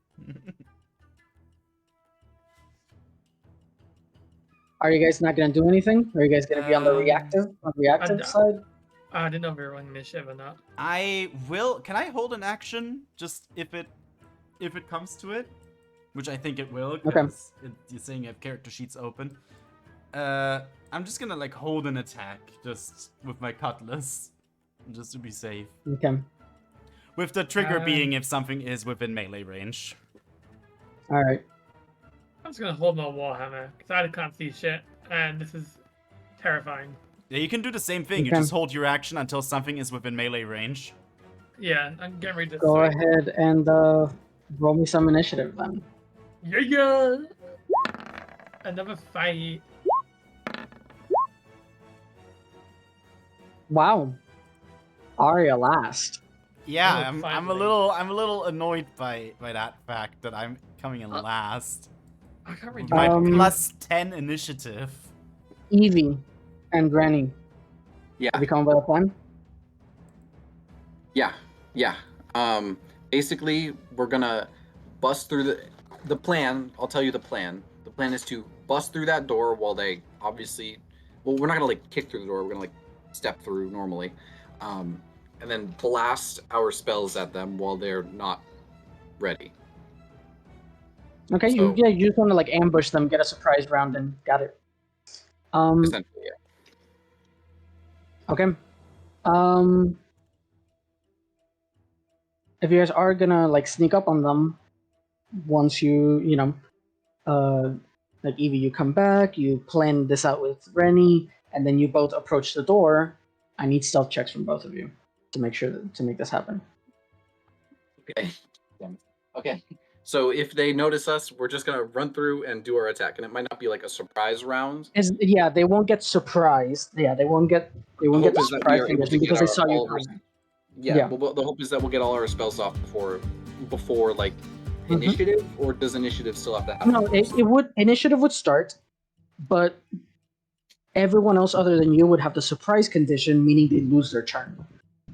Are you guys not gonna do anything? Are you guys gonna be on the reactive I'm- side? I didn't know if we were running initiative or not. I will. Can I hold an action just if it comes to it? Which I think it will. Okay. Because you're saying you have character sheets open. I'm just gonna like hold an attack just with my cutlass, just to be safe. Okay. With the trigger Uh, being if something is within melee range. All right. I'm just gonna hold my warhammer because I can't see shit, and this is terrifying. Yeah, you can do the same thing. You Okay. just hold your action until something is within melee range. Yeah, I'm getting ready to. Go swing. ahead and roll me some initiative then. Yeah. Another fight. Wow. Arya last. Yeah, Oh, I'm a finally. little annoyed by that fact that I'm coming in last. I can't read My Um, plus 10 initiative. Evie and Granny. Yeah. Have you come up with a plan? Yeah. Basically, we're gonna bust through the plan. I'll tell you the plan. The plan is to bust through that door while they obviously. Well, we're not gonna like kick through the door. We're gonna like step through normally, and then blast our spells at them while they're not ready. Okay, So- you just want to like ambush them, get a surprise round, and got it. Essentially, yeah. Okay. If you guys are gonna like sneak up on them, once like Evie, you come back, you plan this out with Rennie, and then you both approach the door. I need stealth checks from both of you to make sure to make this happen. Okay. Okay. So if they notice us, we're just gonna run through and do our attack, and it might not be like a surprise round. Yeah, they won't get surprised. Yeah, they won't get the hope is that we surprise are able to condition get because they our- saw you all of our- coming. Yeah. Yeah. Well, the hope is that we'll get all our spells off before like Mhm. initiative, or does initiative still have to happen? No, initiative would start, but everyone else other than you would have the surprise condition, meaning they lose their turn,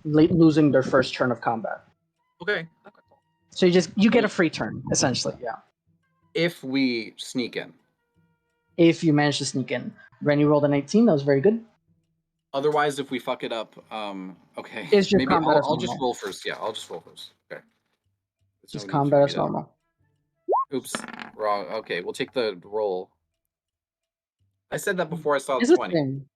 losing their first turn of combat. Okay. So you get a free turn essentially. Yeah, If we sneak in. if you manage to sneak in. Rennie rolled an 18. That was very good. Otherwise, if we fuck it up, okay. It's just Maybe combat as I'll just normal. roll first. Yeah, I'll just roll first. Okay. There's Just no need for combat me as to- normal. Oops, wrong. Okay, we'll take the roll. I said that before I saw It's the the 20. same.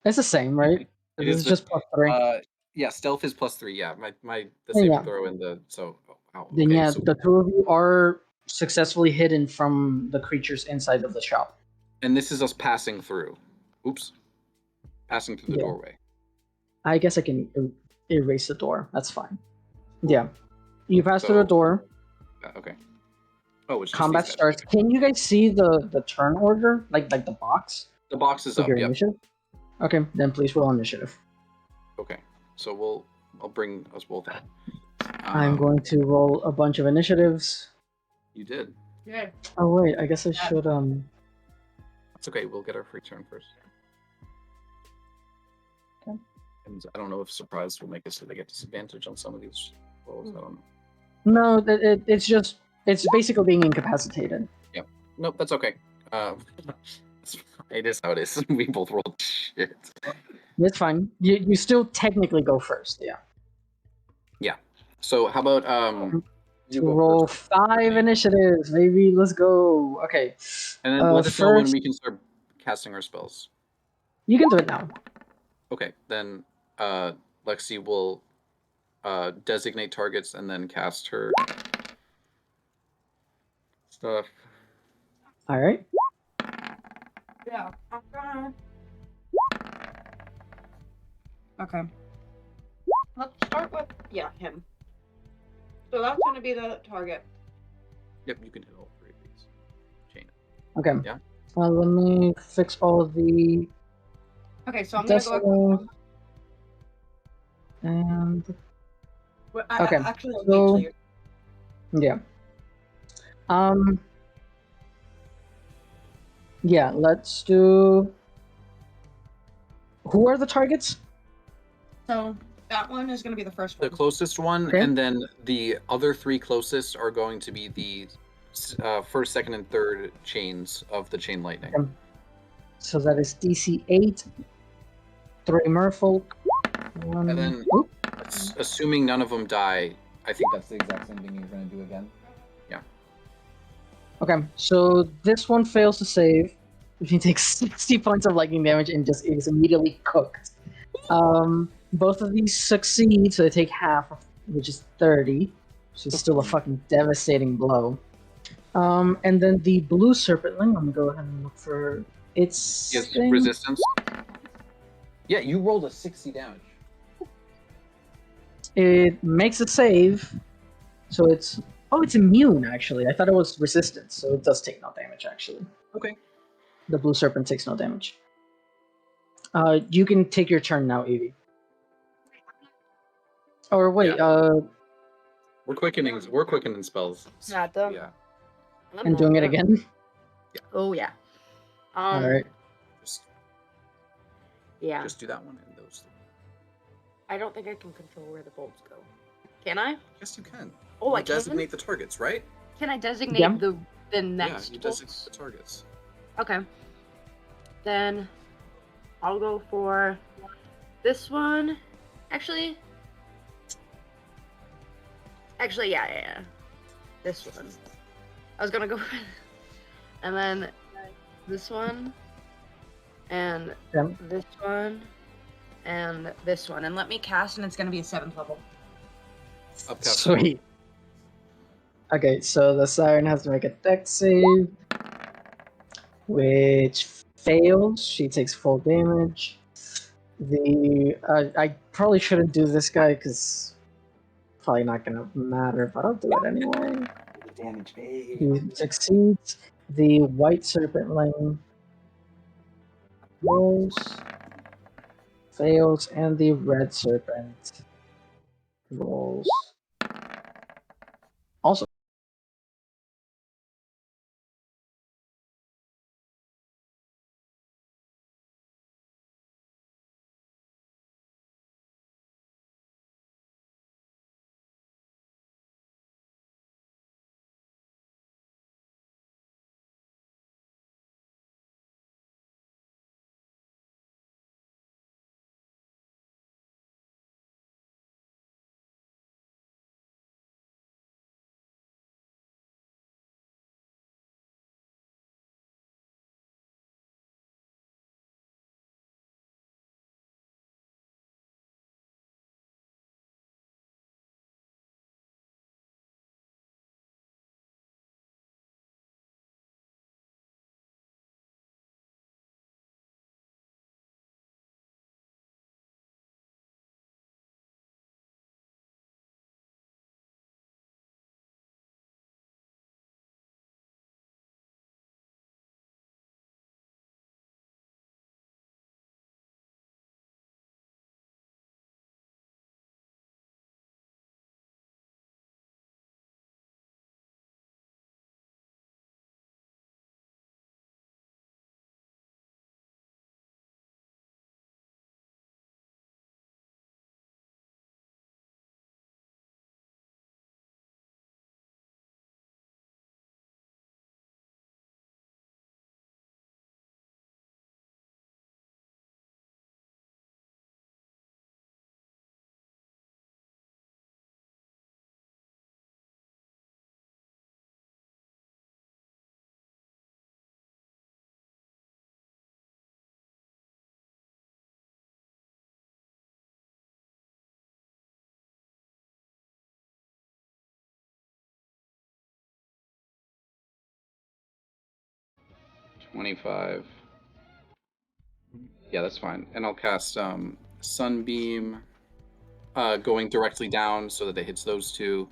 It's the same, right? It This is is the- just +3. Yeah, stealth is +3. Yeah, the Yeah, saving yeah. throw and the so. Wow, Then okay, yeah, so the two of you are successfully hidden from the creatures inside of the shop. and this is us passing through. Oops, passing through the Yeah. doorway. I guess I can erase the door. That's fine. Yeah. You pass through the So- door. Okay. Oh, it's just Combat these guys. starts. Can you guys see the turn order? Like the box The box is with up. your Yep. initiative? Okay, then please roll initiative. Okay. So I'll bring us both out. I'm going to roll a bunch of initiatives. You did. Yeah. Oh wait, I guess I should It's okay. We'll get our free turn first. Okay. And I don't know if surprise will make it so they get disadvantage on some of these rolls. I don't know. No, it's basically being incapacitated. Nope, that's okay. It is how it is. We both rolled shit. It's fine. You still technically go first, yeah. So how about you To go roll first, 5 initiatives, baby. Let's go. Okay. and then let us know when first- we can start casting our spells. You can do it now. Okay, then Lexi will designate targets and then cast her stuff. All right. Yeah. I'm gonna. Okay. Let's start with him. So that's gonna be the target. Yep, you can hit all 3 of these. Chain. Okay. Yeah. Let me fix all the Okay, so I'm gonna go. decimal and Okay, Actually, I'll so- wait till you're. yeah. Yeah. Let's do. Who are the targets? So that one is gonna be the first The one. closest one, Okay. and then the other 3 closest are going to be the first, second, and third chains of the chain lightning. Okay. So that is DC 8, 3 Merfolk, 1. And then- Oop, Assuming none of them die, I think that's the exact same thing you're going to do again. okay, so this one fails to save. He takes 60 points of lightning damage and just is immediately cooked. Both of these succeed, so they take half, which is 30. Which is still a fucking devastating blow. And then the blue serpentling, I'm gonna go ahead and look for its Yes, thing. resistance. Yeah, you rolled a 60 damage. It makes a save, so it's immune actually. I thought it was resistance, so it does take no damage actually. Okay. The blue serpent takes no damage. You can take your turn now, Evie. Or wait, We're quickening spells. Not them. Yeah. and doing it again. Oh yeah. All right. Just Yeah. just do that one and those. I don't think I can control where the bolts go. Can I? Yes, you can. Oh, You I can. designate the targets, right? Can I designate Yeah. the next yeah, you bolts? designate the targets. Okay. Then I'll go for this one. Actually, yeah. This one. I was gonna go for and then this one and Yeah. this one and this one. And let me cast and it's gonna be a 7th level. Upcast. Sweet. Okay, so the siren has to make a dex save, which fails. She takes full damage. I probably shouldn't do this guy because probably not gonna matter, but I'll do it anyway. Damage. He succeeds. The white serpentling rolls, fails, and the red serpent rolls. Also 25. Yeah, that's fine. And I'll cast Sunbeam, going directly down so that it hits those two,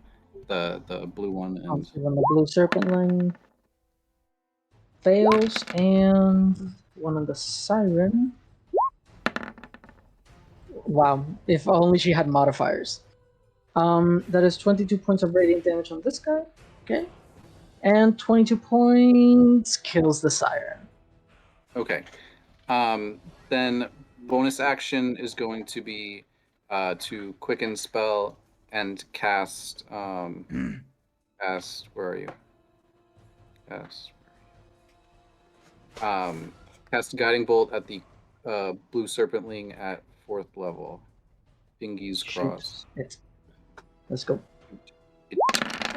the blue one and So when the blue serpentling fails, and one on the siren. Wow, if only she had modifiers. That is 22 points of radiant damage on this guy. Okay. And 22 points kills the siren. okay. Then bonus action is going to be to quicken spell and cast cast where are you? Cast guiding bolt at the blue serpentling at 4th level. Bingy's Cross. Let's go.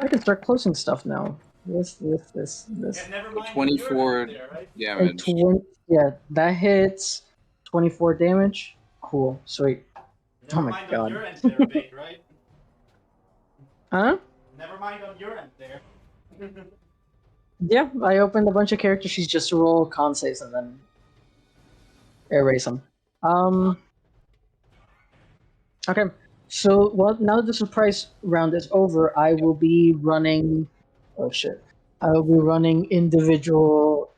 I can start closing stuff now. This. Yeah, never mind. 24 there, right? damage. Yeah, that hits 24 damage. Cool, sweet. Never Oh my mind God. on your end there, Bait, right? Huh? Never mind on your end there. Yeah, I opened a bunch of character sheets just to roll con saves and then erase them. Okay, so now that the surprise round is over, I will be running. Oh shit! I will be running individual,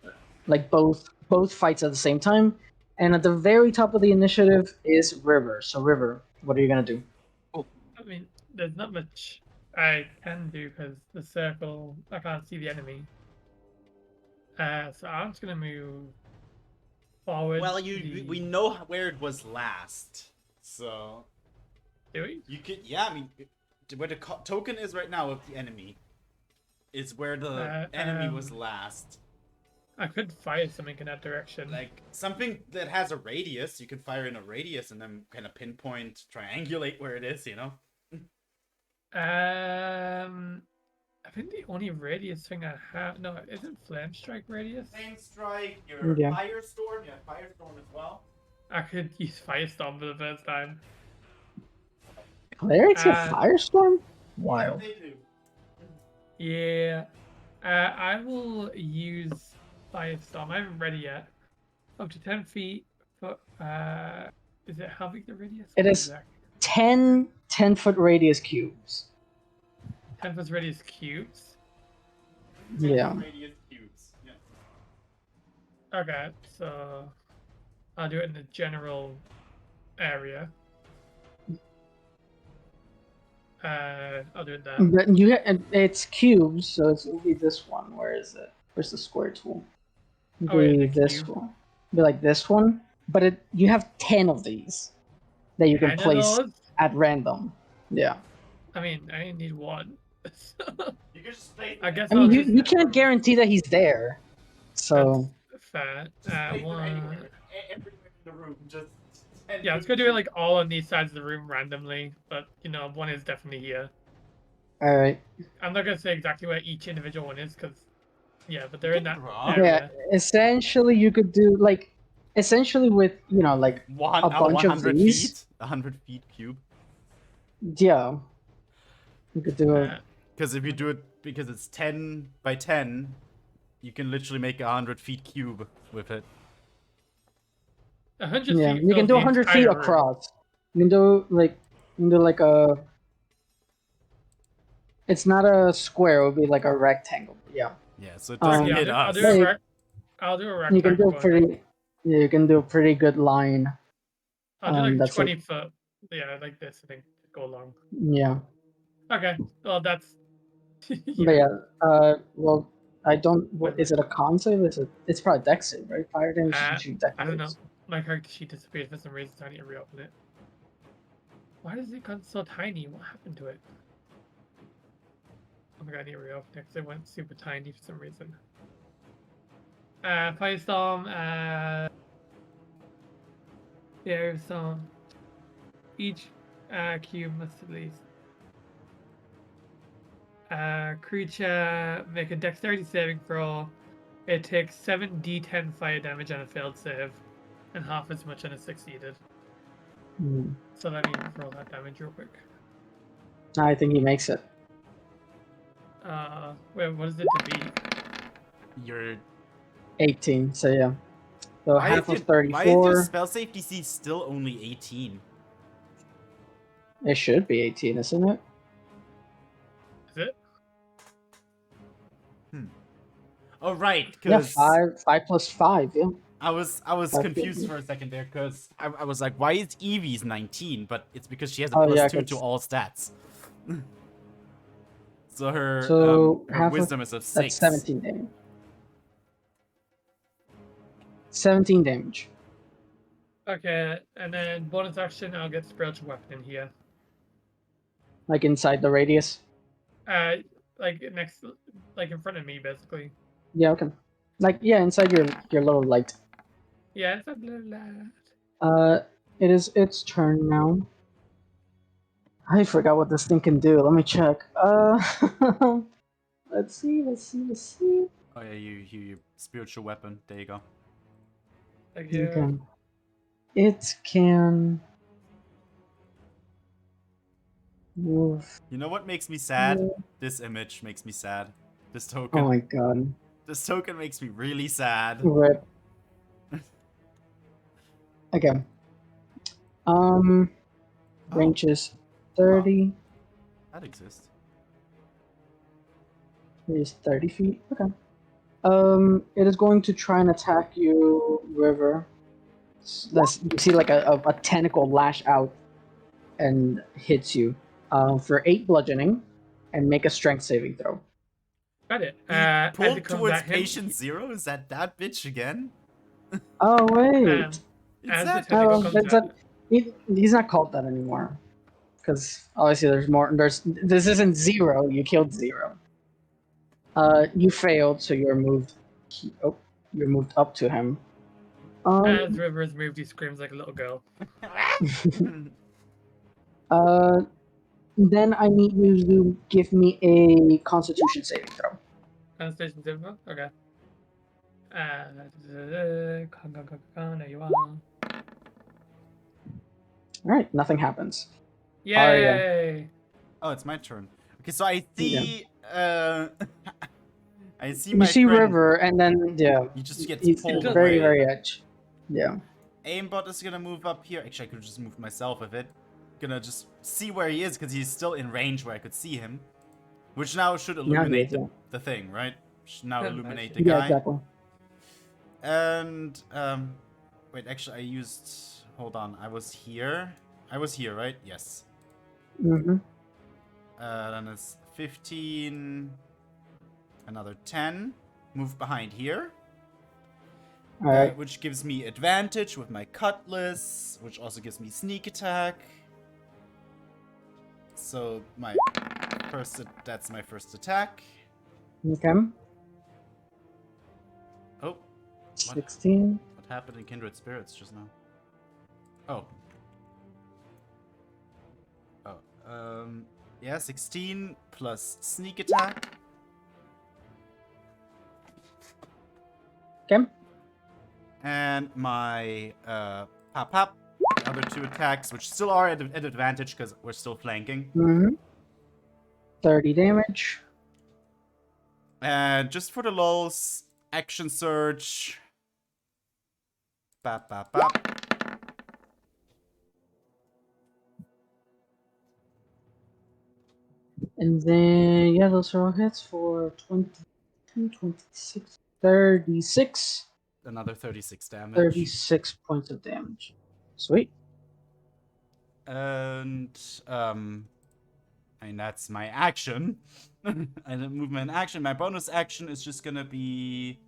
like both fights at the same time. And at the very top of the initiative is River. So River, what are you gonna do? I mean, there's not much I can do because the circle, I can't see the enemy. So I'm just gonna move forward. Well, we know where it was last, so Do we? you could. Yeah, I mean, where the token is right now of the enemy is where the enemy was last. I could fire something in that direction. Like something that has a radius, you could fire in a radius and then kind of pinpoint, triangulate where it is. You know. I think the only radius thing I have, no, isn't Flame Strike radius? Flame Strike, your Yeah. Firestorm, yeah, Firestorm as well. I could use Firestorm for the first time. Clerics have Firestorm? Wild. Yeah, they do. Yeah. I will use Firestorm. I haven't ready yet. Up to 10 feet. But, is it how big the radius? It is 10 10-foot radius cubes. 10 foot radius cubes. Yeah. Radius cubes. Yeah. Okay, so I'll do it in the general area. I'll do it there. But it's cubes, so it'll be this one. Where is it? Where's the square tool? Oh, yeah, Be the this cube. one. Be like this one. But you have 10 of these that you can 10 of place those? at random. Yeah. I mean, I only need one. You can just play. I guess I mean, I'll you just can't guarantee that he's there. So. fair. Anywhere, One. everywhere in the room, just. Yeah, let's go do it like all on these sides of the room randomly, but you know, one is definitely here. Alright. I'm not gonna say exactly where each individual one is, because yeah, but they're in that draw. Yeah, area. essentially you could do like with like One a out of bunch of 100 these. feet. 100 feet cube. Yeah. You could do it. Because if you do it because it's 10 by 10, you can literally make a 100 feet cube with it. 100 Yeah, feet. you can fills do the 100 feet entire room. across. You can do like a. It's not a square. It would be like a rectangle. Yeah. Yeah, so it doesn't Yeah, hit I'll us. do a Yeah, rec- I'll do a You rectangle. can do a one. pretty. Yeah, you can do a pretty good line. I'll do like that's 20 it. foot. Yeah, like this, I think, to go along. Yeah. Okay, well, that's. But yeah. Well, I don't. What, is it a con save? It's probably dex save, right? Fire damage. Uh, Shoot dex I don't know. saves. My character sheet disappeared for some reason, so I need to reopen it. Why does it got so tiny? What happened to it? Oh my god, I need to reopen it because it went super tiny for some reason. Firestorm, there's some. Each cube must at least. Creature make a dexterity saving throw. It takes 7d10 fire damage on a failed save, and half as much on a succeeded. Hmm. So let me roll that damage real quick. I think he makes it. Wait, what is it to be? Your 18. So yeah. So Why half is of your, why is your 34. spell save DC still only 18? It should be 18, isn't it? Is it? Oh right, Yeah, because 5 plus 5. Yeah. I was Five confused plus- for a second there, because I was like, why is Evie's 19? But it's because she has a Oh, plus yeah, 2 to 'cause- all stats. So her So her half of wisdom is a 6. that's 17 damage. 17 damage. Okay, and then bonus action, I'll get spiritual weapon in here. Like inside the radius. Like next, like in front of me, basically. Yeah, okay. Like yeah, inside your little light. Yeah, it's a little lad. It is its turn now. I forgot what this thing can do. Let me check. Let's see. Oh yeah, you spiritual weapon. There you go. Like you. Okay. It can move. You know what makes me sad? This image makes me sad. This token. Oh my god. This token makes me really sad. Rip. Okay. Range is 30. That exists. It is 30 feet. Okay. It is going to try and attack you, River. You see like a tentacle lash out and hits you. For 8 bludgeoning, and make a strength saving throw. Got it. He As pulled it comes towards at him, patient 0? Is that bitch again? Oh wait. It's as that the tentacle Oh, comes that's at, he's not called that anymore. Because obviously there's more. This isn't 0. You killed 0. You failed, so you're moved. You're moved up to him. as River is moved, he screams like a little girl. Then I need you to give me a Constitution saving throw. Constellation Silver? Okay. There you are. All right, nothing happens. Yay! Oh, it's my turn. Okay, so I see. I see You my see friend. River, and then yeah, He just gets he's pulled very away. very edge. Yeah. Aimbot is gonna move up here. Actually, I could just move myself with it. Gonna just see where he is because he's still in range where I could see him, which now should illuminate yeah. the thing, right? Should now Yeah, illuminate the Yeah, guy. exactly. And wait, actually, I used. Hold on, I was here. I was here, right? Yes. Mm-hmm. Then it's 15. Another 10. Move behind here. All right. Which gives me advantage with my cutlass, which also gives me sneak attack. So that's my first attack. Okay. Oh, 16. what happened in Kindred Spirits just now? Oh. Yeah, 16 plus sneak attack. Okay. And my pop, the other 2 attacks, which still are at advantage because we're still flanking. Mm-hmm. 30 damage. And just for the lulz, action surge. Bap, bap, bap. And then, yeah, those are all hits for 22, 26, 36. Another 36 damage. 36 points of damage. Sweet. And, I mean, that's my action. And then movement action. My bonus action is just gonna be...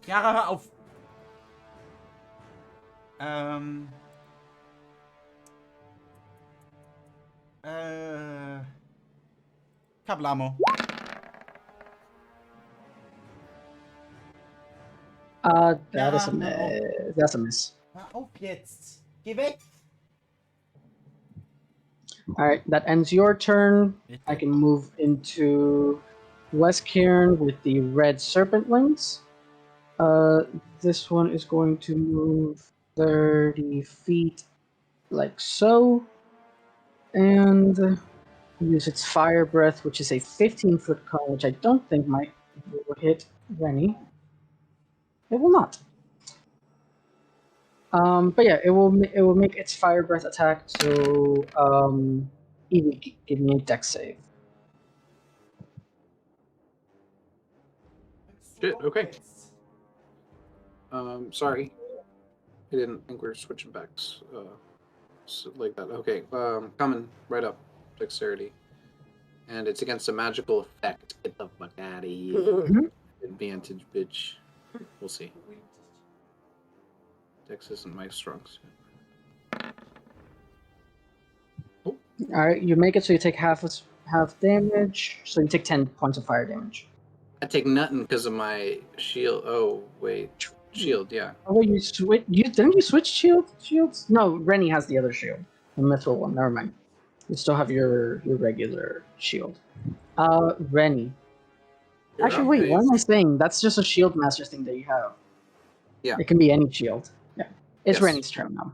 Chiara, hör auf! Kablamo. That is a Ja, miss. That's a miss. Hör auf jetzt! Geh weg! Alright, that ends your turn. I can move into West Cairn with the red serpent wings. This one is going to move 30 feet like so. And use its fire breath, which is a 15-foot cone, which I don't think might hit Rennie. It will not. But yeah, it will make its fire breath attack. So Evie, give me a dex save. Shit, okay. Sorry. I didn't think we were switching backs. Like that. Okay, coming right up. Dexterity. And it's against a magical effect. Get the fuck out of here. Mhm. Advantage, bitch. We'll see. Dex isn't my strong suit. All right, you make it so you take half damage. So you take 10 points of fire damage. I take nothing because of my shield. Oh, wait. Shield, yeah. Oh wait, you switch? Didn't you switch shields? No, Rennie has the other shield, the mithril one. Never mind. You still have your regular shield. Rennie. Actually, Yeah, wait. What am I please. saying? That's just a shield master thing that you have. Yeah. It can be any shield. Yeah. It's Yes. Rennie's turn now.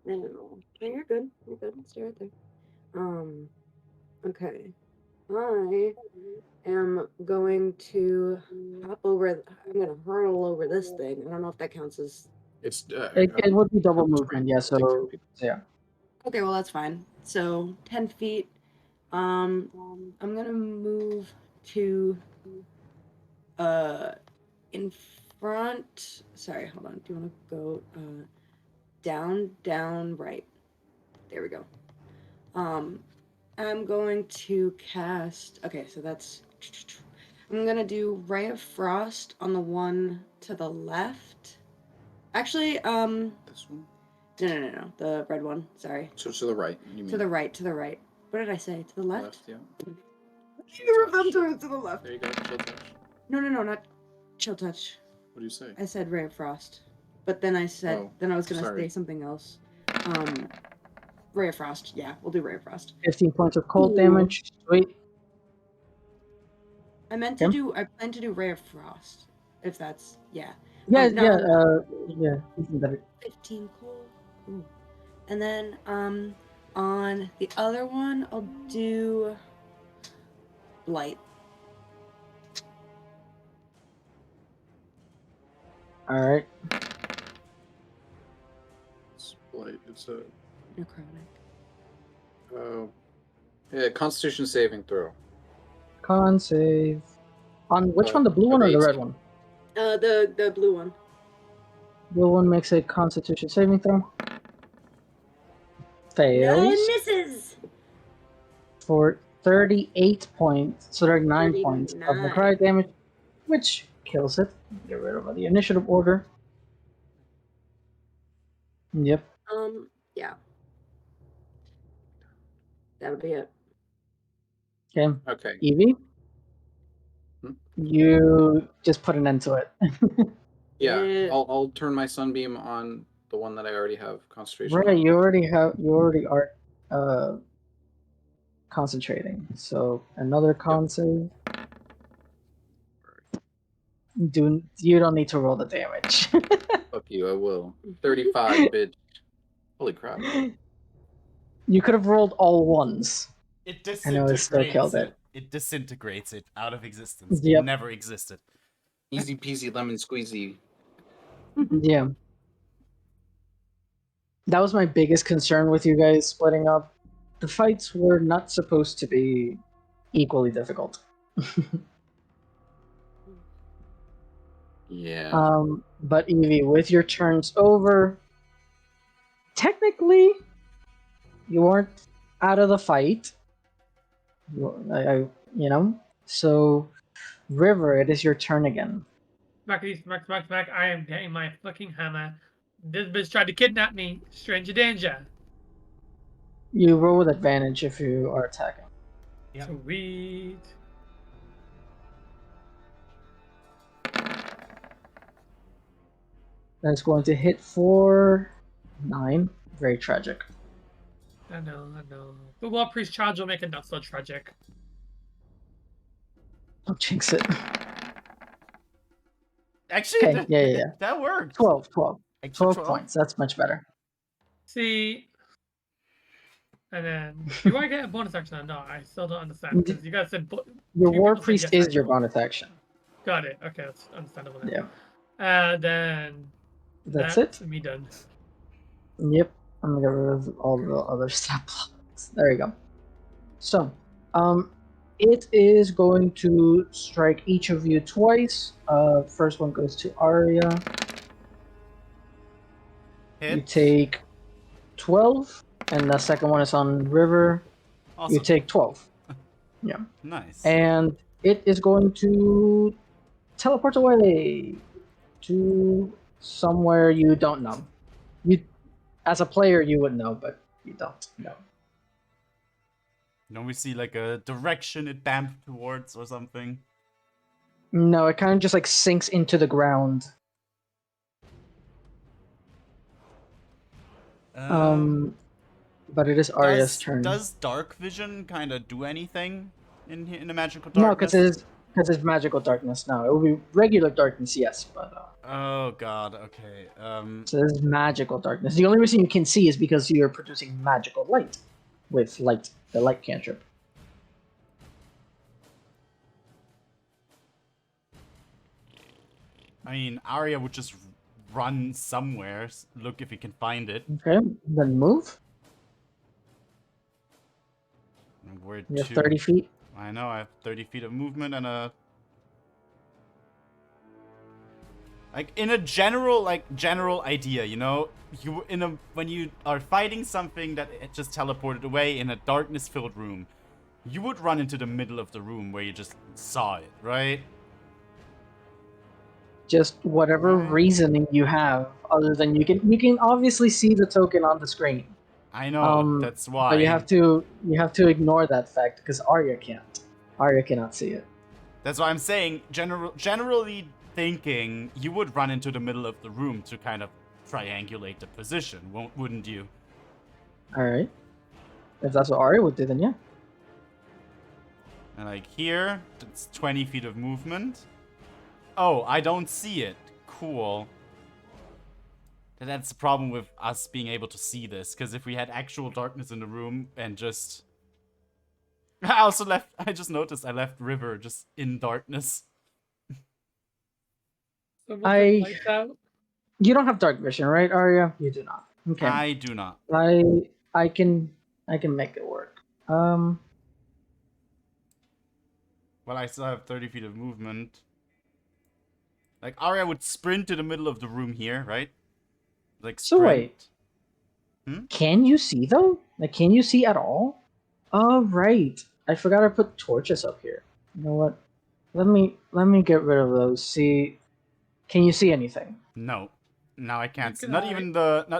No, you're good. You're good. Stay right there. Okay. I am going to hop over. I'm gonna hurtle over this thing. I don't know if that counts as. It's It would be double it's movement. great. Yeah. Take care So of people. yeah. Okay, well that's fine. So 10 feet. I'm gonna move to in front. Sorry, hold on. Do you want to go down, right? There we go. I'm going to cast. Okay, so that's. I'm gonna do Ray of Frost on the one to the left. Actually, This one? no, the red one. Sorry. So to the right. You mean To the right. What did I say? To the left? yeah. Either of them to the left. There you go. Chill touch. No, not chill touch. What do you say? I said Ray of Frost, but then I said Oh, then I was gonna sorry. say something else. Ray of Frost. Yeah, we'll do Ray of Frost. 15 points of cold Ooh. damage. Sweet. I meant to Him? do. I plan to do Ray of Frost. If that's yeah. Yeah. No. Yeah. Even better. 15 cold. Ooh. And then on the other one I'll do Blight. All right. It's light. It's a Necrotic. yeah, Constitution saving throw. Con save. On which one? The blue one or the red one? The blue one. Blue one makes a Constitution saving throw. No, Fails it misses. for 38 points. So there are 9 points of 39. necrotic damage, which kills it. Get rid of the initiative order. Yep. Yeah. That'll be it. Okay. Okay. Evie, Hmm? you just put an end to it. Yeah. Yeah. I'll turn my sunbeam on the one that I already have concentration Right, on. you already are concentrating. So another con save. You don't need to roll the damage. Fuck you, I will. 35, bitch. Holy crap. You could have rolled all ones. It I know it still killed disintegrates it. It disintegrates it out of existence. Yep. It never existed. Easy peasy lemon squeezy. Yeah. That was my biggest concern with you guys splitting up. The fights were not supposed to be equally difficult. Yeah. But Evie, with your turns over, technically, you weren't out of the fight. So, River, it is your turn again. Smack. I am getting my fucking hammer. This bitch tried to kidnap me. Stranger danger. You roll with advantage if you are attacking. Yep. Sweet. That's going to hit for 9. Very tragic. I know. The War Priest charge will make it not so tragic. Don't jinx it. Actually, Okay, yeah. that worked. 12 Actually, 12 points. That's much better. See, and then do I get a bonus action or not? I still don't understand because you guys said Your two War people said Priest yes, is your actually. bonus action. Got it. Okay, that's understandable now. Yeah. Then That's it. me done. Yep. I'm gonna get rid of all the other stat blocks. There you go. So, it is going to strike each of you twice. First one goes to Arya. You Hit. take 12, and the second one is on River. Awesome. You take 12. Yeah. Nice. And it is going to teleport away to somewhere you don't know. You, as a player, you would know, but you don't know. Don't we see like a direction it damped towards or something? No, it kind of just like sinks into the ground. But it is Arya's turn. Does dark vision kind of do anything in the magical No, darkness? because it's magical darkness now. It will be regular darkness, yes, but Oh god. Okay. so this is magical darkness. The only reason you can see is because you're producing magical light with the light cantrip. I mean, Arya would just run somewhere, look if he can find it. Okay, then move. And where You have to? 30 feet. I know, I have 30 feet of movement and a... Like, in a general idea, you know? When you are fighting something that it just teleported away in a darkness-filled room, you would run into the middle of the room where you just saw it, right? Just whatever reasoning you have, other than you can obviously see the token on the screen. I know, that's why. But you have to ignore that fact because Arya can't. Arya cannot see it. That's why I'm saying, generally thinking, you would run into the middle of the room to kind of triangulate the position, wouldn't you? All right. If that's what Arya would do, then yeah. And like here, it's 20 feet of movement. Oh, I don't see it. Cool. That's the problem with us being able to see this, because if we had actual darkness in the room and just... I just noticed I left River just in darkness. So lights out? You don't have dark vision, right, Arya? You do not. Okay. I do not. I can make it work. Well, I still have 30 feet of movement. Like, Arya would sprint to the middle of the room here, right? Like, sprint. So wait. Can you see, though? Like, can you see at all? Oh, right. I forgot I put torches up here. You know what? Let me get rid of those. See, can you see anything? No. Now I can't. Can Not I-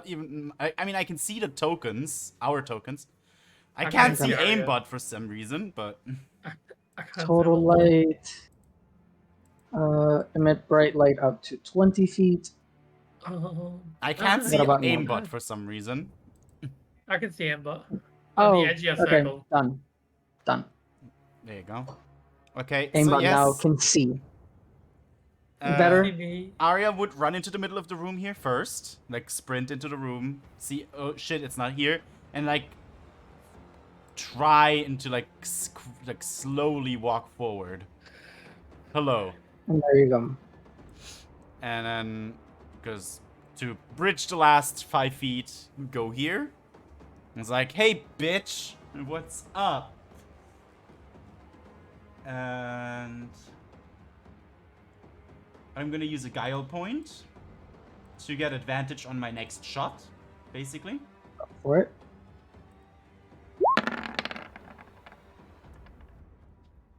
even. I mean, I can see the tokens, our tokens. I can't see aimbot for some reason, but I can't Total tell. light. Emit bright light up to 20 feet. Oh, I can't What see about now? aimbot for some reason. I can see him, but Oh, the edge of your okay. circle. Done. There you go. Okay, Aimbot so yes, now can see. uh, better. See me. Arya would run into the middle of the room here first, like sprint into the room, see, oh shit, it's not here, and like try and to like slowly walk forward. Hello. And there you go. And then, because to bridge the last 5 feet, go here. It's like, hey, bitch, what's up? And I'm gonna use a guile point to get advantage on my next shot, basically. For it.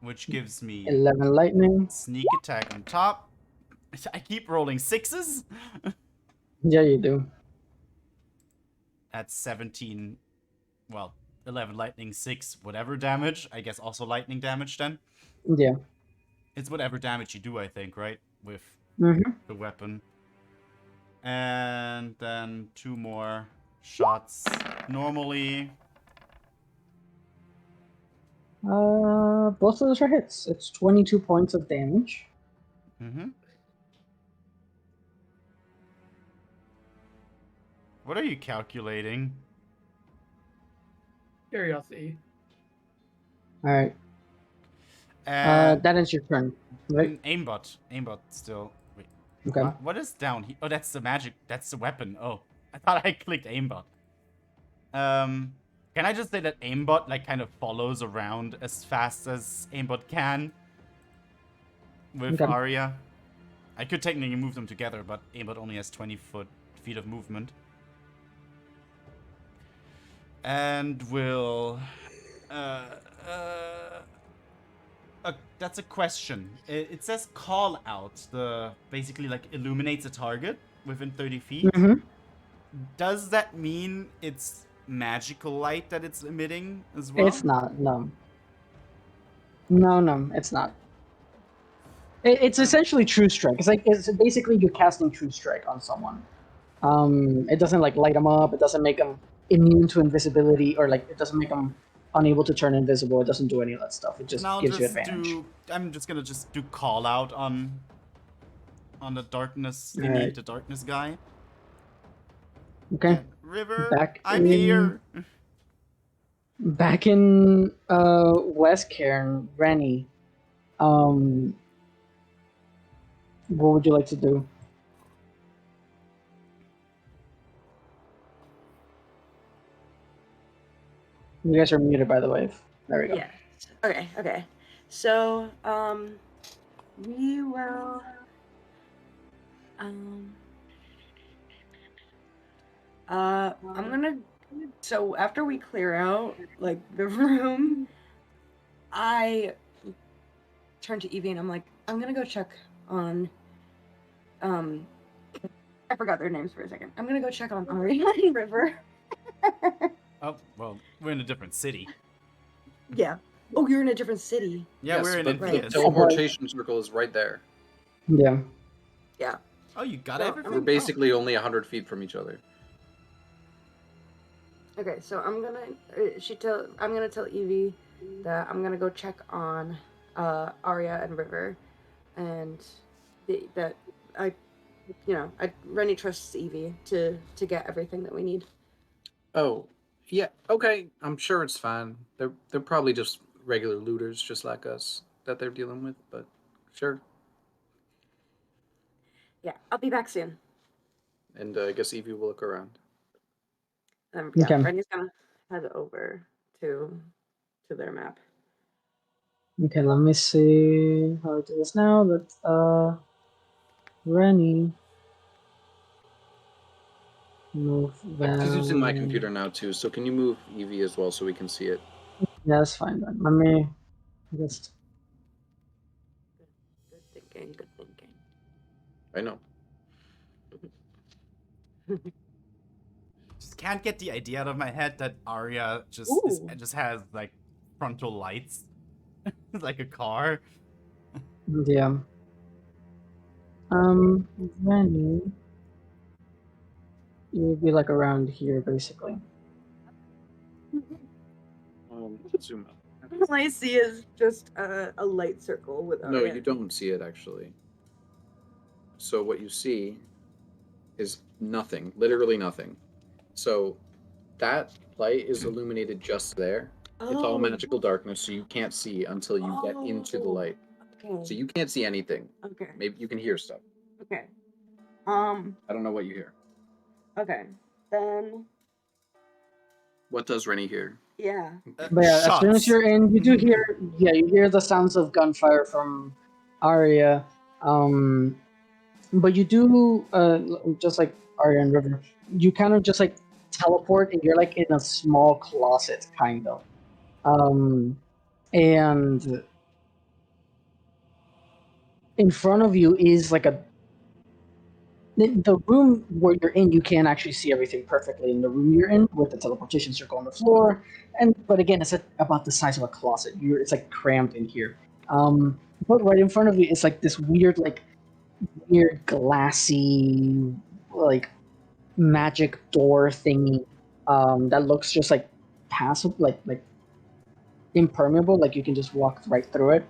Which gives me 11 lightning. sneak attack on top. I keep rolling 6s. Yeah, you do. That's 17, well, 11 lightning, 6 whatever damage. I guess also lightning damage then. Yeah. It's whatever damage you do, I think, right? With Mm-hmm. the weapon. And then 2 more shots normally. Both of those are hits. It's 22 points of damage. Mm-hmm. What are you calculating? Curiosity. Alright. And That ends your turn, right? aimbot. Aimbot still. Wait. Okay. What is down here? Oh, that's the magic. That's the weapon. Oh, I thought I clicked aimbot. Can I just say that aimbot like kind of follows around as fast as aimbot can with Okay. Arya? I could technically move them together, but aimbot only has 20 feet of movement. And will that's a question. It says call out. The basically like illuminates a target within 30 feet. Mm-hmm. Does that mean it's magical light that it's emitting as well? It's not. No. No, it's not. It's essentially True Strike. It's basically you're casting True Strike on someone. It doesn't like light them up. It doesn't make them immune to invisibility, or like it doesn't make them unable to turn invisible. It doesn't do any of that stuff. It just gives you advantage. I'm just gonna do call out on the darkness thingy, Alright. the darkness guy. Okay. And River, Back I'm in- here. Back in West Cairn, Rennie, what would you like to do? You guys are muted, by the way. There we go. Yes. Okay. So, we will. I'm gonna. So after we clear out like the room, I turn to Evie and I'm like, I'm gonna go check on. I forgot their names for a second. I'm gonna go check on Arya and River. Oh well, we're in a different city. Yeah. Oh, you're in a different city. Yeah, Yes, we're in but a the teleportation circle is right there. Yeah. Oh, you got So, everything. We're basically only 100 feet from each other. Okay, so I'm gonna tell Evie that I'm gonna go check on Arya and River, and that Rennie trusts Evie to get everything that we need. Oh, yeah. Okay, I'm sure it's fine. They're probably just regular looters, just like us, that they're dealing with. But sure. Yeah, I'll be back soon. And I guess Evie will look around. Yeah, Okay. Rennie's gonna head over to their map. Okay, let me see how it is now. That Rennie move I'm just using my down. computer now too, so can you move Evie as well so we can see it? Yeah, that's fine then. Let me just. Good thinking. I know. Just can't get the idea out of my head that Arya just has like frontal lights, like a car. Yeah. Rennie, you would be like around here basically. Zoom up. All I see is just a light circle with No, Arya. you don't see it actually. So what you see is nothing, literally nothing. So that light is illuminated just there. It's all magical darkness, so you can't see until you get into the light. Okay. So you can't see anything. Okay. Maybe you can hear stuff. Okay. I don't know what you hear. Okay. Then. What does Rennie hear? Yeah. But yeah, as soon as Shots. you're in, you do hear, you hear the sounds of gunfire from Arya. But you do, just like Arya and River, you kind of just like teleport and you're like in a small closet, kind of. And in front of you is like the room where you're in, you can't actually see everything perfectly in the room you're in with the teleportation circle on the floor. But again, it's about the size of a closet. It's like crammed in here. But right in front of you is like this weird glassy, like magic door thingy that looks just like passive, like impermeable, like you can just walk right through it.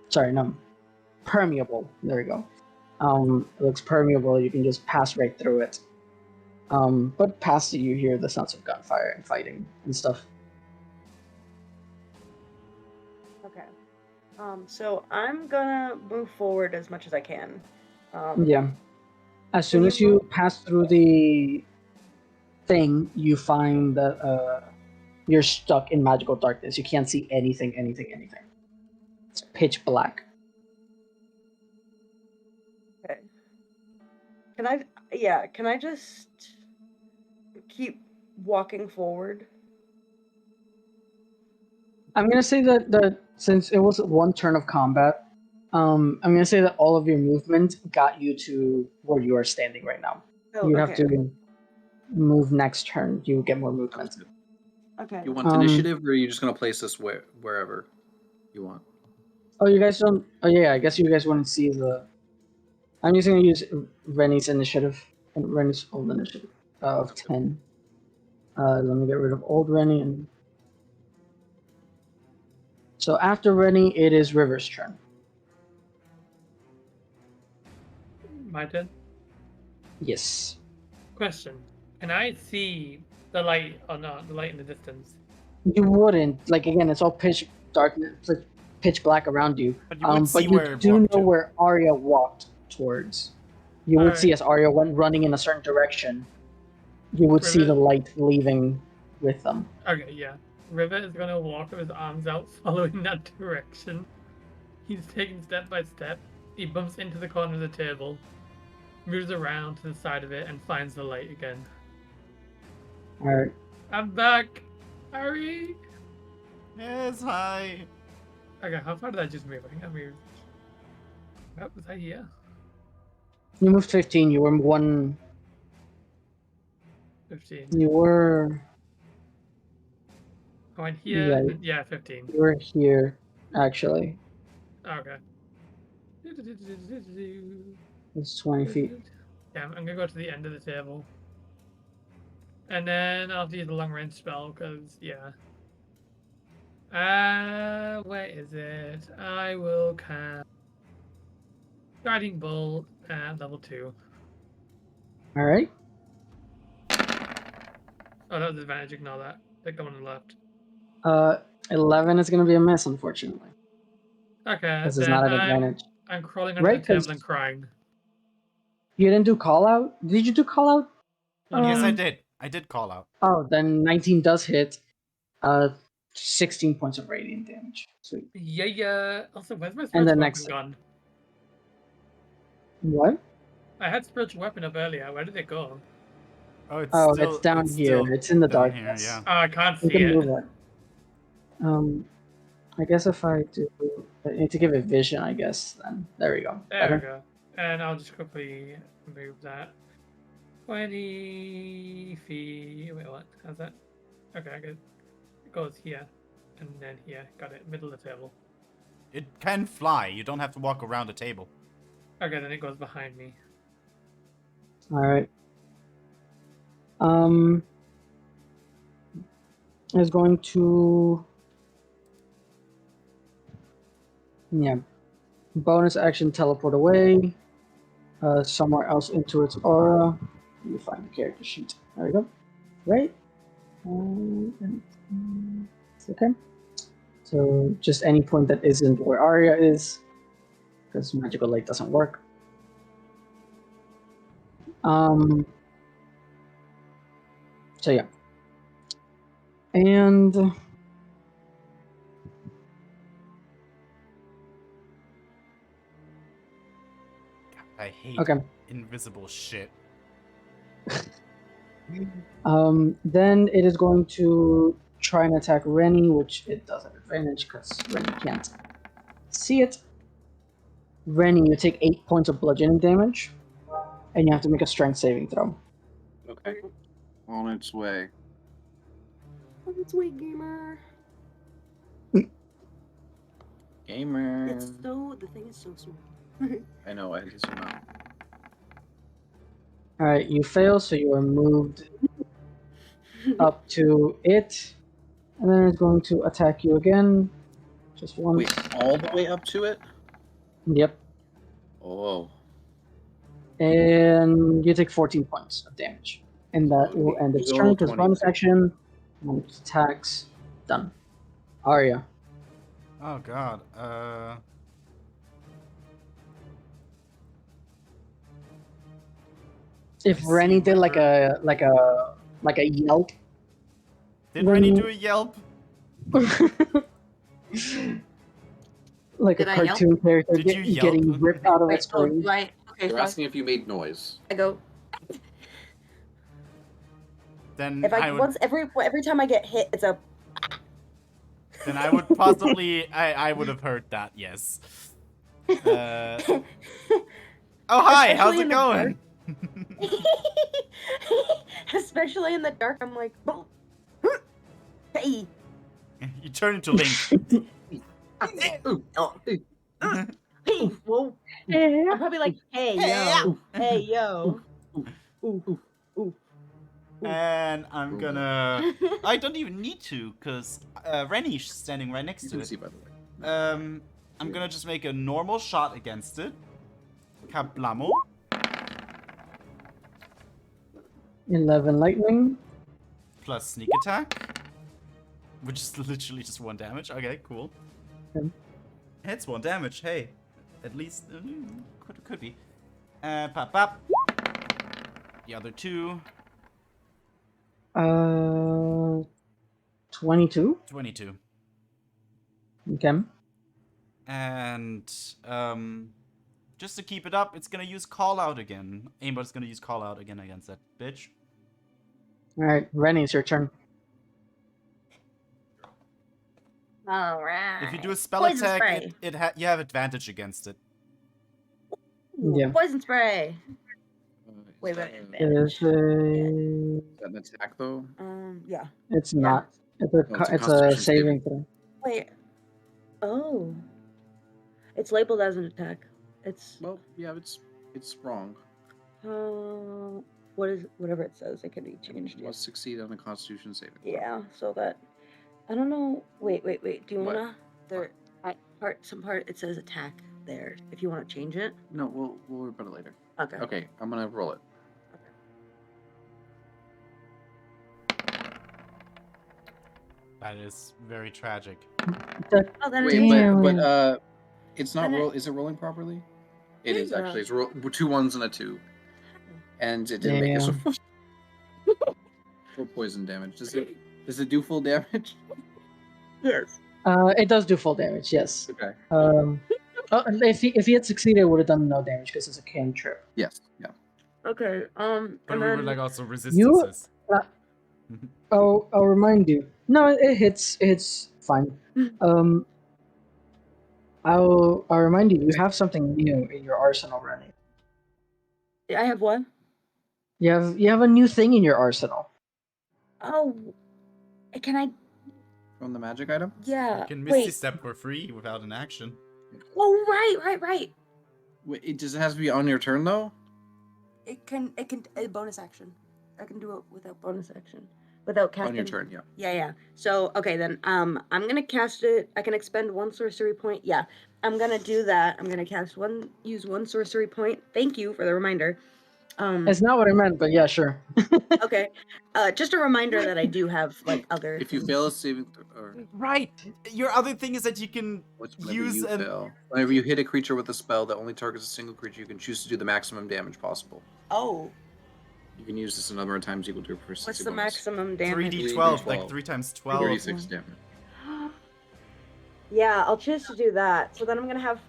Sorry, no, permeable. There we go. It looks permeable. You can just pass right through it. But past it, you hear the sounds of gunfire and fighting and stuff. Okay. So I'm gonna move forward as much as I can. Yeah. As soon Can as you you pass through the thing, you find that you're stuck in magical darkness. You can't see anything. It's pitch black. Okay. Can I just keep walking forward? I'm gonna say that since it was one turn of combat, I'm gonna say that all of your movement got you to where you are standing right now. Oh, You okay. have to move next turn. You get more movement. Sounds good. Okay. You want Um, initiative, or are you just gonna place this wherever you want? Oh, you guys don't. Oh yeah, I guess you guys want to see the. I'm just gonna use Rennie's initiative and Rennie's old initiative of 10. Let me get rid of old Rennie and. So after Rennie, it is River's turn. My turn. Yes. Question: Can I see the light or not? The light in the distance. You wouldn't like again. It's all pitch darkness, it's like pitch black around you. But you would see But where you it do walked know to. where Arya walked towards. You would see Alright. as Arya went running in a certain direction. You would see River- the light leaving with them. Okay, yeah. River is gonna walk with his arms out, following that direction. He's taking step by step. He bumps into the corner of the table, moves around to the side of it, and finds the light again. All right. I'm back! Hurry! Yes, hi. Okay, how far did I just move? I think I moved. Oh, was I here? You moved 15. You were 15. You were. I went here. Yeah. and then- Yeah, 15. You were here, actually. Okay. It's 20 feet. Yeah, I'm gonna go to the end of the table. And then I'll do the long range spell, because, yeah. Where is it? I will cast Guiding Bolt at level 2. All right. Oh, that was advantage, ignore that. Take the one on the left. 11 is going to be a miss, unfortunately. Okay, This is then not an advantage. I'm crawling under Right, the table 'cause- and crying. You didn't do call out? Did you do call out? Yes, I Um, did. I did call out. Oh, then 19 does hit. 16 points of radiant damage. Sweet. Yeah. Also, where's my And spiritual the weapon next- gone? What? I had spiritual weapon up earlier. Where did it go? Oh, it's Oh, still, it's down here. still It's in the down darkness. Here, yeah. Oh, I can't You see can it. move it. I guess if I do, I need to give it vision. I guess then there we go. There Better? we go. And I'll just quickly move that. 20 feet. Wait, what? How's that? Okay, good. It goes here. And then here. Got it. Middle of the table. It can fly. You don't have to walk around a table. Okay, then it goes behind me. All right. Is going to. Yeah. Bonus action teleport away. Somewhere else into its aura. Let me find the character sheet. There we go. Right. Okay. So just any point that isn't where Arya is, because magical light doesn't work. So yeah. And I hate okay. invisible shit. Then it is going to try and attack Rennie, which it does have advantage because Rennie can't see it. Rennie, you take 8 points of bludgeoning damage, and you have to make a strength saving throw. Okay. On its way. On its way, gamer. Gamer. It's so the thing is so small. I know. I had to zoom out. All right, you fail, so you are moved up to it, and then it's going to attack you again, just once. Wait, all the way up to it? Yep, Oh. and you take 14 points of damage, and that will end its Go turn because 20. bonus action, and attacks done. Arya. Oh god. If I see Rennie did like river. a yelp, Did Rennie then- do a yelp? like Did a I yelp? cartoon character Did you getting yelp? ripped out of Wait, its oh, cage. do I? Okay, They're so asking if you made noise. I go. Then If I would. once every time I get hit, it's a. Then I would possibly. I would have heard that. Yes. Oh hi, how's Especially it in the going? Especially in the dark, I'm like, boom. Hey. You turn into Link. Oh. Hey, whoa. I'm probably like, hey, yo. Hey, yo. Ooh. Ooh. And I'm gonna. I don't even need to, because Rennie's standing right next You to can it. see, by the way. I'm gonna just make a normal shot against it. Kablamo. 11 lightning. Plus sneak attack. Which is literally just 1 damage. Okay, cool. Okay. It's 1 damage. Hey, at least could be. Pop pop. The other 2. 22. 22. Okay. And just to keep it up, it's gonna use call out again. Aimbot's gonna use call out again against that bitch. All right, Rennie, it's your turn. All right. If you do a spell Poison attack, spray. you have advantage against it. Ooh, Yeah. Poison spray. Wait, wait. It is a... Is that an attack though? Yeah. It's Yeah. not. It's a, Oh, it's a it's a Constitution saving throw. Wait. Oh. It's labeled as an attack. It's Well, yeah, it's wrong. what is whatever it says. It can be changed. Must succeed on a Constitution saving. Yeah. So that I don't know. Wait. Do you What? wanna? There. Some part. It says attack there. If you want to change it. No, we'll worry about it later. Okay. Okay, I'm gonna roll it. That is very tragic. Oh, then Wait, it's but it's not Then it- roll. Is it rolling properly? It is Yeah. actually. It's 2 1s and a 2, and it didn't make it. So 4 poison damage. Does it do full damage? yes. It does do full damage, yes. Okay. If he had succeeded, it would have done no damage because it's a cantrip. Yes. Yeah. Okay. But And we then would like also resistances. I'll remind you. No, it hits. It's fine. I'll remind you. You have something new in your arsenal, Rennie. I have one. You have a new thing in your arsenal. Oh. Can I? From the magic item. Yeah. You can Misty Wait. Step for free without an action. Oh, right. Wait, does it have to be on your turn though? It can a bonus action. I can do it without bonus action. Without casting. On your turn, yeah. Yeah. So okay then I'm gonna cast it. I can expend 1 sorcery point. Yeah. I'm gonna do that. I'm gonna use 1 sorcery point. Thank you for the reminder. It's not what I meant, but yeah, sure. Okay. Just a reminder that I do have like other If you things. fail a saving or Right. Your other thing is that you can whenever use you an. fail, whenever you hit a creature with a spell that only targets a single creature, you can choose to do the maximum damage possible. Oh, You can use this a number of times equal to your proficiency what's the bonus. maximum damage? 3d12, like 12. 3 times 12. 36 damage. Yeah, I'll choose to do that. So then I'm gonna have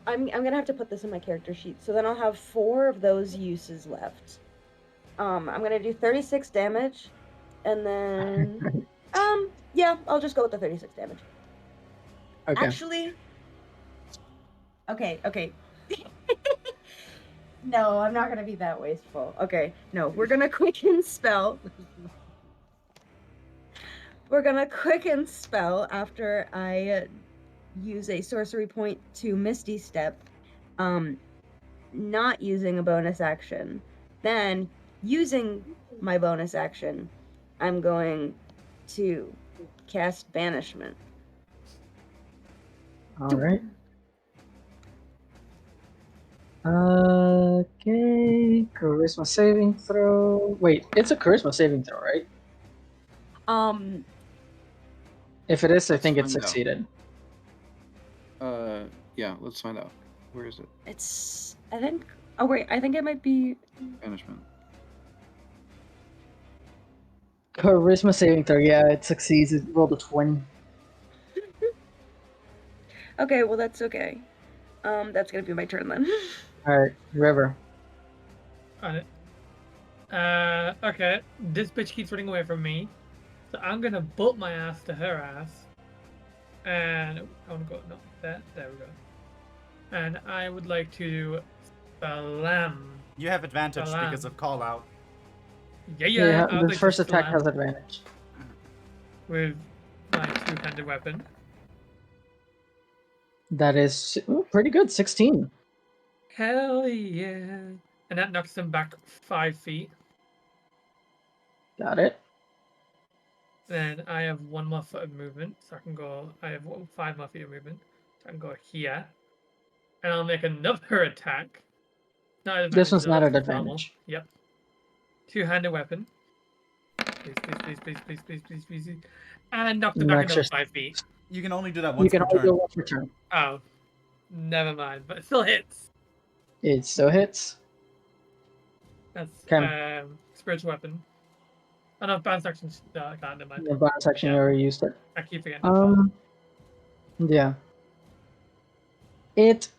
to put this in my character sheet. So then I'll have 4 of those uses left. I'm gonna do 36 damage, and then yeah, I'll just go with the 36 damage. Okay. Actually, okay. No, I'm not gonna be that wasteful. Okay, no, we're gonna quicken spell. We're gonna quicken spell after I use a sorcery point to Misty Step, not using a bonus action. Then, using my bonus action, I'm going to cast Banishment. All right. Okay. Charisma saving throw. Wait, it's a charisma saving throw, right? If it is, I think it's No. succeeded. Yeah, let's find out. Where is it? It's. I think. Oh wait, I think it might be. Banishment. Charisma saving throw. Yeah, it succeeds. It rolled a 20. Okay, well that's okay. That's gonna be my turn then. All right, River. On it. Okay. This bitch keeps running away from me, so I'm gonna bolt my ass to her ass, and I want to go no that there we go, and I would like to slam. You have advantage Salam. because of call out. Yeah. I would The like to first attack slam has advantage. with my two-handed weapon. That is pretty good. 16. Hell yeah! And that knocks them back 5 feet. Got it. Then I have 1 more foot of movement, so I can go. I have 5 more feet of movement, so I can go here, and I'll make another attack. Not at This one's advantage, not though, at it's normal. advantage. Yep. Two-handed weapon. Please. And knocked it back Next another just- 5 feet. You can only do that You once can per only turn. go once per turn. Oh, never mind. But it still hits. It still hits. That's Okay. spiritual weapon. Oh no, bonus action. No, I can't. Never mind. The bonus action, you Yeah. already used it. I keep forgetting. Yeah. It,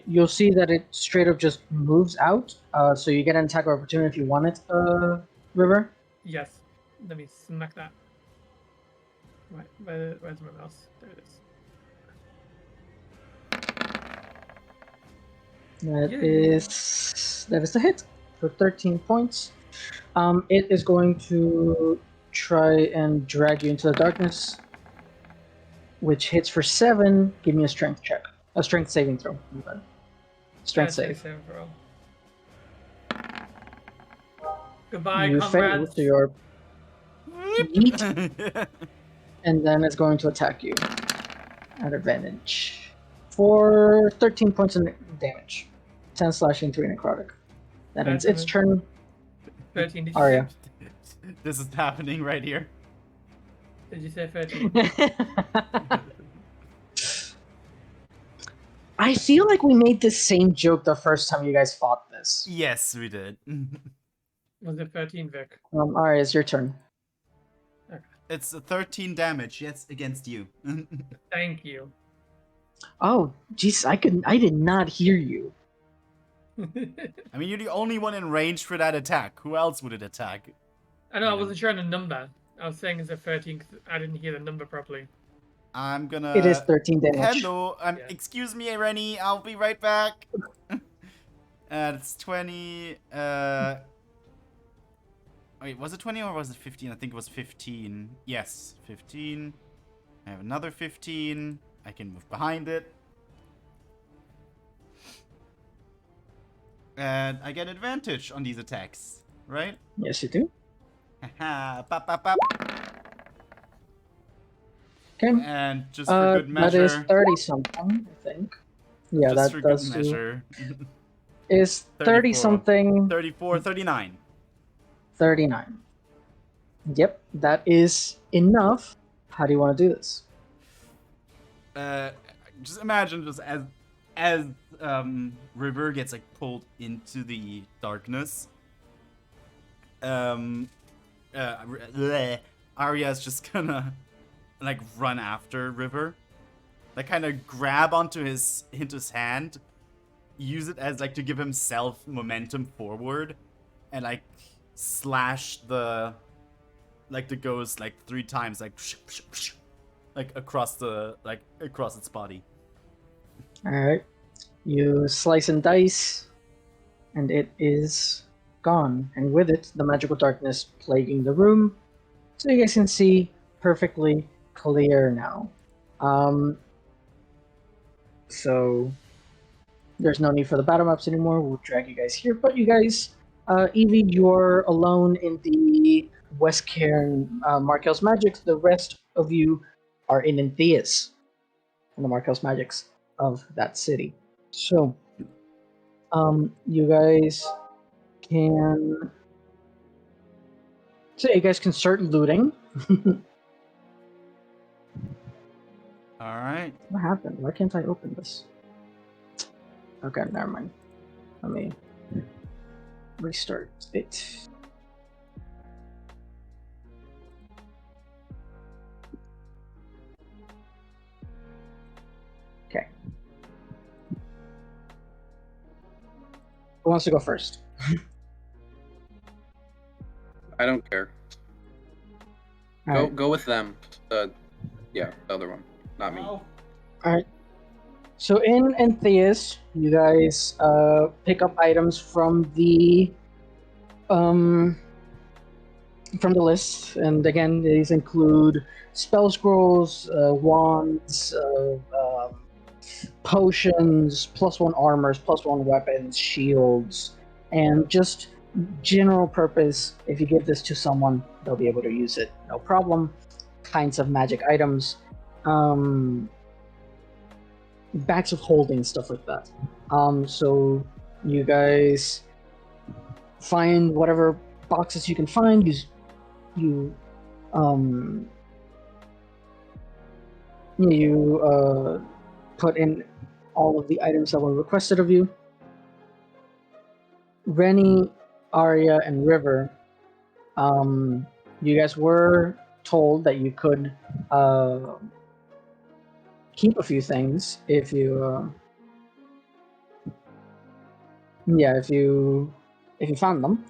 you'll see that it straight up just moves out. So you get an attack of opportunity if you want it, River. Yes. Let me smack that. Right, where's my mouse? There it is. That is the hit for 13 points. It is going to try and drag you into the darkness, which hits for 7. Give me a strength check, a strength saving throw. Strength save. Saving throw. Goodbye, You fail, comrades. so you're yeet, and then it's going to attack you at advantage for 13 points of damage. 10 slashing, 3 necrotic. That ends its turn. 13. Did you Arya. This is happening right here. say? Did you say 13? I feel like we made this same joke the first time you guys fought this. Yes, we did. Was it 13, Vic? Arya, it's your turn. It's 13 damage, yes, against you. Thank you. Oh, jeez, I did not hear you. I mean, you're the only one in range for that attack. Who else would it attack? I know, I wasn't sure on the number. I was saying it's a 13 because I didn't hear the number properly. I'm gonna... It is 13 damage. Hello, Yeah. excuse me, Rennie, I'll be right back. It's 20, Wait, was it 20 or was it 15? I think it was 15. Yes, 15. I have another 15. I can move behind it. And I get advantage on these attacks, right? Yes, you do. Haha, pop, pop, pop. Okay. And just for good That is measure... 30 something, I think. Yeah, just that for does good do. measure. Is 30 something 34, 39. 39. Yep, that is enough. How do you want to do this? Just imagine just as River gets like pulled into the darkness. Arya's just gonna like run after River, like kind of grab onto his hand, use it as like to give himself momentum forward, and like slash the ghost like 3 times, like across its body. Alright. You slice and dice, and it is gone. And with it, the magical darkness plaguing the room. So you guys can see perfectly clear now. So there's no need for the battle maps anymore. We'll drag you guys here. But you guys, Evie, you're alone in the West Cairn Markel's Magics. The rest of you are in Entheus, in the Markel's Magics of that city. So, you guys can... So you guys can start looting. All right. What happened? Why can't I open this? Okay, never mind. Let me restart it. Okay. Who wants to go first? I don't care. Alright. Go with them. Yeah, the other one, not me. Alright. So in Entheus, you guys pick up items from the list, and again, these include spell scrolls, wands, potions, +1 armors, +1 weapons, shields, and just general purpose. If you give this to someone, they'll be able to use it, no problem. Kinds of magic items, bags of holding, stuff like that. So you guys find whatever boxes you can find. You put in all of the items that were requested of you. Rennie, Arya, and River, you guys were told that you could keep a few things if you found them.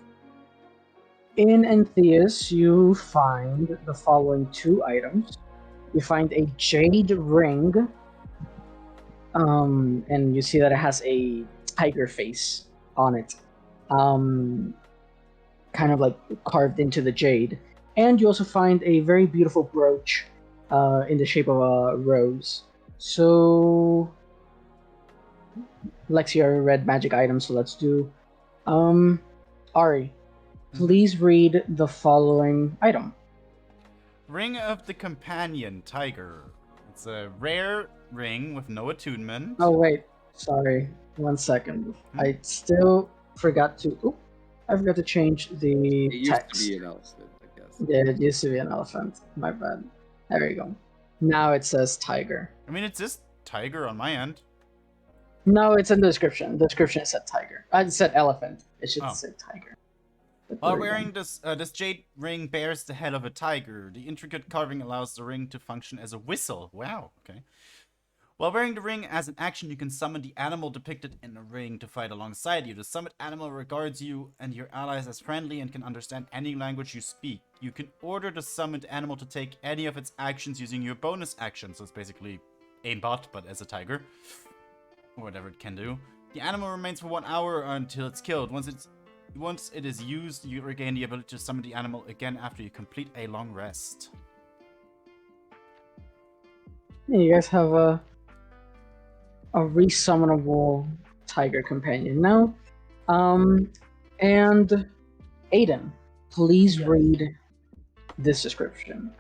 In Entheus, you find the following 2 items. You find a jade ring, and you see that it has a tiger face on it, kind of like carved into the jade. And you also find a very beautiful brooch in the shape of a rose. So, Lexi already read magic items, so let's do. Ari, please read the following item. Ring of the Companion Tiger. It's a rare ring with no attunement. Oh wait, sorry. 1 second. I still forgot to. I forgot to change the It used text. to be an elephant, I guess. Yeah, it used to be an elephant. My bad. There you go. Now it says tiger. I mean, it says tiger on my end. No, it's in the description. The description said tiger. I said elephant. It should Oh. say tiger. But While there you go. wearing this jade ring bears the head of a tiger. The intricate carving allows the ring to function as a whistle. Wow, okay. While wearing the ring as an action, you can summon the animal depicted in the ring to fight alongside you. The summoned animal regards you and your allies as friendly and can understand any language you speak. You can order the summoned animal to take any of its actions using your bonus action. So it's basically aimbot, but as a tiger. Or whatever it can do. The animal remains for 1 hour until it's killed. Once it is used, you regain the ability to summon the animal again after you complete a long rest. Yeah, you guys have a resummonable tiger companion now. And Aiden, please Yes. read this description.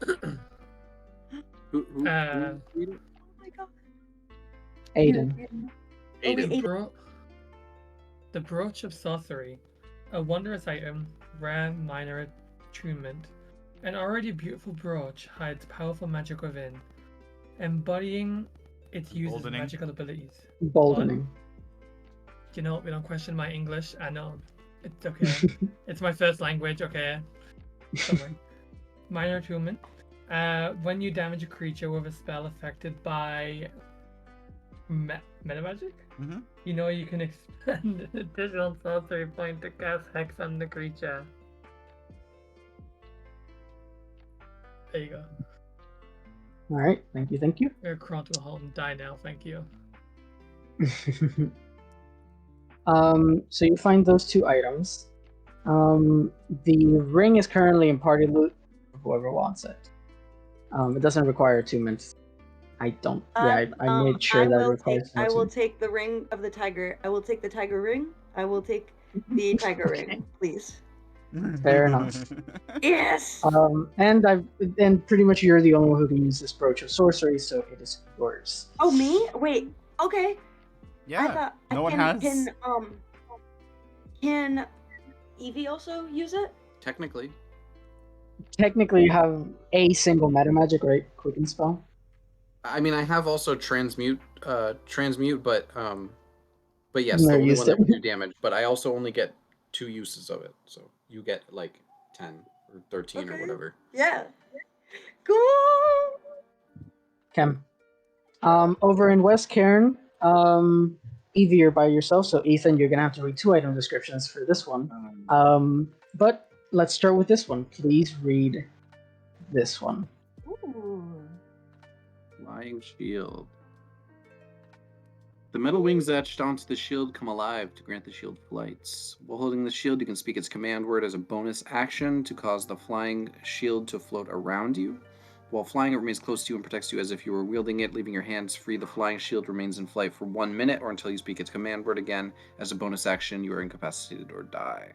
Who read it? Oh my god. Aiden. Aiden. The Brooch of Sorcery. A wondrous item, rare minor attunement. An already beautiful brooch hides powerful magic within, embodying its use of Boldening. magical abilities. Boldening. You know, we don't question my English. I know. It's okay. It's my first language, okay? Don't worry. Minor attunement. When you damage a creature with a spell affected by meta magic, you know you can expend an additional sorcery point to cast Hex on the creature. There you go. Alright, thank you, thank you. I'm gonna crawl to a halt and die now, thank you. So you find those 2 items. The ring is currently in party loot for whoever wants it. It doesn't require attunement. I don't. I made sure that it requires no I will attunement. take the ring of the tiger. I will take the tiger ring. I will take the tiger ring, please. Fair enough. Yes. And pretty much you're the only one who can use this brooch of sorcery, so it is yours. Oh, me? Wait. Okay. Yeah, I thought, no one has. Can Evie also use it? Technically. Technically, you have a single meta magic, right? Quicken spell. I mean, I have also transmute, but yes, Never the only used one that it. would do damage. But I also only get 2 uses of it, so you get like 10 or 13 or Okay. whatever. Yeah. Cool. Okay. Over in West Cairn, Evie, you're by yourself, so Ethan, you're gonna have to read 2 item descriptions for this one. But let's start with this one. Please read this one. Ooh. Flying shield. The metal wings etched onto the shield come alive to grant the shield flights. While holding the shield, you can speak its command word as a bonus action to cause the flying shield to float around you. While flying, it remains close to you and protects you as if you were wielding it, leaving your hands free. The flying shield remains in flight for 1 minute or until you speak its command word again. As a bonus action, you are incapacitated or die.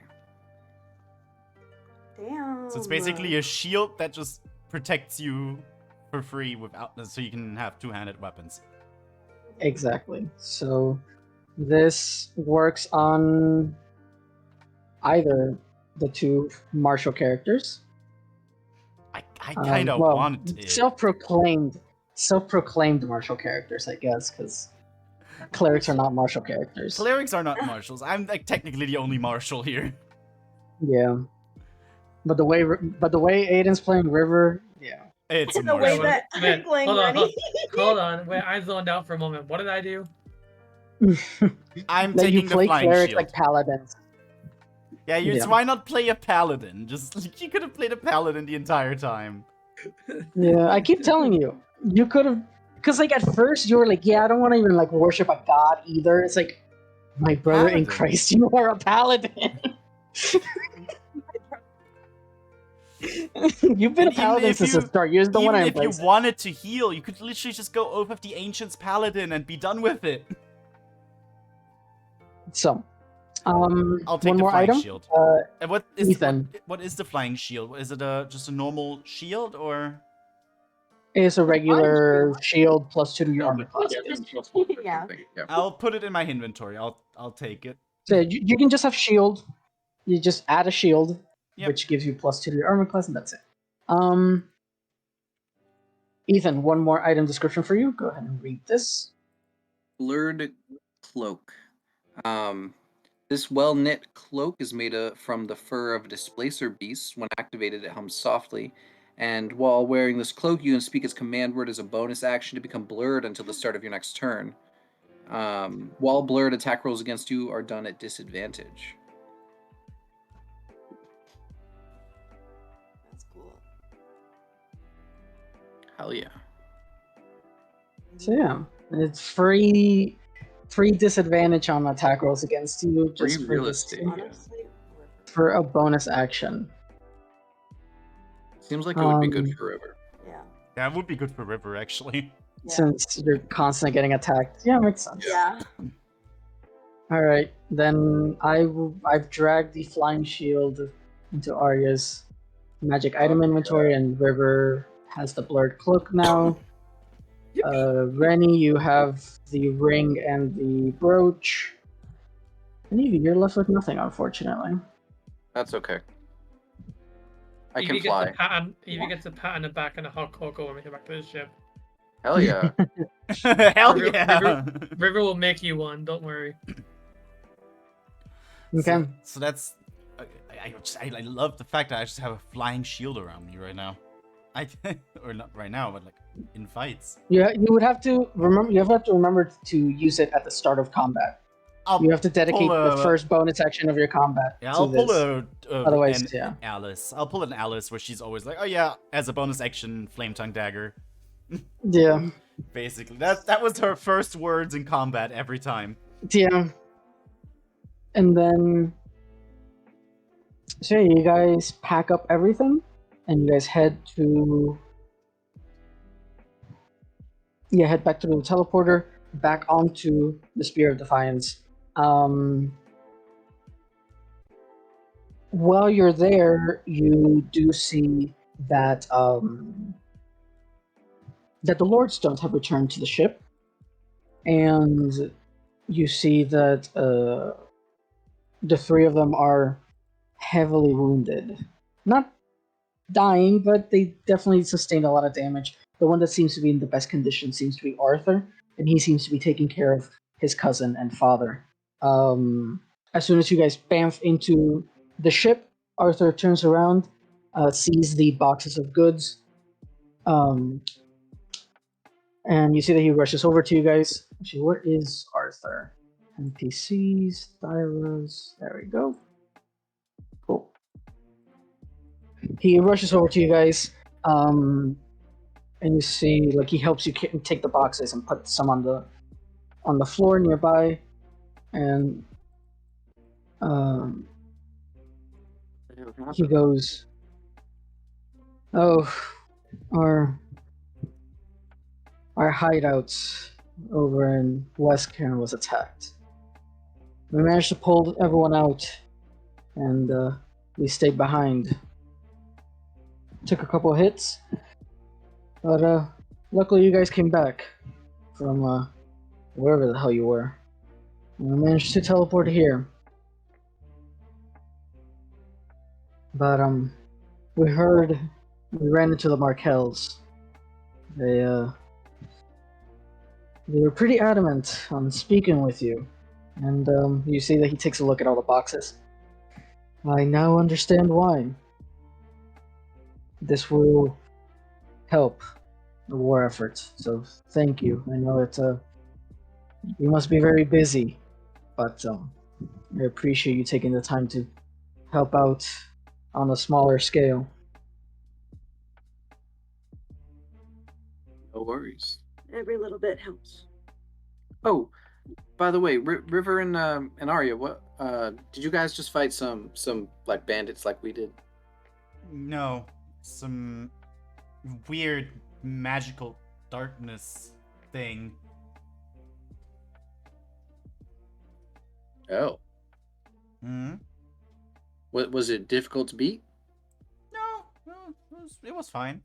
Damn. So it's basically a shield that just protects you for free without, so you can have two-handed weapons. Exactly. So this works on either the 2 martial characters. I kind of well, wanted it. self-proclaimed martial characters, I guess, because clerics are not martial characters. Clerics are not marshals. I'm like technically the only marshal here. Yeah. But the way Aiden's playing River, yeah. It's a The way marshal. that I'm playing hold on, Rennie. Hold on. Wait, I zoned out for a moment. What did I do? I'm That you taking the play flying clerics shield. like paladins. Yeah, Yeah. why not play a paladin? Just you could have played a paladin the entire time. Yeah, I keep telling you, you could have, because like at first you were like, yeah, I don't want to even like worship a god either. It's like, my brother in Paladin. Christ, you are a paladin. You've been And a paladin even if since the you- start. You're the one Even I if you embrace. wanted to heal, you could literally just go oath of the ancients paladin and be done with it. So, I'll take one the more flying item. shield. And what is Ethan. what is the flying shield? Is it just a normal shield or? Is a regular shield plus 2 to your armor class. Yeah. I'll put it in my inventory. I'll take it. So you can just have shield. You just add a shield, Yep. which gives you plus 2 to your armor class, and that's it. Ethan, one more item description for you. Go ahead and read this. Blurred cloak. This well-knit cloak is made from the fur of displacer beasts. When activated, it hums softly. And while wearing this cloak, you can speak its command word as a bonus action to become blurred until the start of your next turn. While blurred, attack rolls against you are done at disadvantage. That's cool. Hell yeah. So yeah, it's free disadvantage on attack rolls against you, just Free for real this- estate. Yeah. Honestly, for a bonus action. Seems like it would be good Um, for River. yeah. That would be good for River actually. Yeah. Since you're constantly getting attacked. Yeah, makes sense. Yeah. All right, then I've dragged the flying shield into Arya's magic item inventory, and River has the blurred cloak now. Rennie, you have the ring and the brooch. And Evie, you're left with nothing, unfortunately. That's okay. I Evie can gets fly. a pat on, Evie gets a pat on the back and a hot cocoa when we get back to the ship. Hell yeah. Hell River- yeah. River will make you one. Don't worry. Okay. So that's. I love the fact that I just have a flying shield around me right now. Or not right now, but like in fights. You would have to remember. You have to remember to use it at the start of combat. I'll You have to dedicate pull the first bonus action of your combat Yeah, to I'll pull this. Otherwise, an yeah. Alice. I'll pull an Alice where she's always like, oh yeah, as a bonus action, flame tongue dagger. Yeah, Basically, that was her first words in combat every time. yeah. And then, so yeah, you guys pack up everything, and you guys head back to the teleporter, back onto the Spear of Defiance. While you're there, you do see that that the Lordstones have returned to the ship, and you see that the 3 of them are heavily wounded. Not dying, but they definitely sustained a lot of damage. the one that seems to be in the best condition seems to be Arthur, and he seems to be taking care of his cousin and father. As soon as you guys bamf into the ship, Arthur turns around, sees the boxes of goods, and you see that he rushes over to you guys. Actually, where is Arthur? NPCs, Thyras. There we go. Cool. He rushes over to you guys, and you see like he helps you take the boxes and put some on the floor nearby, and he goes, "Oh, our hideouts over in West Cairn was attacked. We managed to pull everyone out, and we stayed behind. Took a couple hits, but luckily you guys came back from wherever the hell you were. And we managed to teleport here. But we ran into the Markells. They were pretty adamant on speaking with you, and you see that he takes a look at all the boxes. I now understand why. This will help the war effort, so thank you. I know that you must be very busy, but I appreciate you taking the time to help out on a smaller scale. No worries. Every little bit helps. Oh, by the way, River and Arya, what did you guys just fight some like bandits like we did? No, some weird magical darkness thing. Oh. Hmm? Was it difficult to beat? No, it was fine.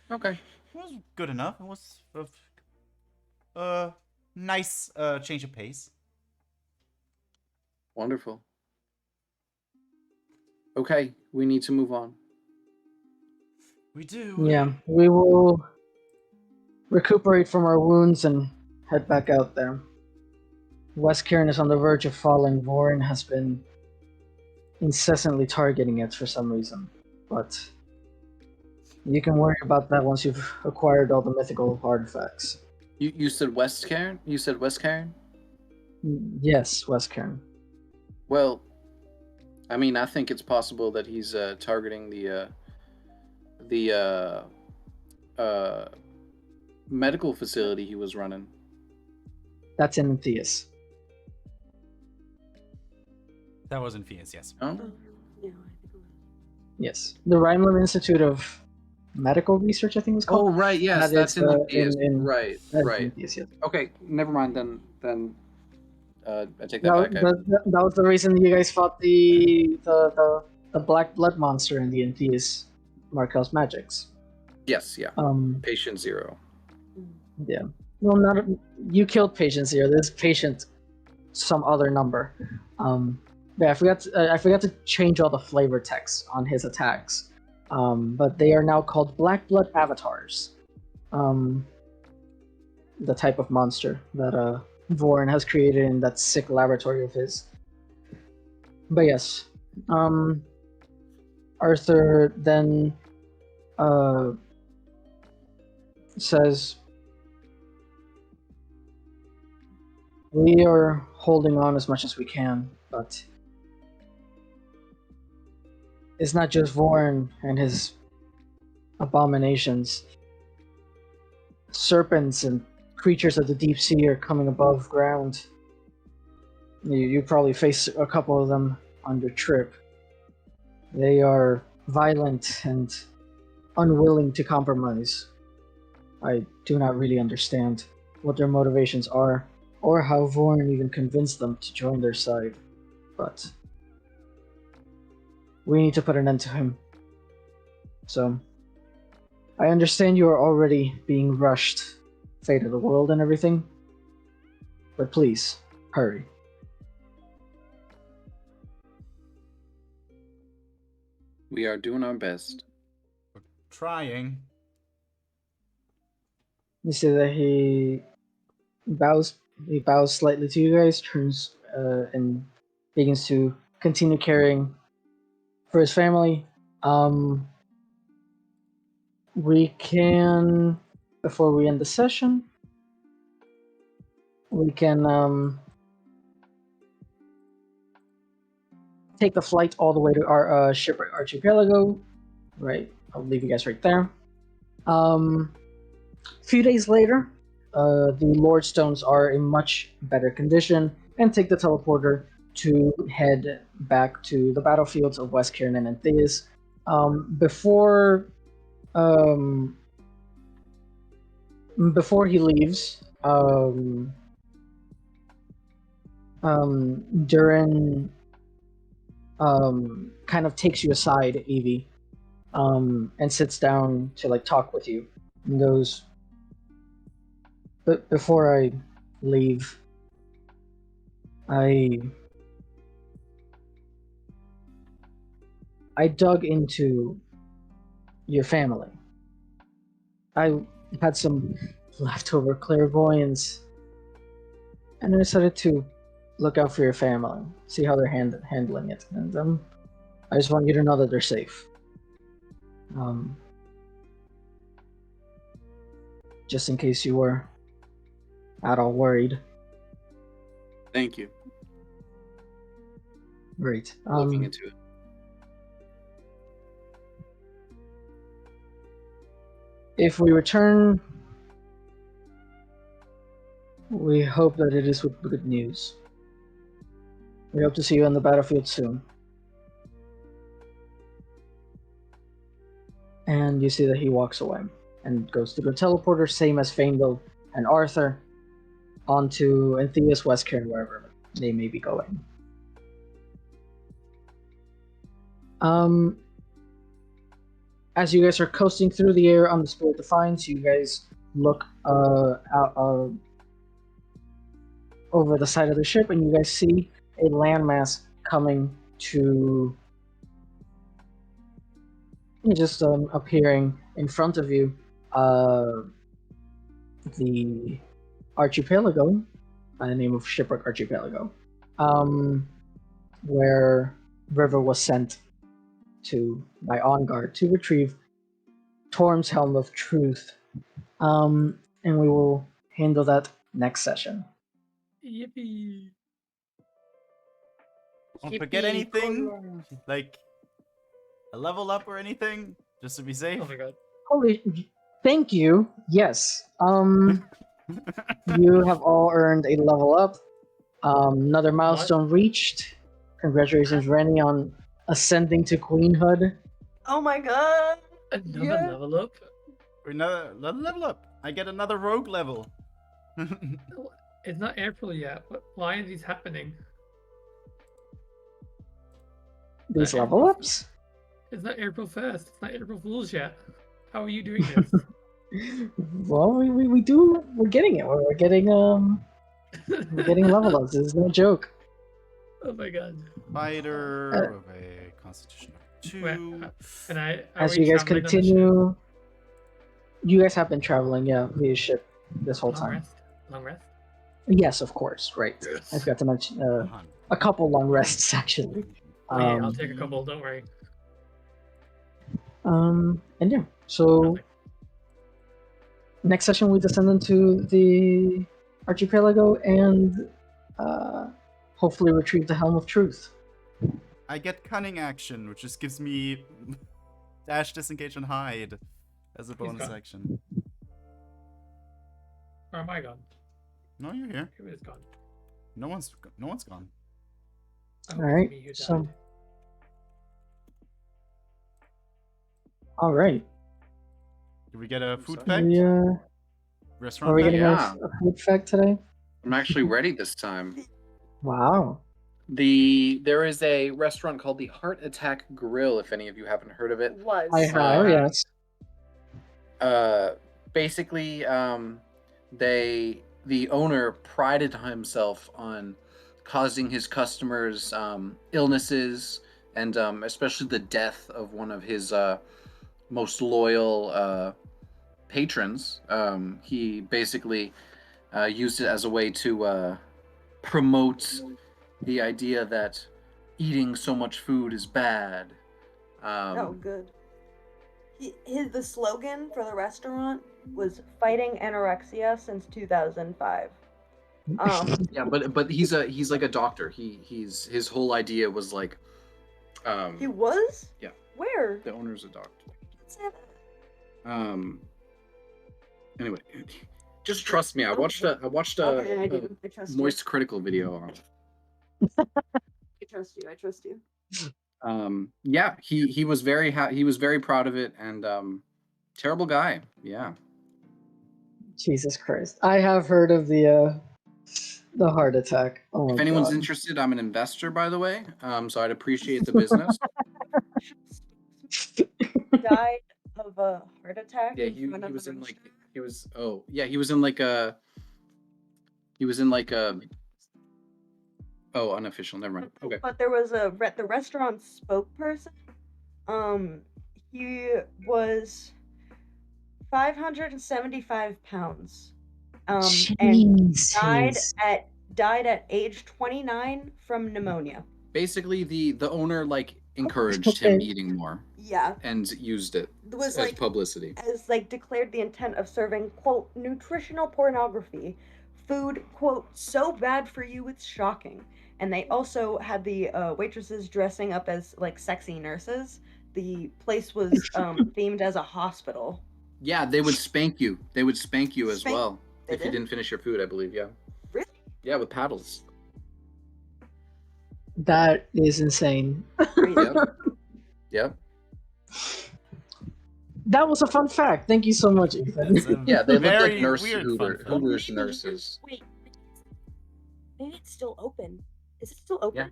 Okay. It was good enough. It was nice change of pace. Wonderful. Okay, we need to move on. We do. Yeah, we will recuperate from our wounds and head back out there. West Cairn is on the verge of falling. Vorin has been incessantly targeting it for some reason, but you can worry about that once you've acquired all the mythical artifacts. You said West Cairn? You said West Cairn? Yes, West Cairn. Well, I mean, I think it's possible that he's targeting the medical facility he was running. That's in Theus. That was in Phoenix, yes. Oh? Yeah, I think it was. Yes, the Rhineland Institute of Medical Research, I think it's called. Oh, right. Yes, That that's is, in the Theus. in- Right, That's right. in Theus, yes. Okay, never mind then. I take that That, back. that was the reason you guys fought the black blood monster in the Entheus Markel's magics. Yes, yeah. Patient 0. Yeah. Well, not you killed Patient Zero. This patient, some other number. Yeah, I forgot to change all the flavor text on his attacks. But they are now called Black Blood Avatars. The type of monster that Vorin has created in that sick laboratory of his. But yes, Arthur then says, "We are holding on as much as we can, but it's not just Vorin and his abominations. Serpents and creatures of the deep sea are coming above ground. You probably face a couple of them on your trip. They are violent and unwilling to compromise. I do not really understand what their motivations are, or how Vorin even convinced them to join their side. But we need to put an end to him. So, I understand you are already being rushed, fate of the world and everything, but please, hurry." We are doing our best. We're trying. You see that he bows. He bows slightly to you guys, turns and begins to continue caring for his family. We can, before we end the session, we can take the flight all the way to our shipwreck archipelago. Right, I'll leave you guys right there. A few days later, the Lord Stones are in much better condition and take the teleporter to head back to the battlefields of West Cairn and Antheus. Before he leaves, Durin kind of takes you aside, Evie, and sits down to like talk with you, and goes, "But before I leave, I dug into your family. I had some leftover clairvoyance, and I decided to look out for your family, see how they're handling it, and I just want you to know that they're safe. Just in case you were at all worried." Thank you. Great. Looking into it. If we return, we hope that it is with good news. We hope to see you on the battlefield soon. And you see that he walks away and goes to the teleporter, same as Fainville and Arthur, onto Antheus, West Cairn, wherever they may be going. As you guys are coasting through the air on the Spirit Defiance, you guys look out over the side of the ship, and you guys see a landmass coming to just appearing in front of you. The archipelago, by the name of Shipwreck Archipelago, where River was sent to by OnGuard to retrieve Torm's Helm of Truth. And we will handle that next session. Yippee! Don't forget anything? Like a level up or anything? Just to be safe? Oh my god. Holy, thank you. Yes. You have all earned a level up. Another milestone reached. Congratulations, Rennie, on ascending to queenhood. Oh my god! Another level up? Another level up. I get another rogue level. It's not April yet. Why are these happening? These level ups? It's not April 1st. It's not April Fool's yet. How are you doing this? Well, we're getting it. We're getting level ups. This is no joke. Oh my god. Fighter with a constitution of 2. As you guys continue, you guys have been traveling, via ship this whole time. Long rest? Yes, of course. Right. Yes. I forgot to mention a couple long rests actually. I'll take a couple. Don't worry. And yeah, so next session we descend into the archipelago and hopefully retrieve the Helm of Truth. I get cunning action, which just gives me dash, disengage, and hide as a bonus action. Or am I gone? No, you're here. Who is gone? No one's gone. Oh, All right. me who So, died. all right. Did we get a food fact? Restaurant Are we fact? getting a food fact today? I'm actually ready this time. Wow. There is a restaurant called the Heart Attack Grill, if any of you haven't heard of it. I have, yes. Basically, the owner prided himself on causing his customers illnesses and especially the death of one of his most loyal patrons. He basically used it as a way to promote the idea that eating so much food is bad. Oh, good. The slogan for the restaurant was "Fighting anorexia since 2005." Yeah, but he's like a doctor. His whole idea was like, He was? Yeah. Where? the owner's a doctor. Let's have it. Anyway, just trust me. I watched a Okay, I do. I trust you. Moist Critical video on it. I trust you. I trust you. Yeah, he was very he was very proud of it, and terrible guy. Yeah. Jesus Christ. I have heard of the heart attack. Oh my If anyone's God. interested, I'm an investor, by the way. So I'd appreciate the business. Died of a heart attack. Yeah, in he front of was the in like restaurant? he was oh yeah he was in like a oh unofficial. Never mind. Okay. But there was the restaurant spokesperson. He was 575 pounds. And Jesus. died at age 29 from pneumonia. Basically, the owner like encouraged him Okay. eating more Yeah, and used it it was as like publicity. as like declared the intent of serving quote nutritional pornography, food quote so bad for you it's shocking. And they also had the waitresses dressing up as like sexy nurses. The place was themed as a hospital. Yeah, they would spank you. They would spank you as Spank- well they if you did? didn't finish your food. I believe. Yeah. Really? Yeah, with paddles. That is insane. Crazy. Yep. Yep. That was a fun fact. Thank you so much, Ethan. That's a Yeah, they look very like nurse weird fun fact. Hooters nurses. Wait, maybe it's still open. Is it still open?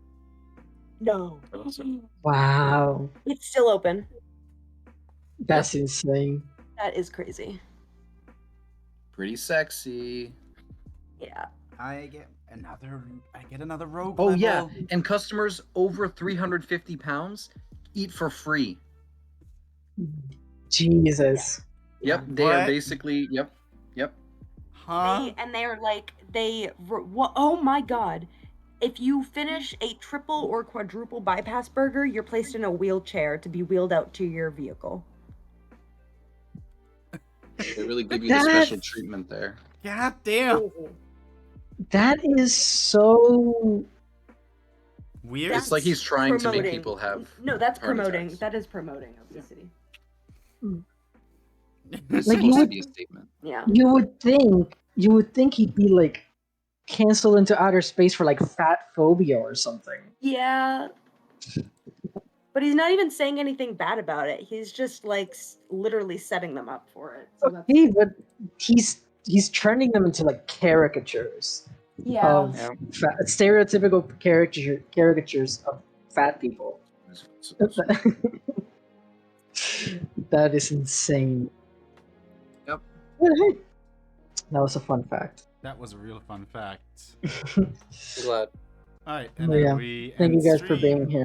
No. I thought so. Wow. It's still open. That's insane. That is crazy. Pretty sexy. Yeah. I get another rogue. Oh yeah, level. and customers over 350 pounds eat for free. Jesus. Yep, they are What? basically yep. Huh? They're like oh my god. If you finish a triple or quadruple bypass burger, you're placed in a wheelchair to be wheeled out to your vehicle. They really give you the special treatment there. God damn. That is so. Weird. It's like he's trying to make promoting. people have No, that's heart promoting. attacks. That is promoting obesity. It's Like, supposed you to be a statement. Yeah. You would think he'd be like canceled into outer space for like fat phobia or something. Yeah. But he's not even saying anything bad about it. He's just like literally setting them up for it. So that's, Okay, but he's turning them into like caricatures of Yeah. stereotypical caricatures of fat people. That is insane. Yep. But hey, that was a fun fact. That was a real fun fact. Glad. All right, and Oh, then yeah. we Thank you end guys for stream. being here.